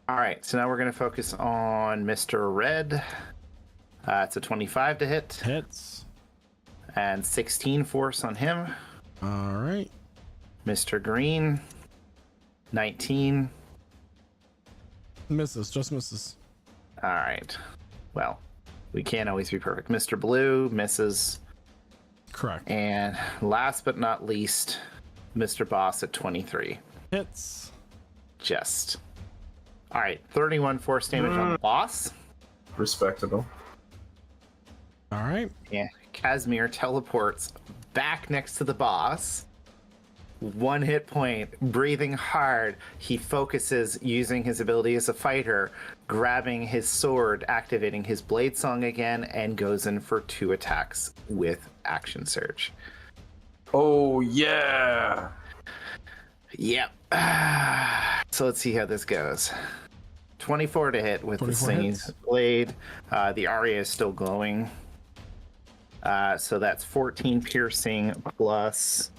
All right, so now we're gonna focus on Mr. Red. It's a 25 to hit. Hits. And 16 force on him. All right. Mr. Green, 19. Misses, just misses. All right. Well, we can't always be perfect. Mr. Blue misses. Correct. And last but not least, Mr. Boss at 23. Hits. Just. All right, 31 force damage on the boss. Respectable. All right. Yeah, Casimir teleports back next to the boss. 1 hit point, breathing hard. He focuses using his ability as a fighter, grabbing his sword, activating his blade song again, and goes in for 2 attacks with action surge. Oh, yeah. Yep. So let's see how this goes. 24 to hit with the singing blade. The Aria is still glowing. So that's 14 piercing plus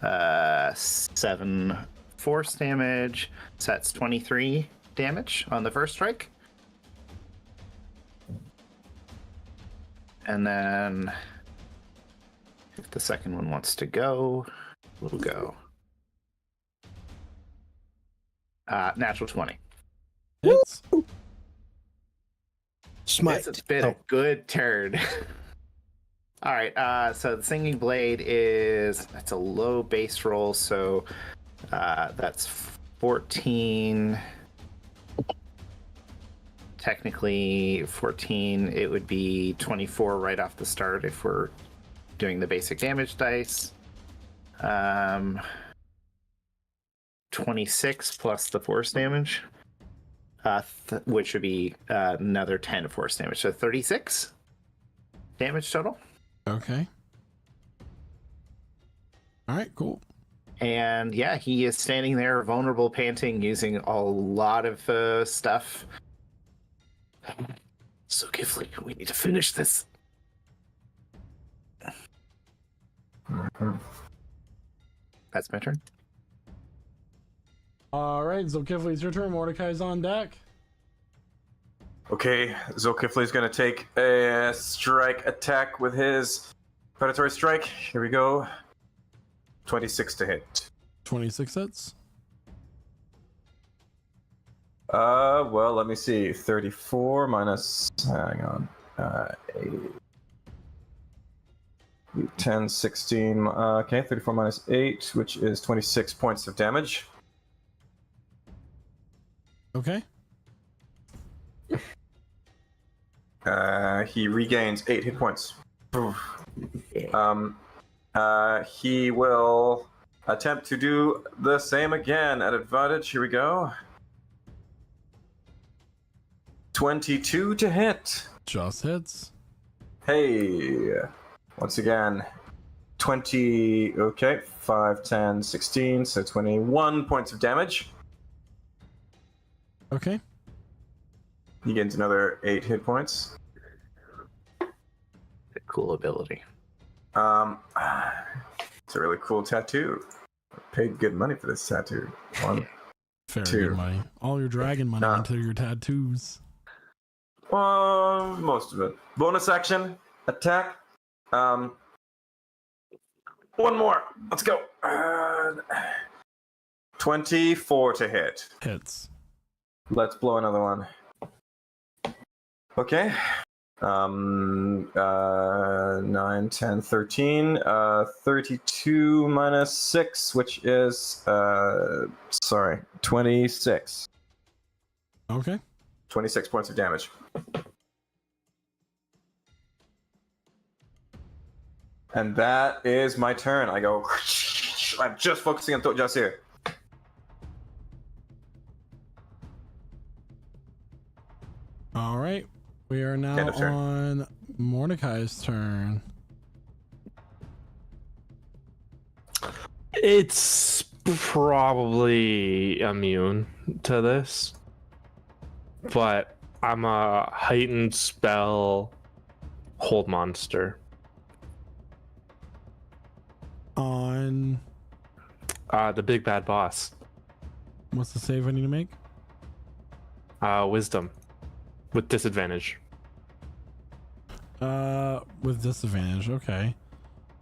7 force damage. So that's 23 damage on the first strike. And then if the second one wants to go, we'll go. Natural 20. Hits. Smite. It's been a good turn. All right, so the Singing Blade it's a low base roll, so that's 14. Technically 14, it would be 24 right off the start if we're doing the basic damage dice. 26 plus the force damage, which would be another 10 force damage, so 36 damage total. Okay. All right, cool. And yeah, he is standing there vulnerable, panting, using a lot of stuff. So Gifley, we need to finish this. That's my turn. All right, Zulkifli, it's your turn. Mordecai's on deck. Okay, Zulkifli is going to take a strike attack with his predatory strike. Here we go. 26 to hit. 26 hits. Well, let me see. 34 minus, hang on, 8, 10, 16, okay, 34 minus 8, which is 26 points of damage. Okay. He regains 8 hit points. He will attempt to do the same again at advantage. Here we go. 22 to hit. Just hits. Hey. Once again. 20. Okay. 5, 10, 16. So 21 points of damage. Okay. He gains another 8 hit points. Cool ability. It's a really cool tattoo. I paid good money for this tattoo. 1, Fair 2. good money. All your dragon money into your tattoos. Most of it. Bonus action, attack. One more. Let's go. 24 to hit. Hits. Let's blow another one. Okay. 9, 10, 13. 32 minus 6, which is 26. Okay. 26 points of damage. And that is my turn. I go. I'm just focusing on Jasir. All right. We are now End of turn. on Mordecai's turn. It's probably immune to this, but I'm a heightened spell hold monster. On the big bad boss. What's the save I need to make? Wisdom with disadvantage. With disadvantage. Okay,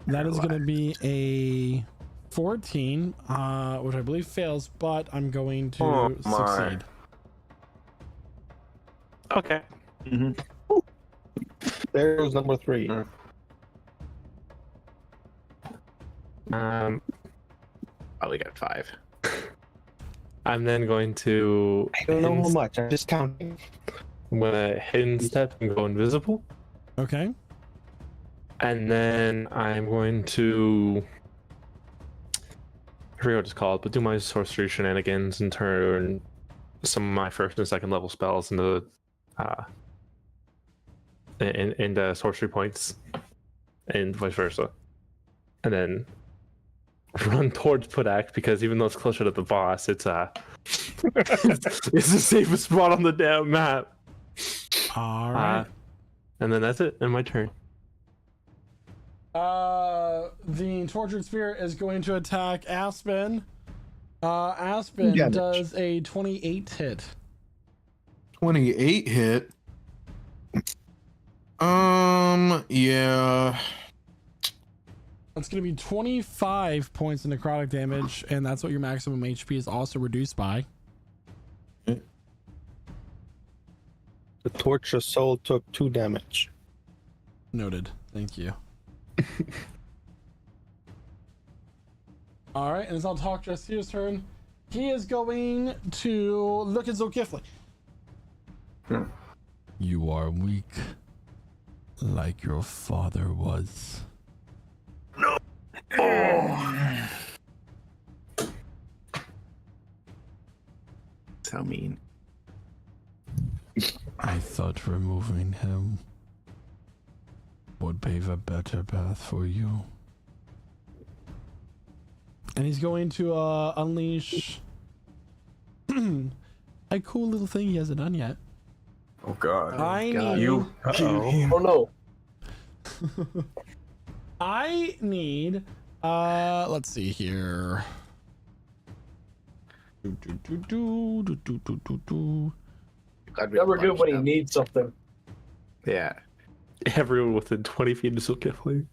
that is going to be a 14, which I believe fails, but I'm going to succeed. Okay. There goes number 3. Oh, we got 5. I'm then going to. I don't know how much. I'm just counting. I'm gonna hidden step and go invisible. Okay. And then I'm going to. I forget what it's called, but do my sorcery shenanigans and turn some of my first and second level spells into into sorcery points, and vice versa. And then run towards Pudak, because even though it's closer to the boss, it's it's the safest spot on the damn map. All right. And then that's it. And my turn. The tortured spirit is going to attack Aspen. Aspen Damage. does a 28 hit. 28 hit. Yeah. That's going to be 25 points of necrotic damage, and that's what your maximum HP is also reduced by. The torture soul took 2 damage. Noted. Thank you. All right, and it's on Talk Justice's turn. He is going to look at Zulkifli. You are weak, like your father was. No. Oh. So mean. I thought removing him would pave a better path for you. And he's going to unleash a cool little thing he hasn't done yet. Oh god. I God. need You. Oh no. I need let's see here. Never good when he needs something. Yeah. Everyone within 20 feet of Zulkifli.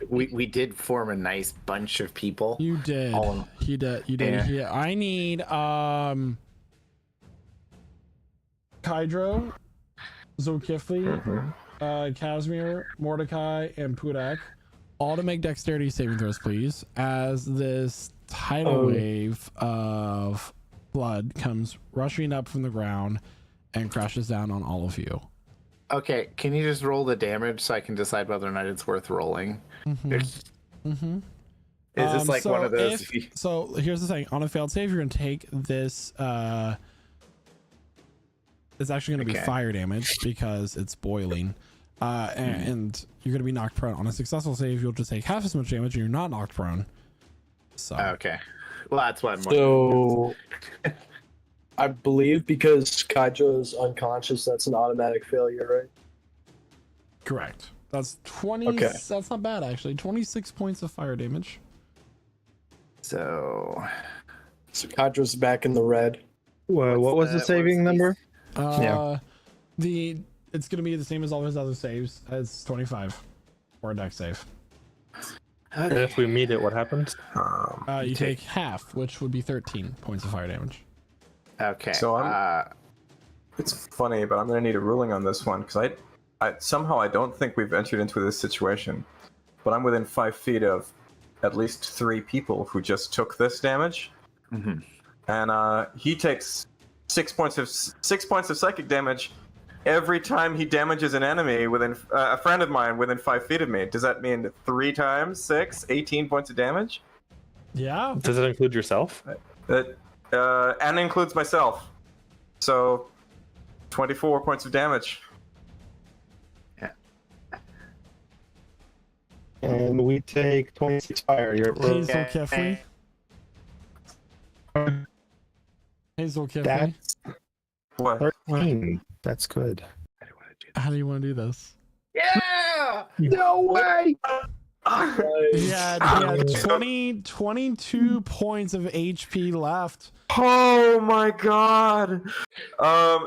We did form a nice bunch of people. You did. You did. Yeah. I need Kydro, Zulkifli, Casimir, Mordecai, and Pudak, all to make dexterity saving throws, please, as this tidal wave of blood comes rushing up from the ground and crashes down on all of you. Okay, can you just roll the damage so I can decide whether or not it's worth rolling? Is this like one of those? So here's the thing: on a failed save, you're gonna take this. It's actually gonna be fire damage because it's boiling, and you're gonna be knocked prone. On a successful save, you'll just take half as much damage, and you're not knocked prone. So okay, well that's what I'm. So I believe because Kydro is unconscious, that's an automatic failure, right? correct. That's 20. Okay. That's not bad actually. 26 points of fire damage. So Kydro's back in the red. What was the saving number? It's gonna be the same as all his other saves as 25 for a dex save. And if we meet it, what happens? You take half, which would be 13 points of fire damage. Okay. So it's funny, but I'm gonna need a ruling on this one because I somehow I don't think we've entered into this situation, but I'm within 5 feet of at least 3 people who just took this damage, and he takes 6 points of psychic damage every time he damages an enemy within a friend of mine within 5 feet of me. Does that mean 3 times 6, 18 points of damage? Yeah. Does it include yourself? That and includes myself. So 24 points of damage. And we take 26 fire. Please, Zulkifli. Hazel Kiffy. That's What? 13. That's good. How do you want to do this? Yeah! No way! He had 22 points of HP left. Oh my god!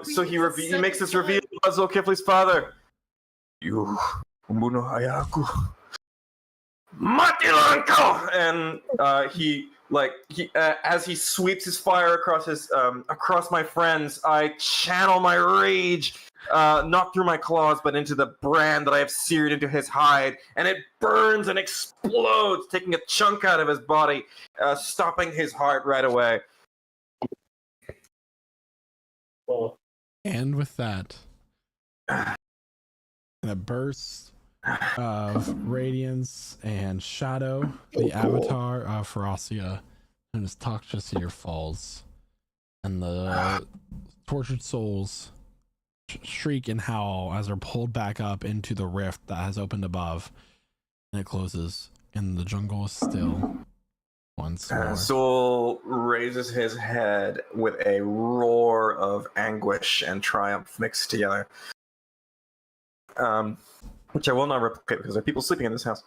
So he makes this reveal to Basil Kifley's father. You umbuno hayaku. Matilanko! And he as he sweeps his fire across my friends, I channel my rage, not through my claws, but into the brand that I have seared into his hide, and it burns and explodes, taking a chunk out of his body, stopping his heart right away. Well, And with that, in a burst of radiance and shadow, the avatar of Feracia and his toxic seer falls, and the tortured souls shriek and howl as they're pulled back up into the rift that has opened above, and it closes, and the jungle is still once more. Zul raises his head with a roar of anguish and triumph mixed together. Which I will not replicate because there are people sleeping in this house.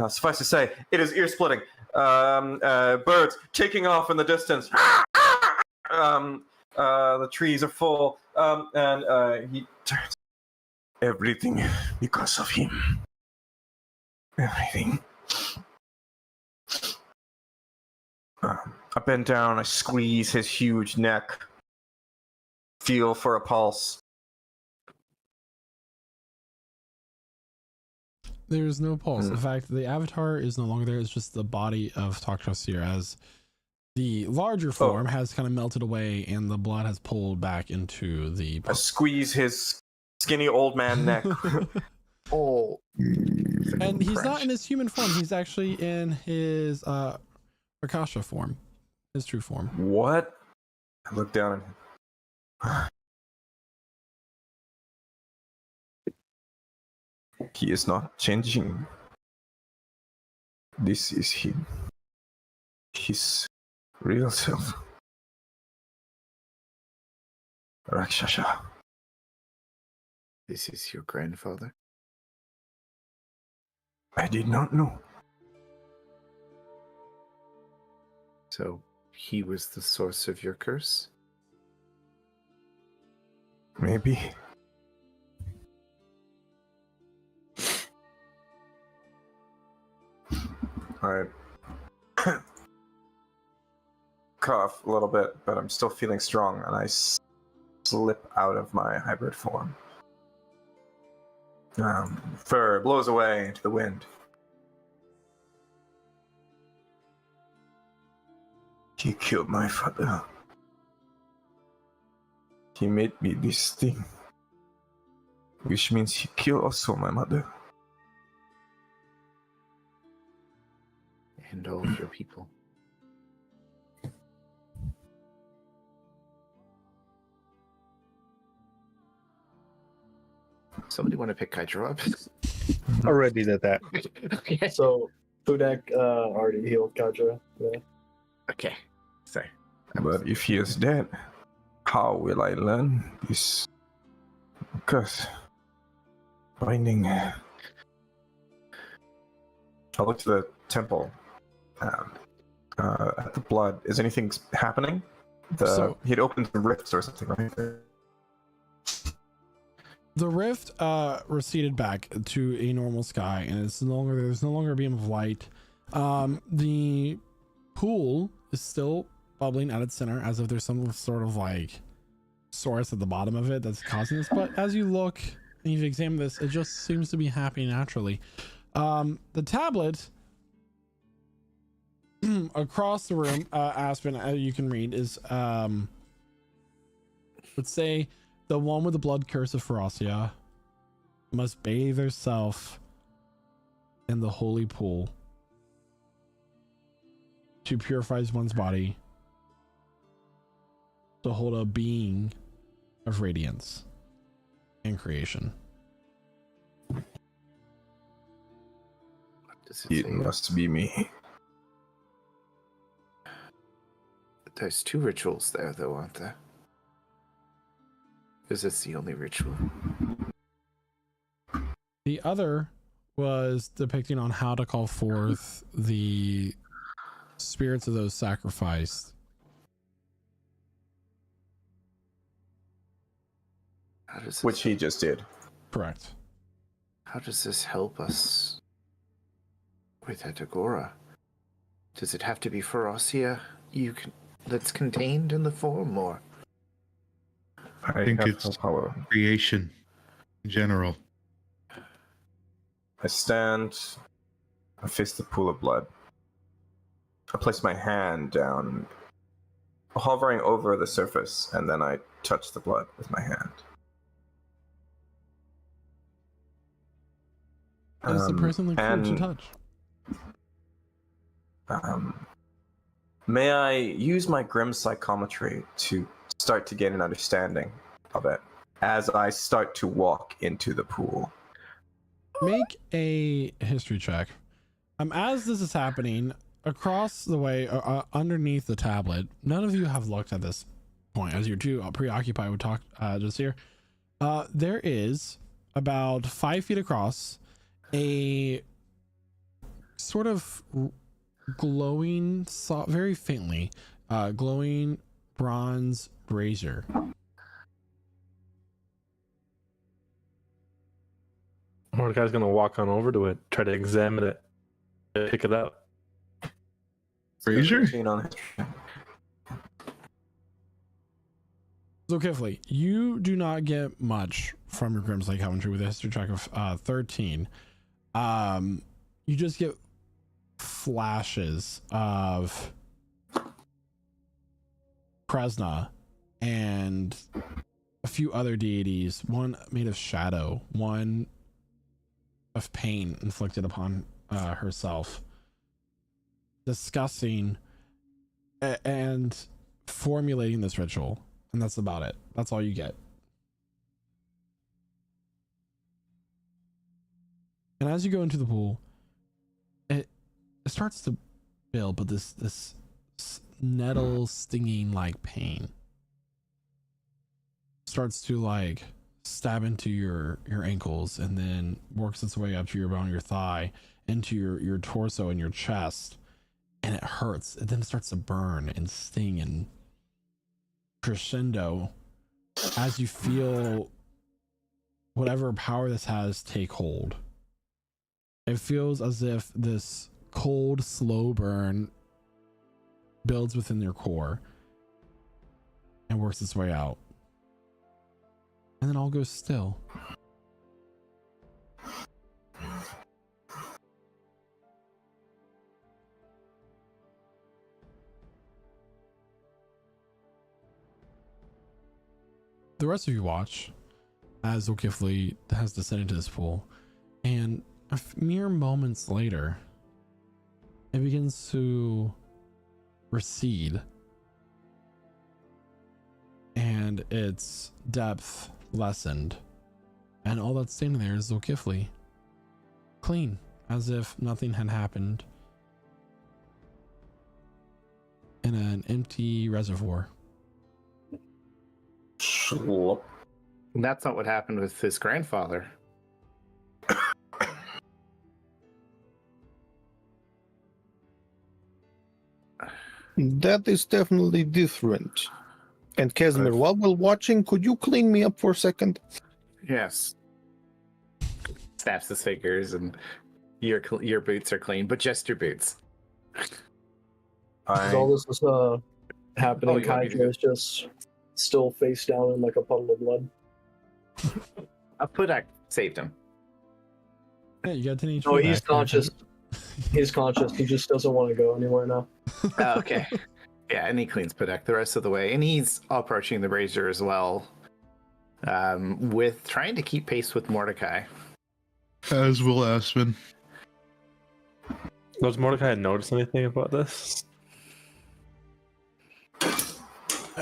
Suffice to say, it is ear-splitting. Birds taking off in the distance. The trees are full. And he turns. Everything because of him. Everything. I bend down, I squeeze his huge neck. Feel for a pulse. There's no pulse. In fact, the avatar is no longer there. It's just the body of Toxtrasir, as the larger form has kind of melted away and the blood has pulled back into the... I squeeze his skinny old man neck. Oh. And he's not in his human form. He's actually in his Rakasha form. His true form. What? I look down at him. He is not changing. This is him. His real self. Rakshasha. This is your grandfather? I did not know. So, he was the source of your curse? Maybe. Alright. Cough a little bit, but I'm still feeling strong, and I slip out of my hybrid form. Fur blows away into the wind. He killed my father. He made me this thing. Which means he killed also my mother. And all of your people. Somebody want to pick Kaijiro up? Already did that. Okay. So, Fudak already healed Kadra. Yeah. Okay. Sorry. But if he is dead, how will I learn this? Because binding. I look to the temple. At the blood. Is anything happening? He'd opened the rifts or something, right? The rift receded back to a normal sky, and there's no longer a beam of light. The pool is still bubbling at its center, as if there's some sort of like source at the bottom of it that's causing this. But as you look and you examine this, it just seems to be happening naturally. The tablet across the room, Aspen, you can read, is let's say the one with the blood curse of Feracia must bathe herself in the holy pool to purify one's body to hold a being of radiance and creation. What does It say? must be me. There's 2 rituals there, though, aren't there? Is this the only ritual? The other was depicting on how to call forth the spirits of those sacrificed. Which he just did. Correct. How does this help us with Etagora? Does it have to be Ferocia that's contained in the form, or? I think it's creation in general. I stand, I face the pool of blood. I place my hand down, hovering over the surface, and then I touch the blood with my hand. What does the person look forward to touch? May I use my grim psychometry to start to gain an understanding of it as I start to walk into the pool? Make a history check. As this is happening, across the way, underneath the tablet, none of you have looked at this point as you're too preoccupied with talk just here. There is about 5 feet across a sort of glowing, very faintly glowing bronze brazier. Mordecai's gonna walk on over to it, try to examine it, pick it up. Brazier? So Kifley, you do not get much from your Grim Psychometry with a history check of 13. You just get flashes of Kresna and a few other deities, one made of shadow, one of pain inflicted upon herself, discussing and formulating this ritual. And that's about it. That's all you get. And as you go into the pool, it starts to build, but this nettle stinging like pain starts to like stab into your ankles and then works its way up to your bone, your thigh, into your torso and your chest, and it hurts. And then it starts to burn and sting and crescendo as you feel whatever power this has take hold. It feels as if this cold, slow burn builds within your core and works its way out. And then all goes still. The rest of you watch as Zulkifli has descended to this pool, and mere moments later, it begins to recede, and its depth lessened, and all that's standing there is Zulkifli, clean, as if nothing had happened, in an empty reservoir. That's not what happened with his grandfather. That is definitely different. And Casimir, while we're watching, could you clean me up for a second? Yes. Snaps his fingers, and your boots are clean, but just your boots. As all this is happening, Hydra is just still face down in like a puddle of blood. Pudak saved him. Yeah, you got 10 HP. Oh, he's conscious. He's conscious. He just doesn't want to go anywhere now. Okay. Yeah, and he cleans Pudak the rest of the way, and he's approaching the brazier as well, with trying to keep pace with Mordecai. As will Aspen. Does Mordecai notice anything about this?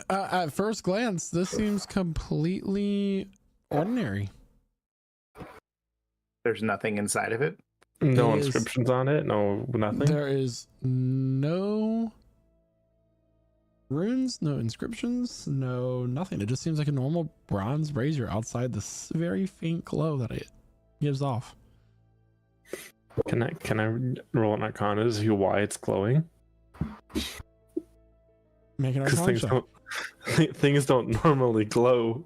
At first glance, this seems completely ordinary. There's nothing inside of it? No inscriptions on it? No, nothing? There is no runes, no inscriptions, no nothing. It just seems like a normal bronze brazier outside this very faint glow that it gives off. Can I roll an Arcana to see why it's glowing? Make an Because Arcana check. things don't normally glow.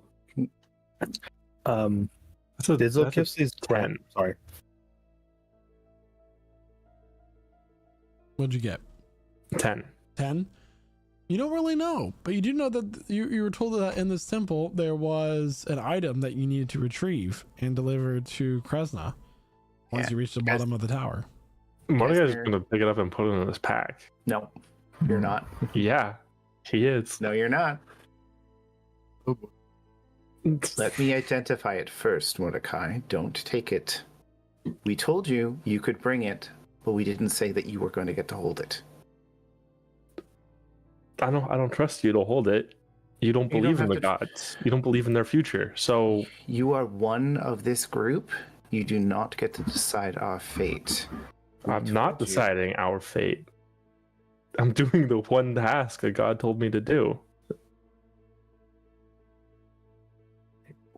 Dizzle gives is 10. Sorry. What'd you get? 10. 10? You don't really know, but you do know that you were told that in this temple there was an item that you needed to retrieve and deliver to Kresna once you reach the bottom of the tower. Mordecai's gonna pick it up and put it in his pack. No, you're not. Yeah, he is. No, you're not. Let me identify it first, Mordecai. Don't take it. We told you you could bring it, but we didn't say that you were going to get to hold it. I don't trust you to hold it. You don't believe in the gods. You don't believe in their future. So you are one of this group. You do not get to decide our fate. I'm not deciding our fate. I'm doing the one task that God told me to do.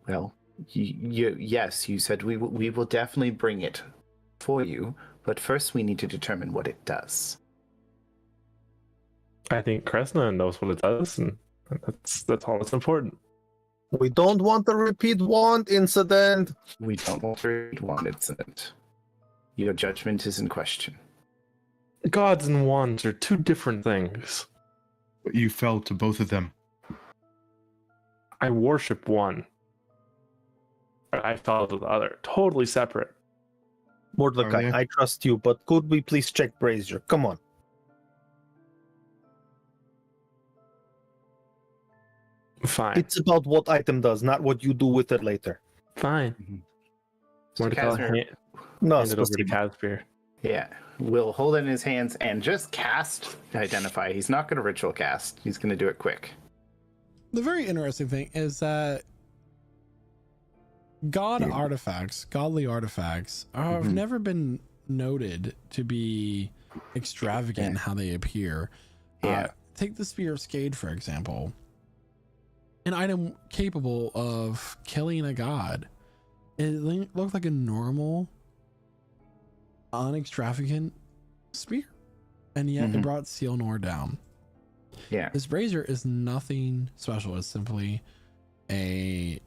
Well, yes, you said we will definitely bring it for you, but first we need to determine what it does. I think Kresna knows what it does, and that's all that's important. We don't want a repeat wand incident. We don't want a repeat wand incident. Your judgment is in question. Gods and wands are two different things. But you fell to both of them. I worship one. I fell to the other. Totally separate. Mordecai, I trust you, but could we please check Brazier? Come on. Fine. It's about what item does, not what you do with it later. Fine. Mordecai, hand it over to Casimir. Yeah, will hold it in his hands and just cast identify. He's not going to ritual cast. He's going to do it quick. The very interesting thing is that godly artifacts have never been noted to be extravagant in how they appear. Take the Spear of Skade, for example. An item capable of killing a god. It looked like a normal, unextravagant spear, and yet it brought Sealnor down. Yeah, this brazier is nothing special. It's simply a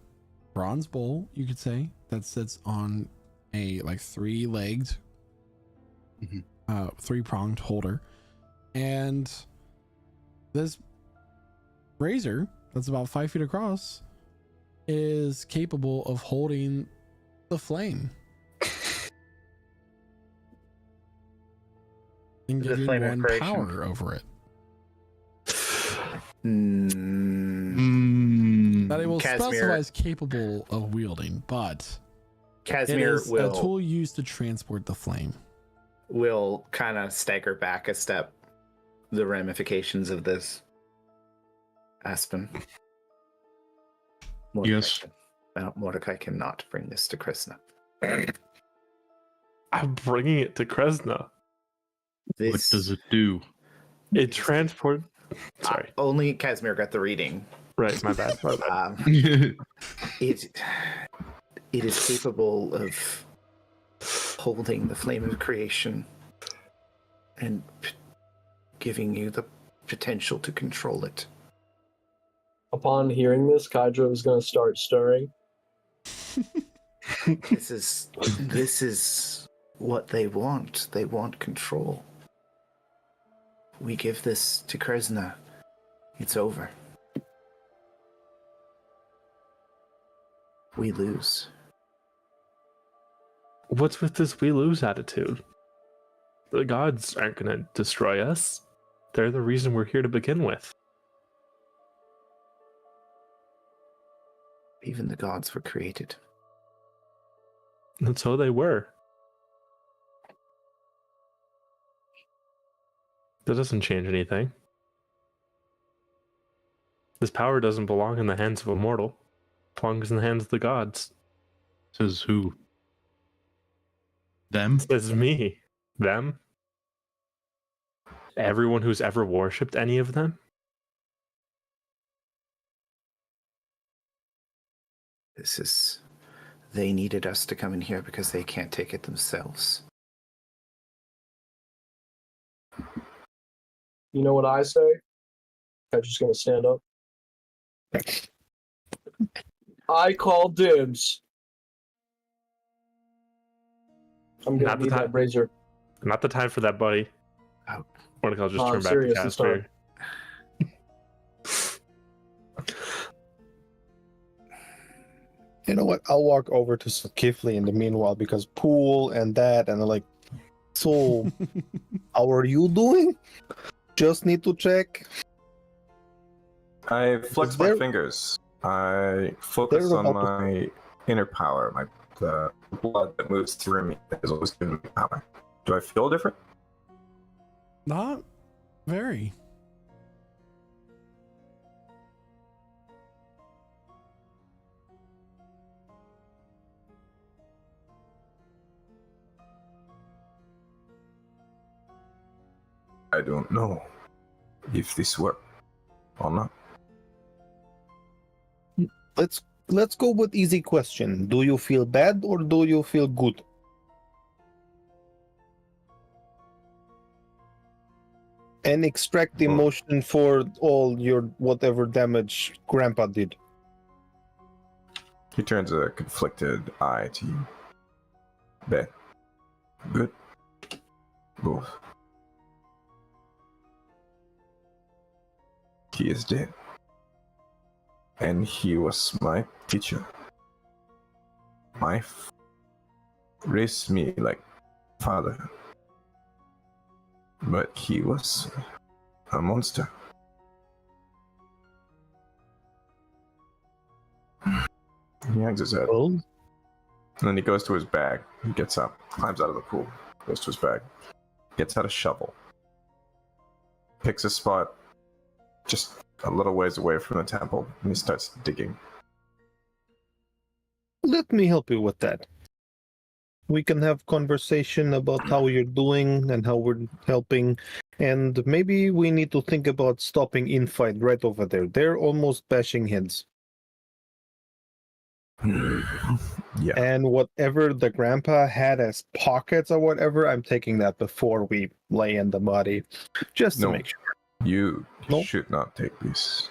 bronze bowl, you could say, that sits on a three-legged, three-pronged holder, and this brazier that's about 5 feet across is capable of holding the flame and The giving flame of one creation. power over it. That it will specify as capable of wielding, but Casimir it is a tool used to transport the flame. Will kind of stagger back a step. The ramifications of this, Aspen. Yes. Mordecai cannot bring this to Kresna. I'm bringing it to Kresna. What does it do? It transport. Sorry. Only Casimir got the reading. Right, my bad. It is capable of holding the flame of creation and giving you the potential to control it. Upon hearing this, Kydra is going to start stirring. This is what they want. They want control. We give this to Kresna, it's over. We lose. What's with this we lose attitude? The gods aren't going to destroy us. They're the reason we're here to begin with. Even the gods were created. And so they were. That doesn't change anything. This power doesn't belong in the hands of a mortal. It belongs in the hands of the gods. Says who? Them? Says me. Them. Everyone who's ever worshipped any of them. This is. They needed us to come in here because they can't take it themselves. You know what I say? I'm just gonna stand up. I call dibs. I'm gonna Not the need that time. brazier. Not the time for that, buddy. Oh. Mordecai just I'm turn back serious to this Casper. You know what? I'll walk over to Kifley in the meanwhile because pool and that and like. So, how are you doing? Just need to check. I flex my there- fingers. I focus There's a on help- my inner power. The blood that moves through me is always giving me power. Do I feel different? Not very. I don't know if this worked or not. Let's go with easy question. Do you feel bad or do you feel good? And extract the emotion for all your whatever damage Grandpa did. He turns a conflicted eye to you. Bad. Good. Both. He is dead. And he was my teacher. Raised me like father. But he was a monster. He hangs his head. Oh. And then he goes to his bag. He gets up, climbs out of the pool, goes to his bag, gets out a shovel, picks a spot just a little ways away from the temple, and he starts digging. Let me help you with that. We can have conversation about how you're doing and how we're helping, and maybe we need to think about stopping infight right over there. They're almost bashing heads. Yeah. And whatever the grandpa had as pockets or whatever, I'm taking that before we lay in the body, just to No. make sure. You No. should not take this.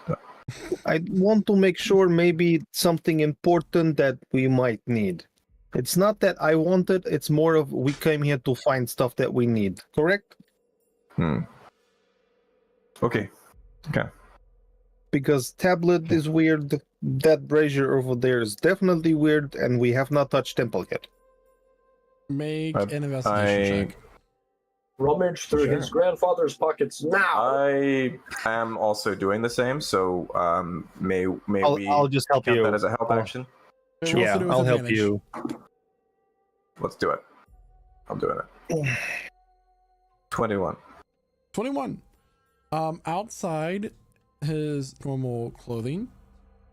I want to make sure maybe something important that we might need. It's not that I want it, it's more of we came here to find stuff that we need, correct? Okay. Because tablet is weird, that brazier over there is definitely weird, and we have not touched temple yet. Make an investigation check. Rummage through his grandfather's pockets now. I am also doing the same, so may we I'll just help count you. that as a help action? We'll also do it with I'll help advantage. you. Let's do it. I'm doing it. 21. 21. Outside his normal clothing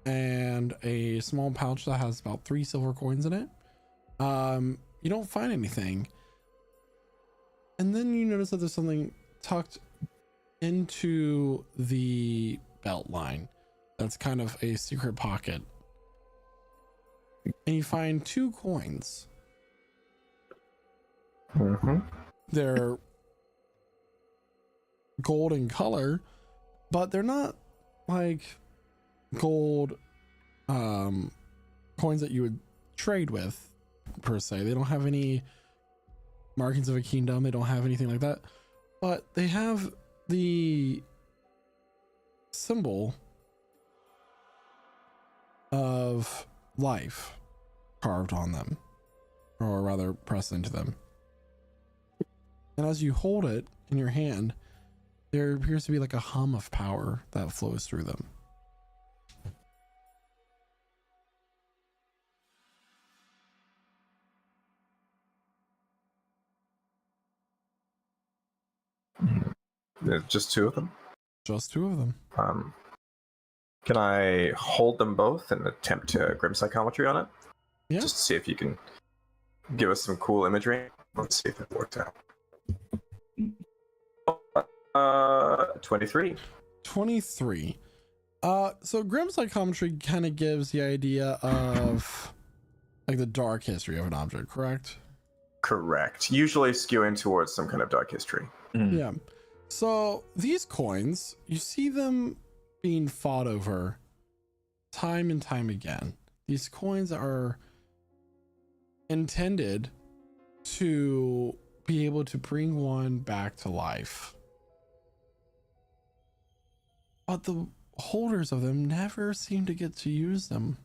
and a small pouch that has about 3 silver coins in it. You don't find anything. And then you notice that there's something tucked into the belt line that's kind of a secret pocket. And you find 2 coins. They're gold in color, but they're not like gold coins that you would trade with per se. They don't have any markings of a kingdom. They don't have anything like that, but they have the symbol of life carved on them, or rather pressed into them. And as you hold it in your hand, there appears to be like a hum of power that flows through them. There's just 2 of them? Just 2 of them. Can I hold them both and attempt to grim psychometry on it? Yeah. Just to see if you can give us some cool imagery. Let's see if it works out. 23. 23. So Grim Psychometry kind of gives the idea of like the dark history of an object, correct? Correct. Usually skewing towards some kind of dark history. Yeah. So these coins, you see them being fought over time and time again. These coins are intended to be able to bring one back to life. But the holders of them never seem to get to use them.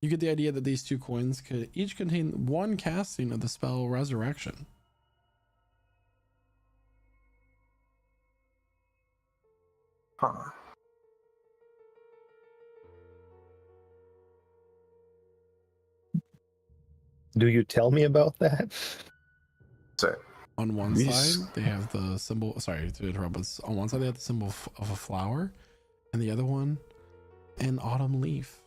You get the idea that these two coins could each contain one casting of the spell Resurrection. Huh. Do you tell me about that? So, On one these- side, they have the symbol. Sorry to interrupt, but on one side, they have the symbol of a flower, and the other one, an autumn leaf.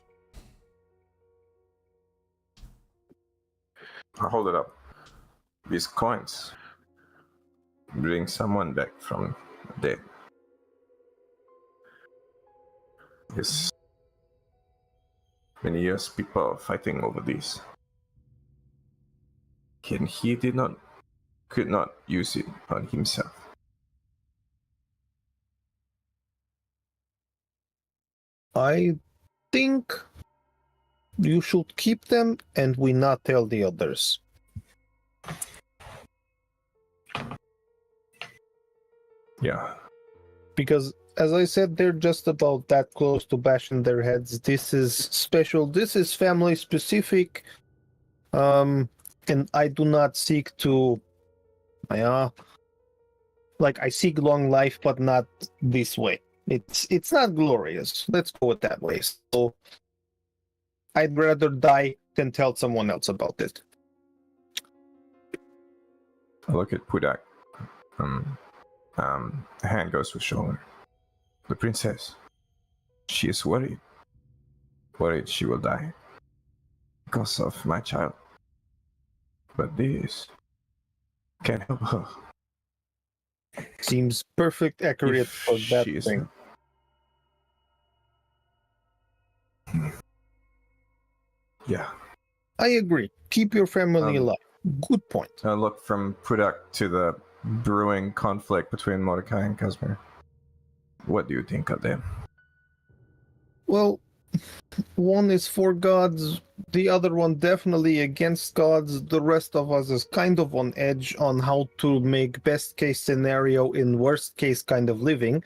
I'll hold it up. These coins bring someone back from the dead. Yes. Many years people fighting over these. And he could not use it on himself. I think you should keep them and we not tell the others. Yeah. Because as I said, they're just about that close to bashing their heads. This is special. This is family specific. And I do not seek to I seek long life, but not this way. It's not glorious. Let's go it that way. So I'd rather die than tell someone else about it. I look at Pudak. A hand goes to his shoulder. The princess. She is worried. Worried she will die. Because of my child. But this can help her. Seems perfect accurate If for that she is- thing. Yeah. I agree. Keep your family alive. Good point. I look from Pudak to the brewing conflict between Mordecai and Casimir. What do you think of them? Well, one is for gods, the other one definitely against gods. The rest of us is kind of on edge on how to make best case scenario in worst case kind of living.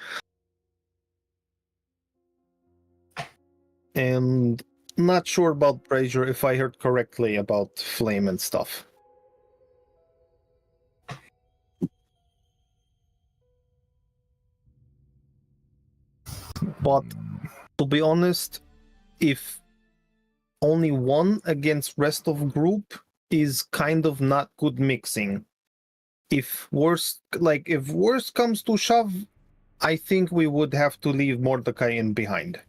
And not sure about Brazier if I heard correctly about Flame and stuff. But to be honest, if only one against rest of group is kind of not good mixing. If worst comes to shove, I think we would have to leave Mordecai in behind.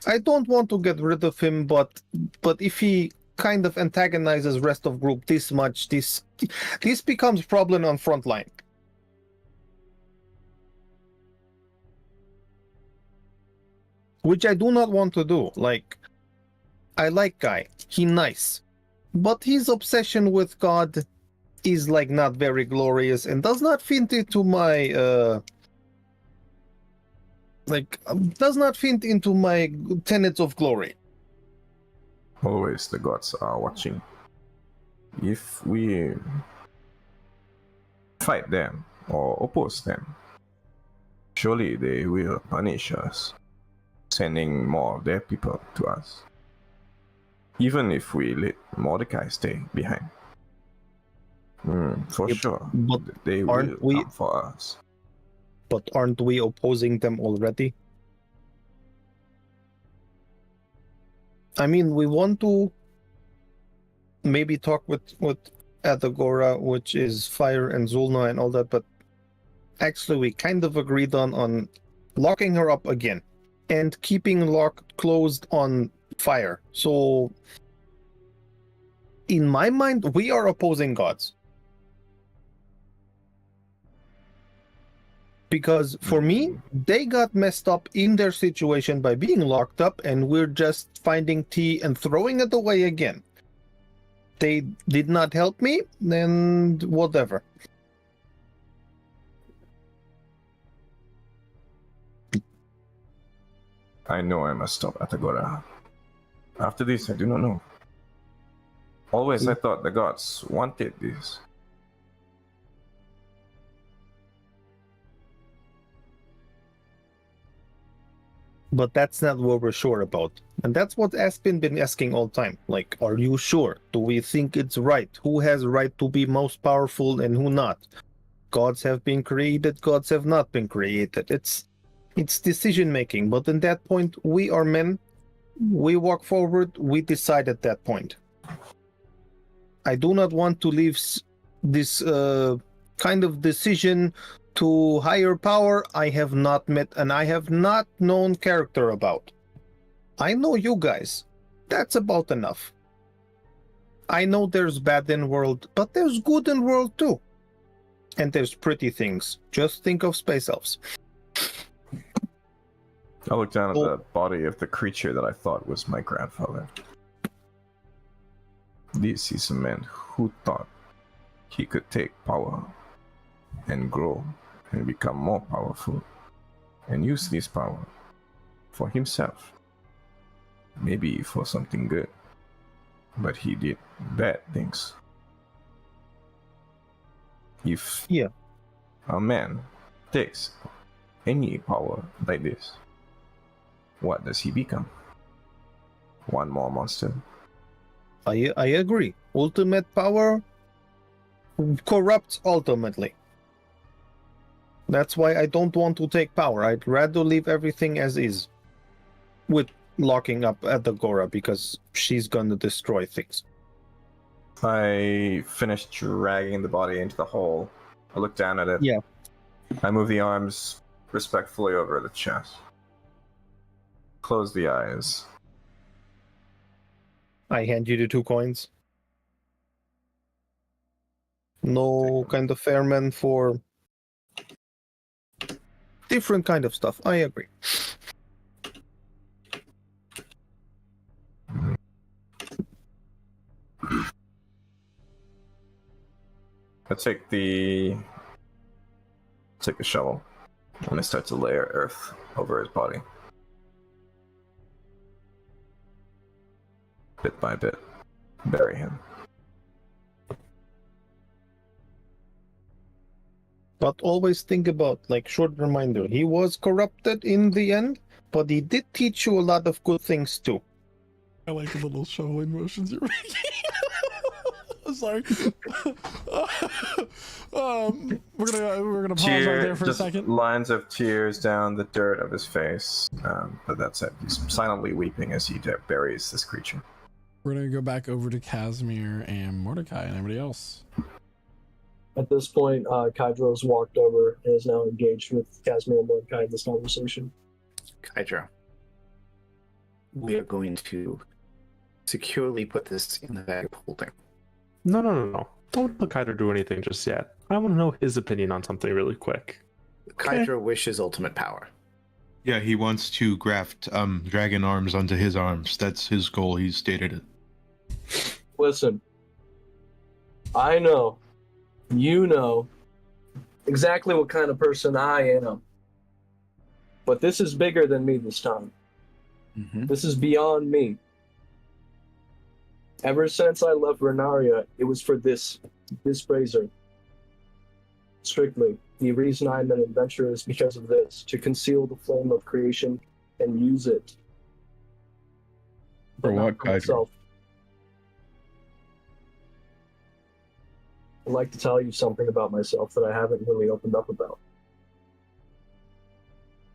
I don't want to get rid of him, but if he kind of antagonizes rest of group this much, this becomes problem on front line. Which I do not want to do. Like, I like Guy. He nice. But his obsession with God is like not very glorious and does not fit into my does not fit into my tenets of glory. Always the gods are watching. If we fight them or oppose them, surely they will punish us, sending more of their people to us. Even if we let Mordecai stay behind. For sure, but they will aren't we- come for us. But aren't we opposing them already? I mean, we want to maybe talk with Adagora, which is Fire and Zulna and all that, but actually we kind of agreed on locking her up again and keeping closed on Fire. So in my mind, we are opposing gods. Because for me, they got messed up in their situation by being locked up, and we're just finding tea and throwing it away again. They did not help me, then whatever. I know I must stop at Agora. After this, I do not know. Always I thought the gods wanted this. But that's not what we're sure about. And that's what Aspen been asking all time. Like, are you sure? Do we think it's right? Who has right to be most powerful and who not? Gods have been created, gods have not been created. It's decision making, but in that point, we are men. We walk forward, we decide at that point. I do not want to leave this kind of decision to higher power I have not met and I have not known character about. I know you guys. That's about enough. I know there's bad in world, but there's good in world too. And there's pretty things. Just think of space elves. I looked down at the body of the creature that I thought was my grandfather. This is a man who thought he could take power and grow and become more powerful and use this power for himself. Maybe for something good. But he did bad things. If a man takes any power like this, what does he become? One more monster. I agree. Ultimate power corrupts ultimately. That's why I don't want to take power. I'd rather leave everything as is. With locking up at the Agora because she's gonna destroy things. I finished dragging the body into the hole. I look down at it. Yeah. I move the arms respectfully over the chest. Close the eyes. I hand you the 2 coins. No kind of fairman for different kind of stuff. I agree. I take the shovel and I start to layer earth over his body. Bit by bit. Bury him. But always think about, like, short reminder, he was corrupted in the end, but he did teach you a lot of good things too. I like the little shoveling motions you're making. I'm sorry. We're gonna pause right there for a just second. Lines of tears down the dirt of his face, but that's it. He's silently weeping as he buries this creature. We're gonna go back over to Casimir and Mordecai and everybody else. At this point, Kydro's walked over and is now engaged with Casimir and Mordecai in this conversation. Kydro, we are going to securely put this in the bag of holding. No. Don't let Kydro do anything just yet. I want to know his opinion on something really quick. Kydro wishes ultimate power. Yeah, he wants to graft dragon arms onto his arms. That's his goal. He's stated it. Listen, I know, you know, exactly what kind of person I am. But this is bigger than me this time. Mm-hmm. This is beyond me. Ever since I left Renaria, it was for this brazier. Strictly. The reason I'm an adventurer is because of this, to conceal the flame of creation and use it. For what, Kydro? I'd like to tell you something about myself that I haven't really opened up about.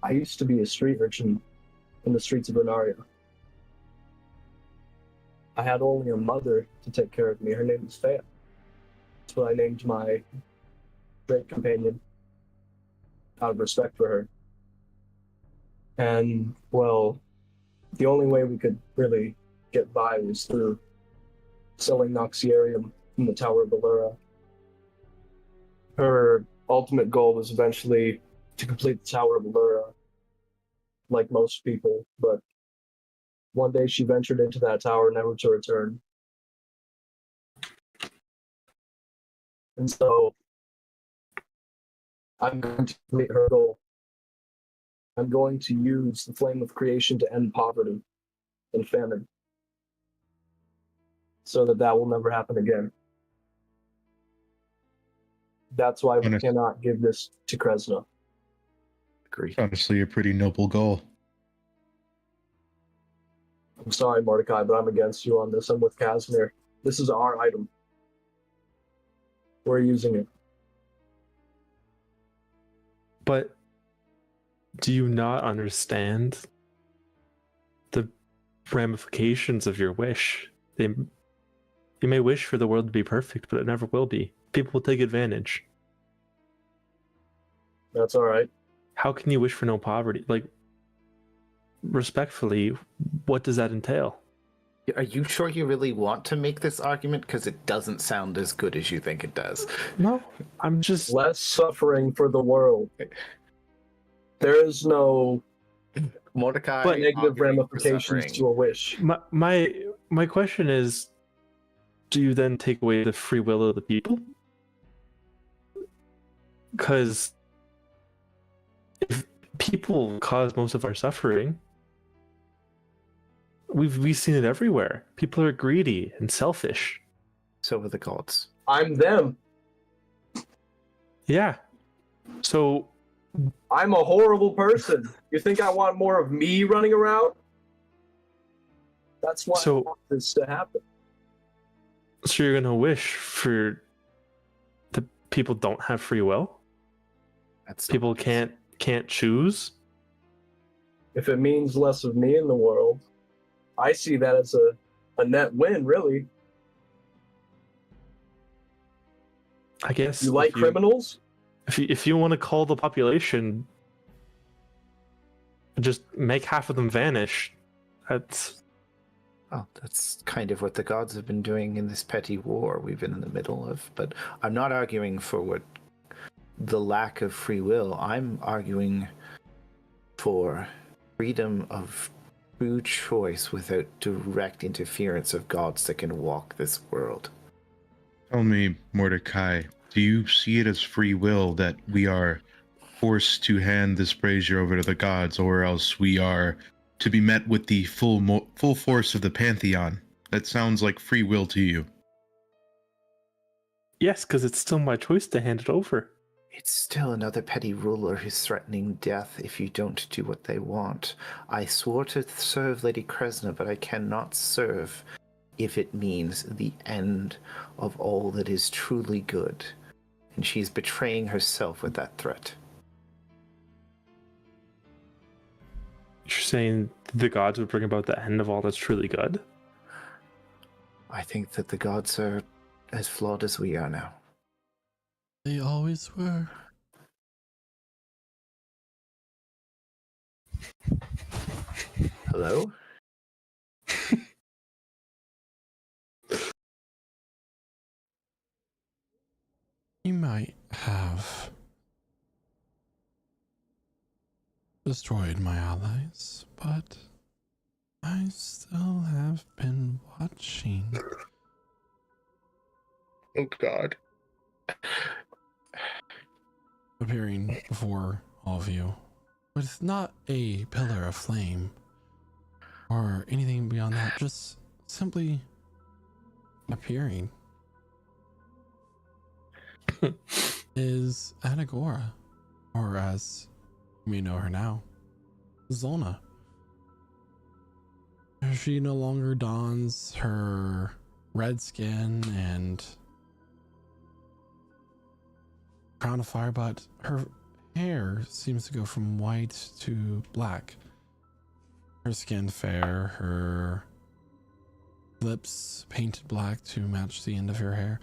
I used to be a street urchin in the streets of Renaria. I had only a mother to take care of me. Her name was Fea. That's what I named my great companion, out of respect for her. And, well, the only way we could really get by was through selling Noxiarium from the Tower of Allura. Her ultimate goal was eventually to complete the Tower of Allura, like most people, but one day she ventured into that tower, never to return. And so, I'm going to complete her goal. I'm going to use the Flame of Creation to end poverty and famine, so that will never happen again. That's why we cannot give this to Kresna. Agree. Honestly, a pretty noble goal. I'm sorry, Mordecai, but I'm against you on this. I'm with Casimir. This is our item. We're using it. But do you not understand the ramifications of your wish? You may wish for the world to be perfect, but it never will be. People will take advantage. That's all right. How can you wish for no poverty? Like, respectfully, what does that entail? Are you sure you really want to make this argument? Because it doesn't sound as good as you think it does. No, I'm just... Less suffering for the world. There is no Mordecai, negative ramifications to a wish. My question is, do you then take away the free will of the people? Because if people cause most of our suffering, we've seen it everywhere. People are greedy and selfish. So are the gods. I'm them. Yeah. So I'm a horrible person. You think I want more of me running around? That's why I want this to happen. So you're gonna wish for the people don't have free will? People can't choose? If it means less of me in the world, I see that as a net win, really. I guess you like criminals? If you want to call the population, just make half of them vanish. That's kind of what the gods have been doing in this petty war we've been in the middle of. But I'm not arguing for the lack of free will. I'm arguing for freedom of true choice without direct interference of gods that can walk this world. Tell me, Mordecai, do you see it as free will that we are forced to hand this brazier over to the gods, or else we are to be met with the full force of the Pantheon? That sounds like free will to you. Yes, because it's still my choice to hand it over. It's still another petty ruler who's threatening death if you don't do what they want. I swore to serve Lady Kresna, but I cannot serve if it means the end of all that is truly good. And she's betraying herself with that threat. You're saying the gods would bring about the end of all that's truly good? I think that the gods are as flawed as we are now. They always were. Hello? You might have destroyed my allies, but I still have been watching. Oh God. Appearing before all of you with not a pillar of flame or anything beyond that, just simply appearing is Anagora, or as we know her now, Zolna. She no longer dons her red skin and crown of fire, but her hair seems to go from white to black. Her skin fair, her lips painted black to match the end of her hair.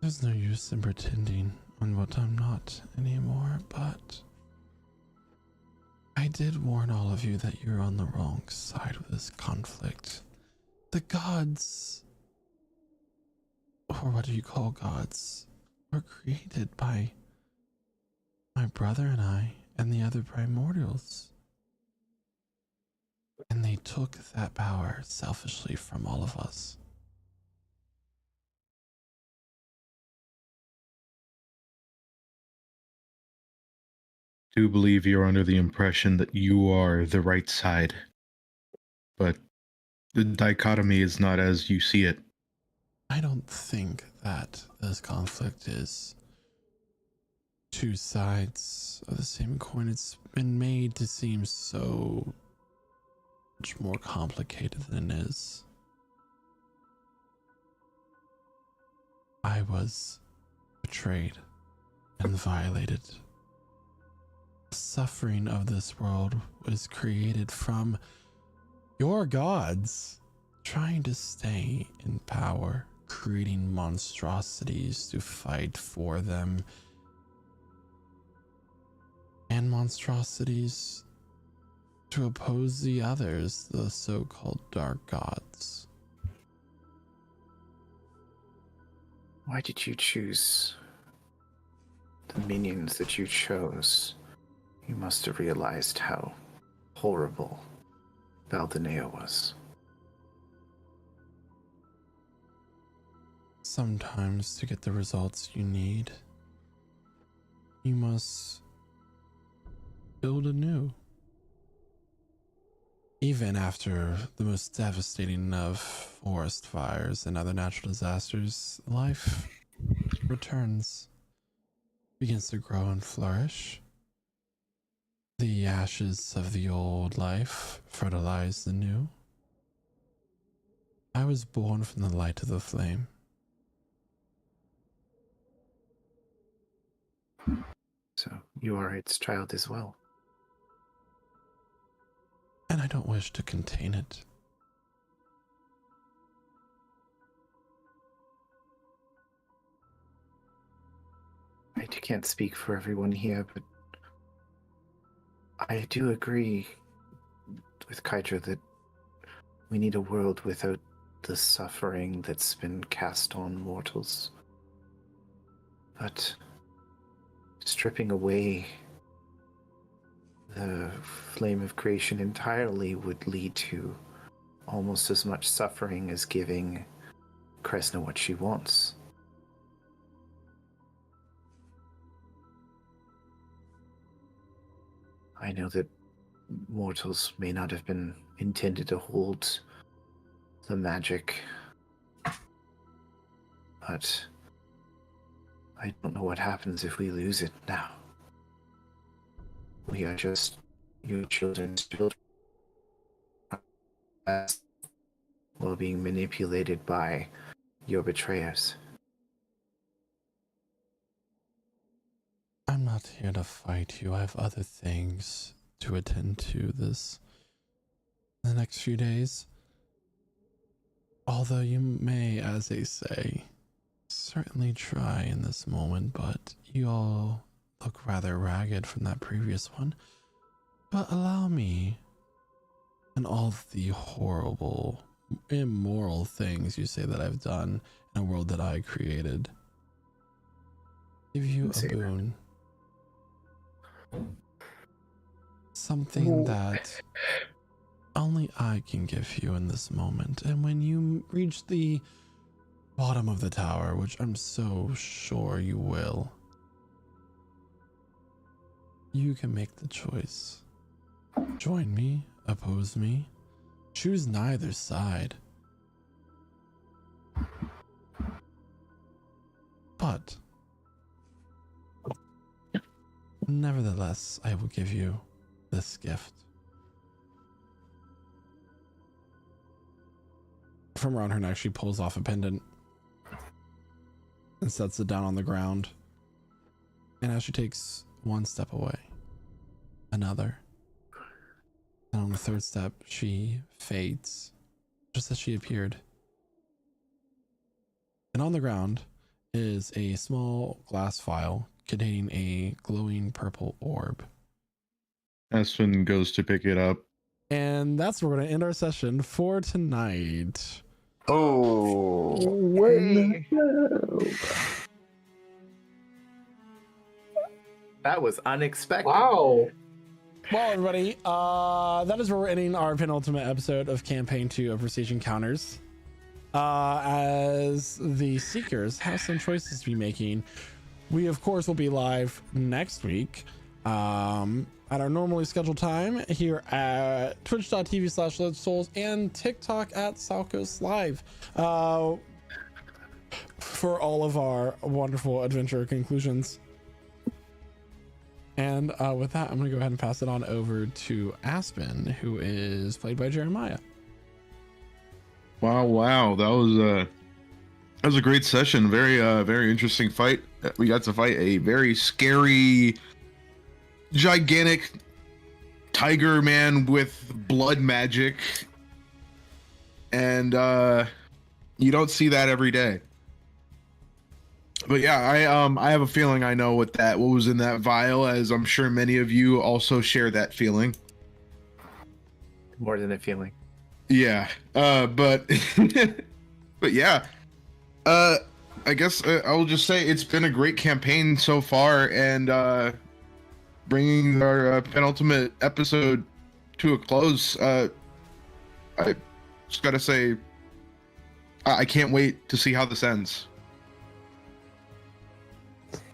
There's no use in pretending on what I'm not anymore, but I did warn all of you that you're on the wrong side of this conflict. The gods, or what do you call gods, were created by my brother and I and the other primordials. And they took that power selfishly from all of us. Do believe you're under the impression that you are the right side, but the dichotomy is not as you see it. I don't think that this conflict is two sides of the same coin. It's been made to seem so much more complicated than it is. I was betrayed and violated. The suffering of this world was created from your gods trying to stay in power, creating monstrosities to fight for them, and monstrosities to oppose the others, the so-called dark gods. Why did you choose the minions that you chose? You must have realized how horrible Valdineo was. Sometimes to get the results you need, you must build anew. Even after the most devastating of forest fires and other natural disasters, life returns, begins to grow and flourish. The ashes of the old life fertilize the new. I was born from the light of the flame. So you are its child as well. And I don't wish to contain it. I can't speak for everyone here, but I do agree with Kydra that we need a world without the suffering that's been cast on mortals. But stripping away the flame of creation entirely would lead to almost as much suffering as giving Kresna what she wants. I know that mortals may not have been intended to hold the magic, but I don't know what happens if we lose it now. We are just your children's children, while being manipulated by your betrayers. I'm not here to fight you. I have other things to attend to this in the next few days. Although you may, as they say, certainly try in this moment, but you all look rather ragged from that previous one. But allow me, and all the horrible, immoral things you say that I've done in a world that I created, give you a boon. Something that only I can give you in this moment. And when you reach the bottom of the tower, which I'm so sure you will, you can make the choice. Join me, oppose me, choose neither side. But nevertheless, I will give you this gift. From around her neck, she pulls off a pendant and sets it down on the ground. And as she takes one step away, another, and on the third step, she fades, just as she appeared. And on the ground is a small glass vial containing a glowing purple orb. Aspen goes to pick it up. And that's where we're going to end our session for tonight. Oh. That was unexpected. Wow. Well, everybody, that is where we're ending our penultimate episode of Campaign 2 of Prestige Encounters. As the Seekers have some choices to be making, we, of course, will be live next week at our normally scheduled time here at twitch.tv/LedSouls and TikTok at Salcos Live for all of our wonderful adventure conclusions. And with that, I'm going to go ahead and pass it on over to Aspen, who is played by Jeremiah. Wow, that was a great session. Very interesting fight. We got to fight a very scary, gigantic tiger man with blood magic, and you don't see that every day. But yeah, I have a feeling I know what was in that vial, as I'm sure many of you also share that feeling. More than a feeling. Yeah, but but yeah, I guess I'll just say it's been a great campaign so far, and bringing our penultimate episode to a close. I just gotta say, I can't wait to see how this ends.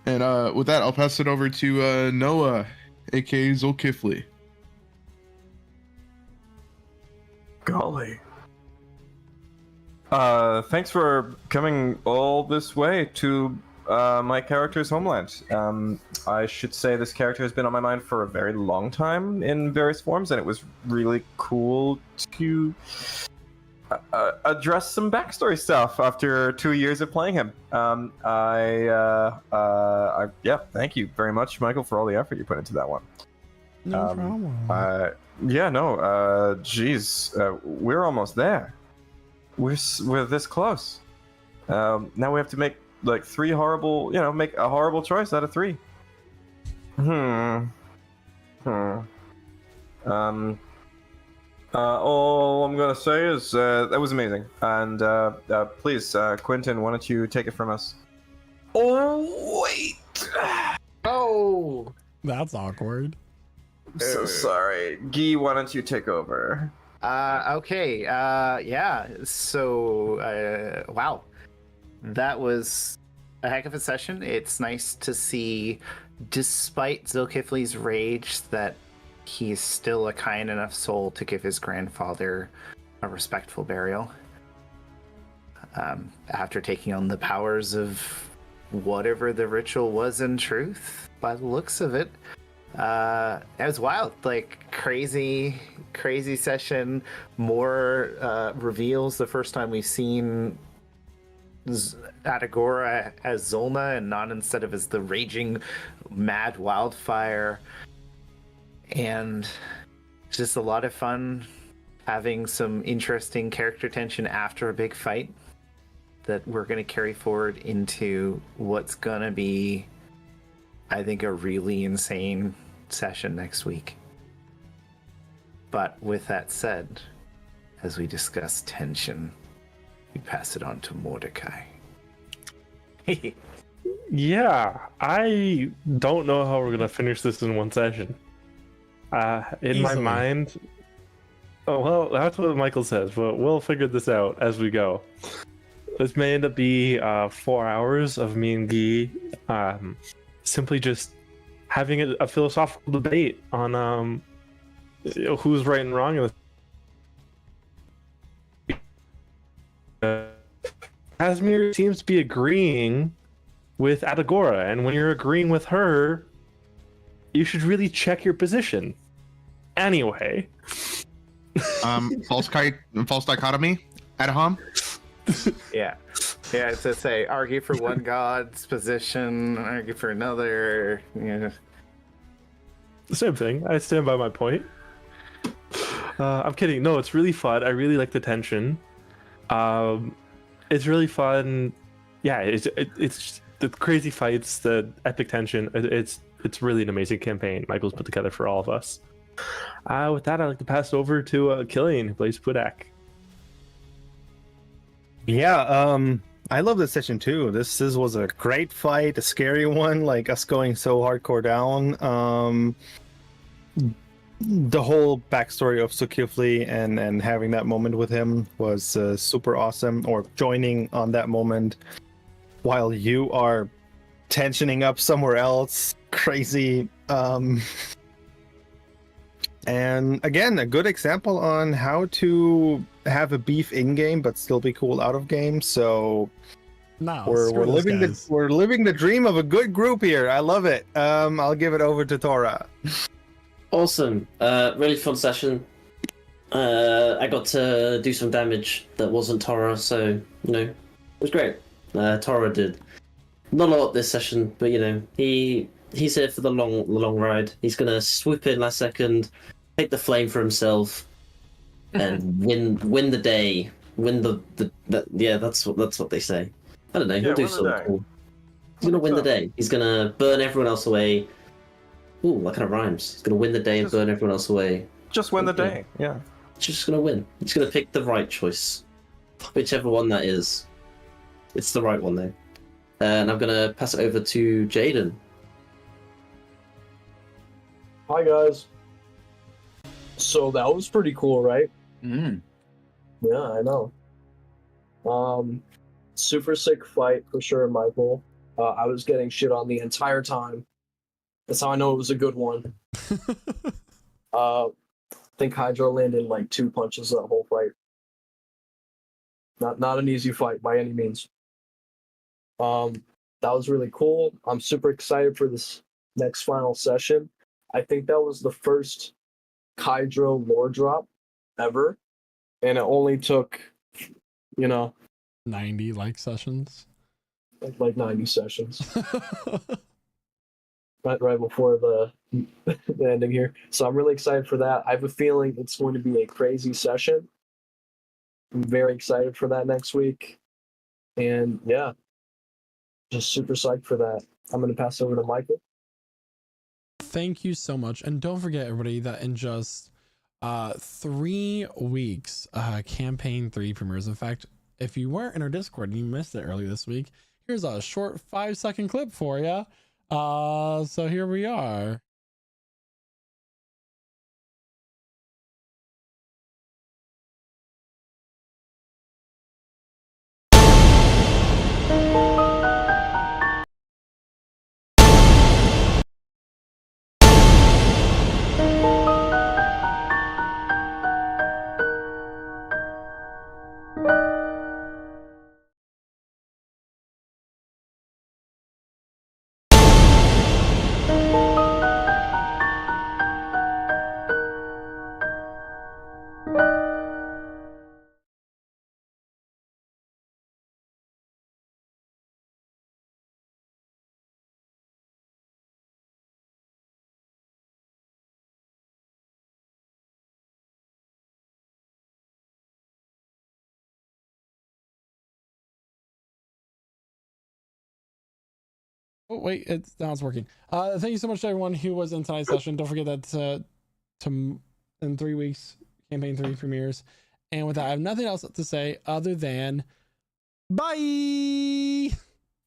And with that, I'll pass it over to Noah, aka Zulkifli. Golly. Thanks for coming all this way to my character's homeland. I should say this character has been on my mind for a very long time in various forms, and it was really cool to address some backstory stuff after 2 years of playing him. Yeah, thank you very much, Michael, for all the effort you put into that one. No problem. Geez, we're almost there. We're this close. Now we have to make like make a horrible choice out of 3. All I'm gonna say is that was amazing, and please, Quentin, why don't you take it from us? Oh wait! Oh, that's awkward. I'm so sorry, Guy. Why don't you take over? Okay. Yeah. So, wow, that was a heck of a session. It's nice to see, despite Zulkifli's rage, that he's still a kind enough soul to give his grandfather a respectful burial. After taking on the powers of whatever the ritual was in truth, by the looks of it. It was wild, like crazy session. More reveals. The first time we've seen Atagora as Zolna and not instead of as the raging mad wildfire. And just a lot of fun having some interesting character tension after a big fight that we're going to carry forward into what's going to be, I think, a really insane session next week. But with that said, as we discuss tension, we pass it on to Mordecai. Yeah, I don't know how we're going to finish this in one session. In my mind, well, that's what Michael says, but we'll figure this out as we go. This may end up be 4 hours of me and Guy simply just having a philosophical debate on who's right and wrong in this. Casimir seems to be agreeing with Atagora, and when you're agreeing with her, you should really check your position. Anyway. False dichotomy, Adaham? Yeah, it's to say, argue for one god's position, argue for another. Yeah. Same thing. I stand by my point. I'm kidding. No, it's really fun. I really like the tension. It's really fun. Yeah, it's the crazy fights, the epic tension. It's really an amazing campaign Michael's put together for all of us. With that, I'd like to pass it over to Killian, who plays Pudak. Yeah, I love this session too. This was a great fight, a scary one, like us going so hardcore down. The whole backstory of Sukifli and having that moment with him was super awesome, or joining on that moment while you are tensioning up somewhere else. Crazy. And again, a good example on how to have a beef in game but still be cool out of game. So we're living the dream of a good group here. I love it. I'll give it over to Tora. Awesome. Really fun session. I got to do some damage that wasn't Tora, so it was great. Tora did not a lot this session, but he's here for the long ride. He's gonna swoop in last second, take the flame for himself, and win the day. Win that's what they say. I don't know. He'll do something cool. He's gonna win the day. He's gonna burn everyone else away. Ooh, that kind of rhymes. He's gonna win the day and burn everyone else away. Just win the day. Yeah. Just gonna win. He's gonna pick the right choice, whichever one that is. It's the right one though. And I'm gonna pass it over to Jaden. Hi guys. So that was pretty cool, right? Yeah, I know. Super sick fight for sure, Michael. I was getting shit on the entire time. That's how I know it was a good one. I think Hydra landed like 2 punches that whole fight. Not an easy fight by any means. That was really cool. I'm super excited for this next final session. I think that was the first Hydra lore drop ever, and it only took 90 sessions. Like 90 sessions. right before the ending here. So I'm really excited for that. I have a feeling it's going to be a crazy session. I'm very excited for that next week. And yeah, just super psyched for that. I'm going to pass over to Michael. Thank you so much. And don't forget, everybody, that in just 3 weeks, Campaign 3 premieres. In fact, if you weren't in our Discord and you missed it earlier this week, here's a short 5-second clip for you. So here we are. Oh wait, now it's working. Thank you so much to everyone who was in tonight's session. Don't forget that in 3 weeks, Campaign 3 premieres. And with that, I have nothing else to say other than bye.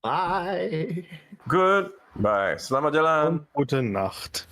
Bye. Good. Bye. Selamat jalan. Gute Nacht.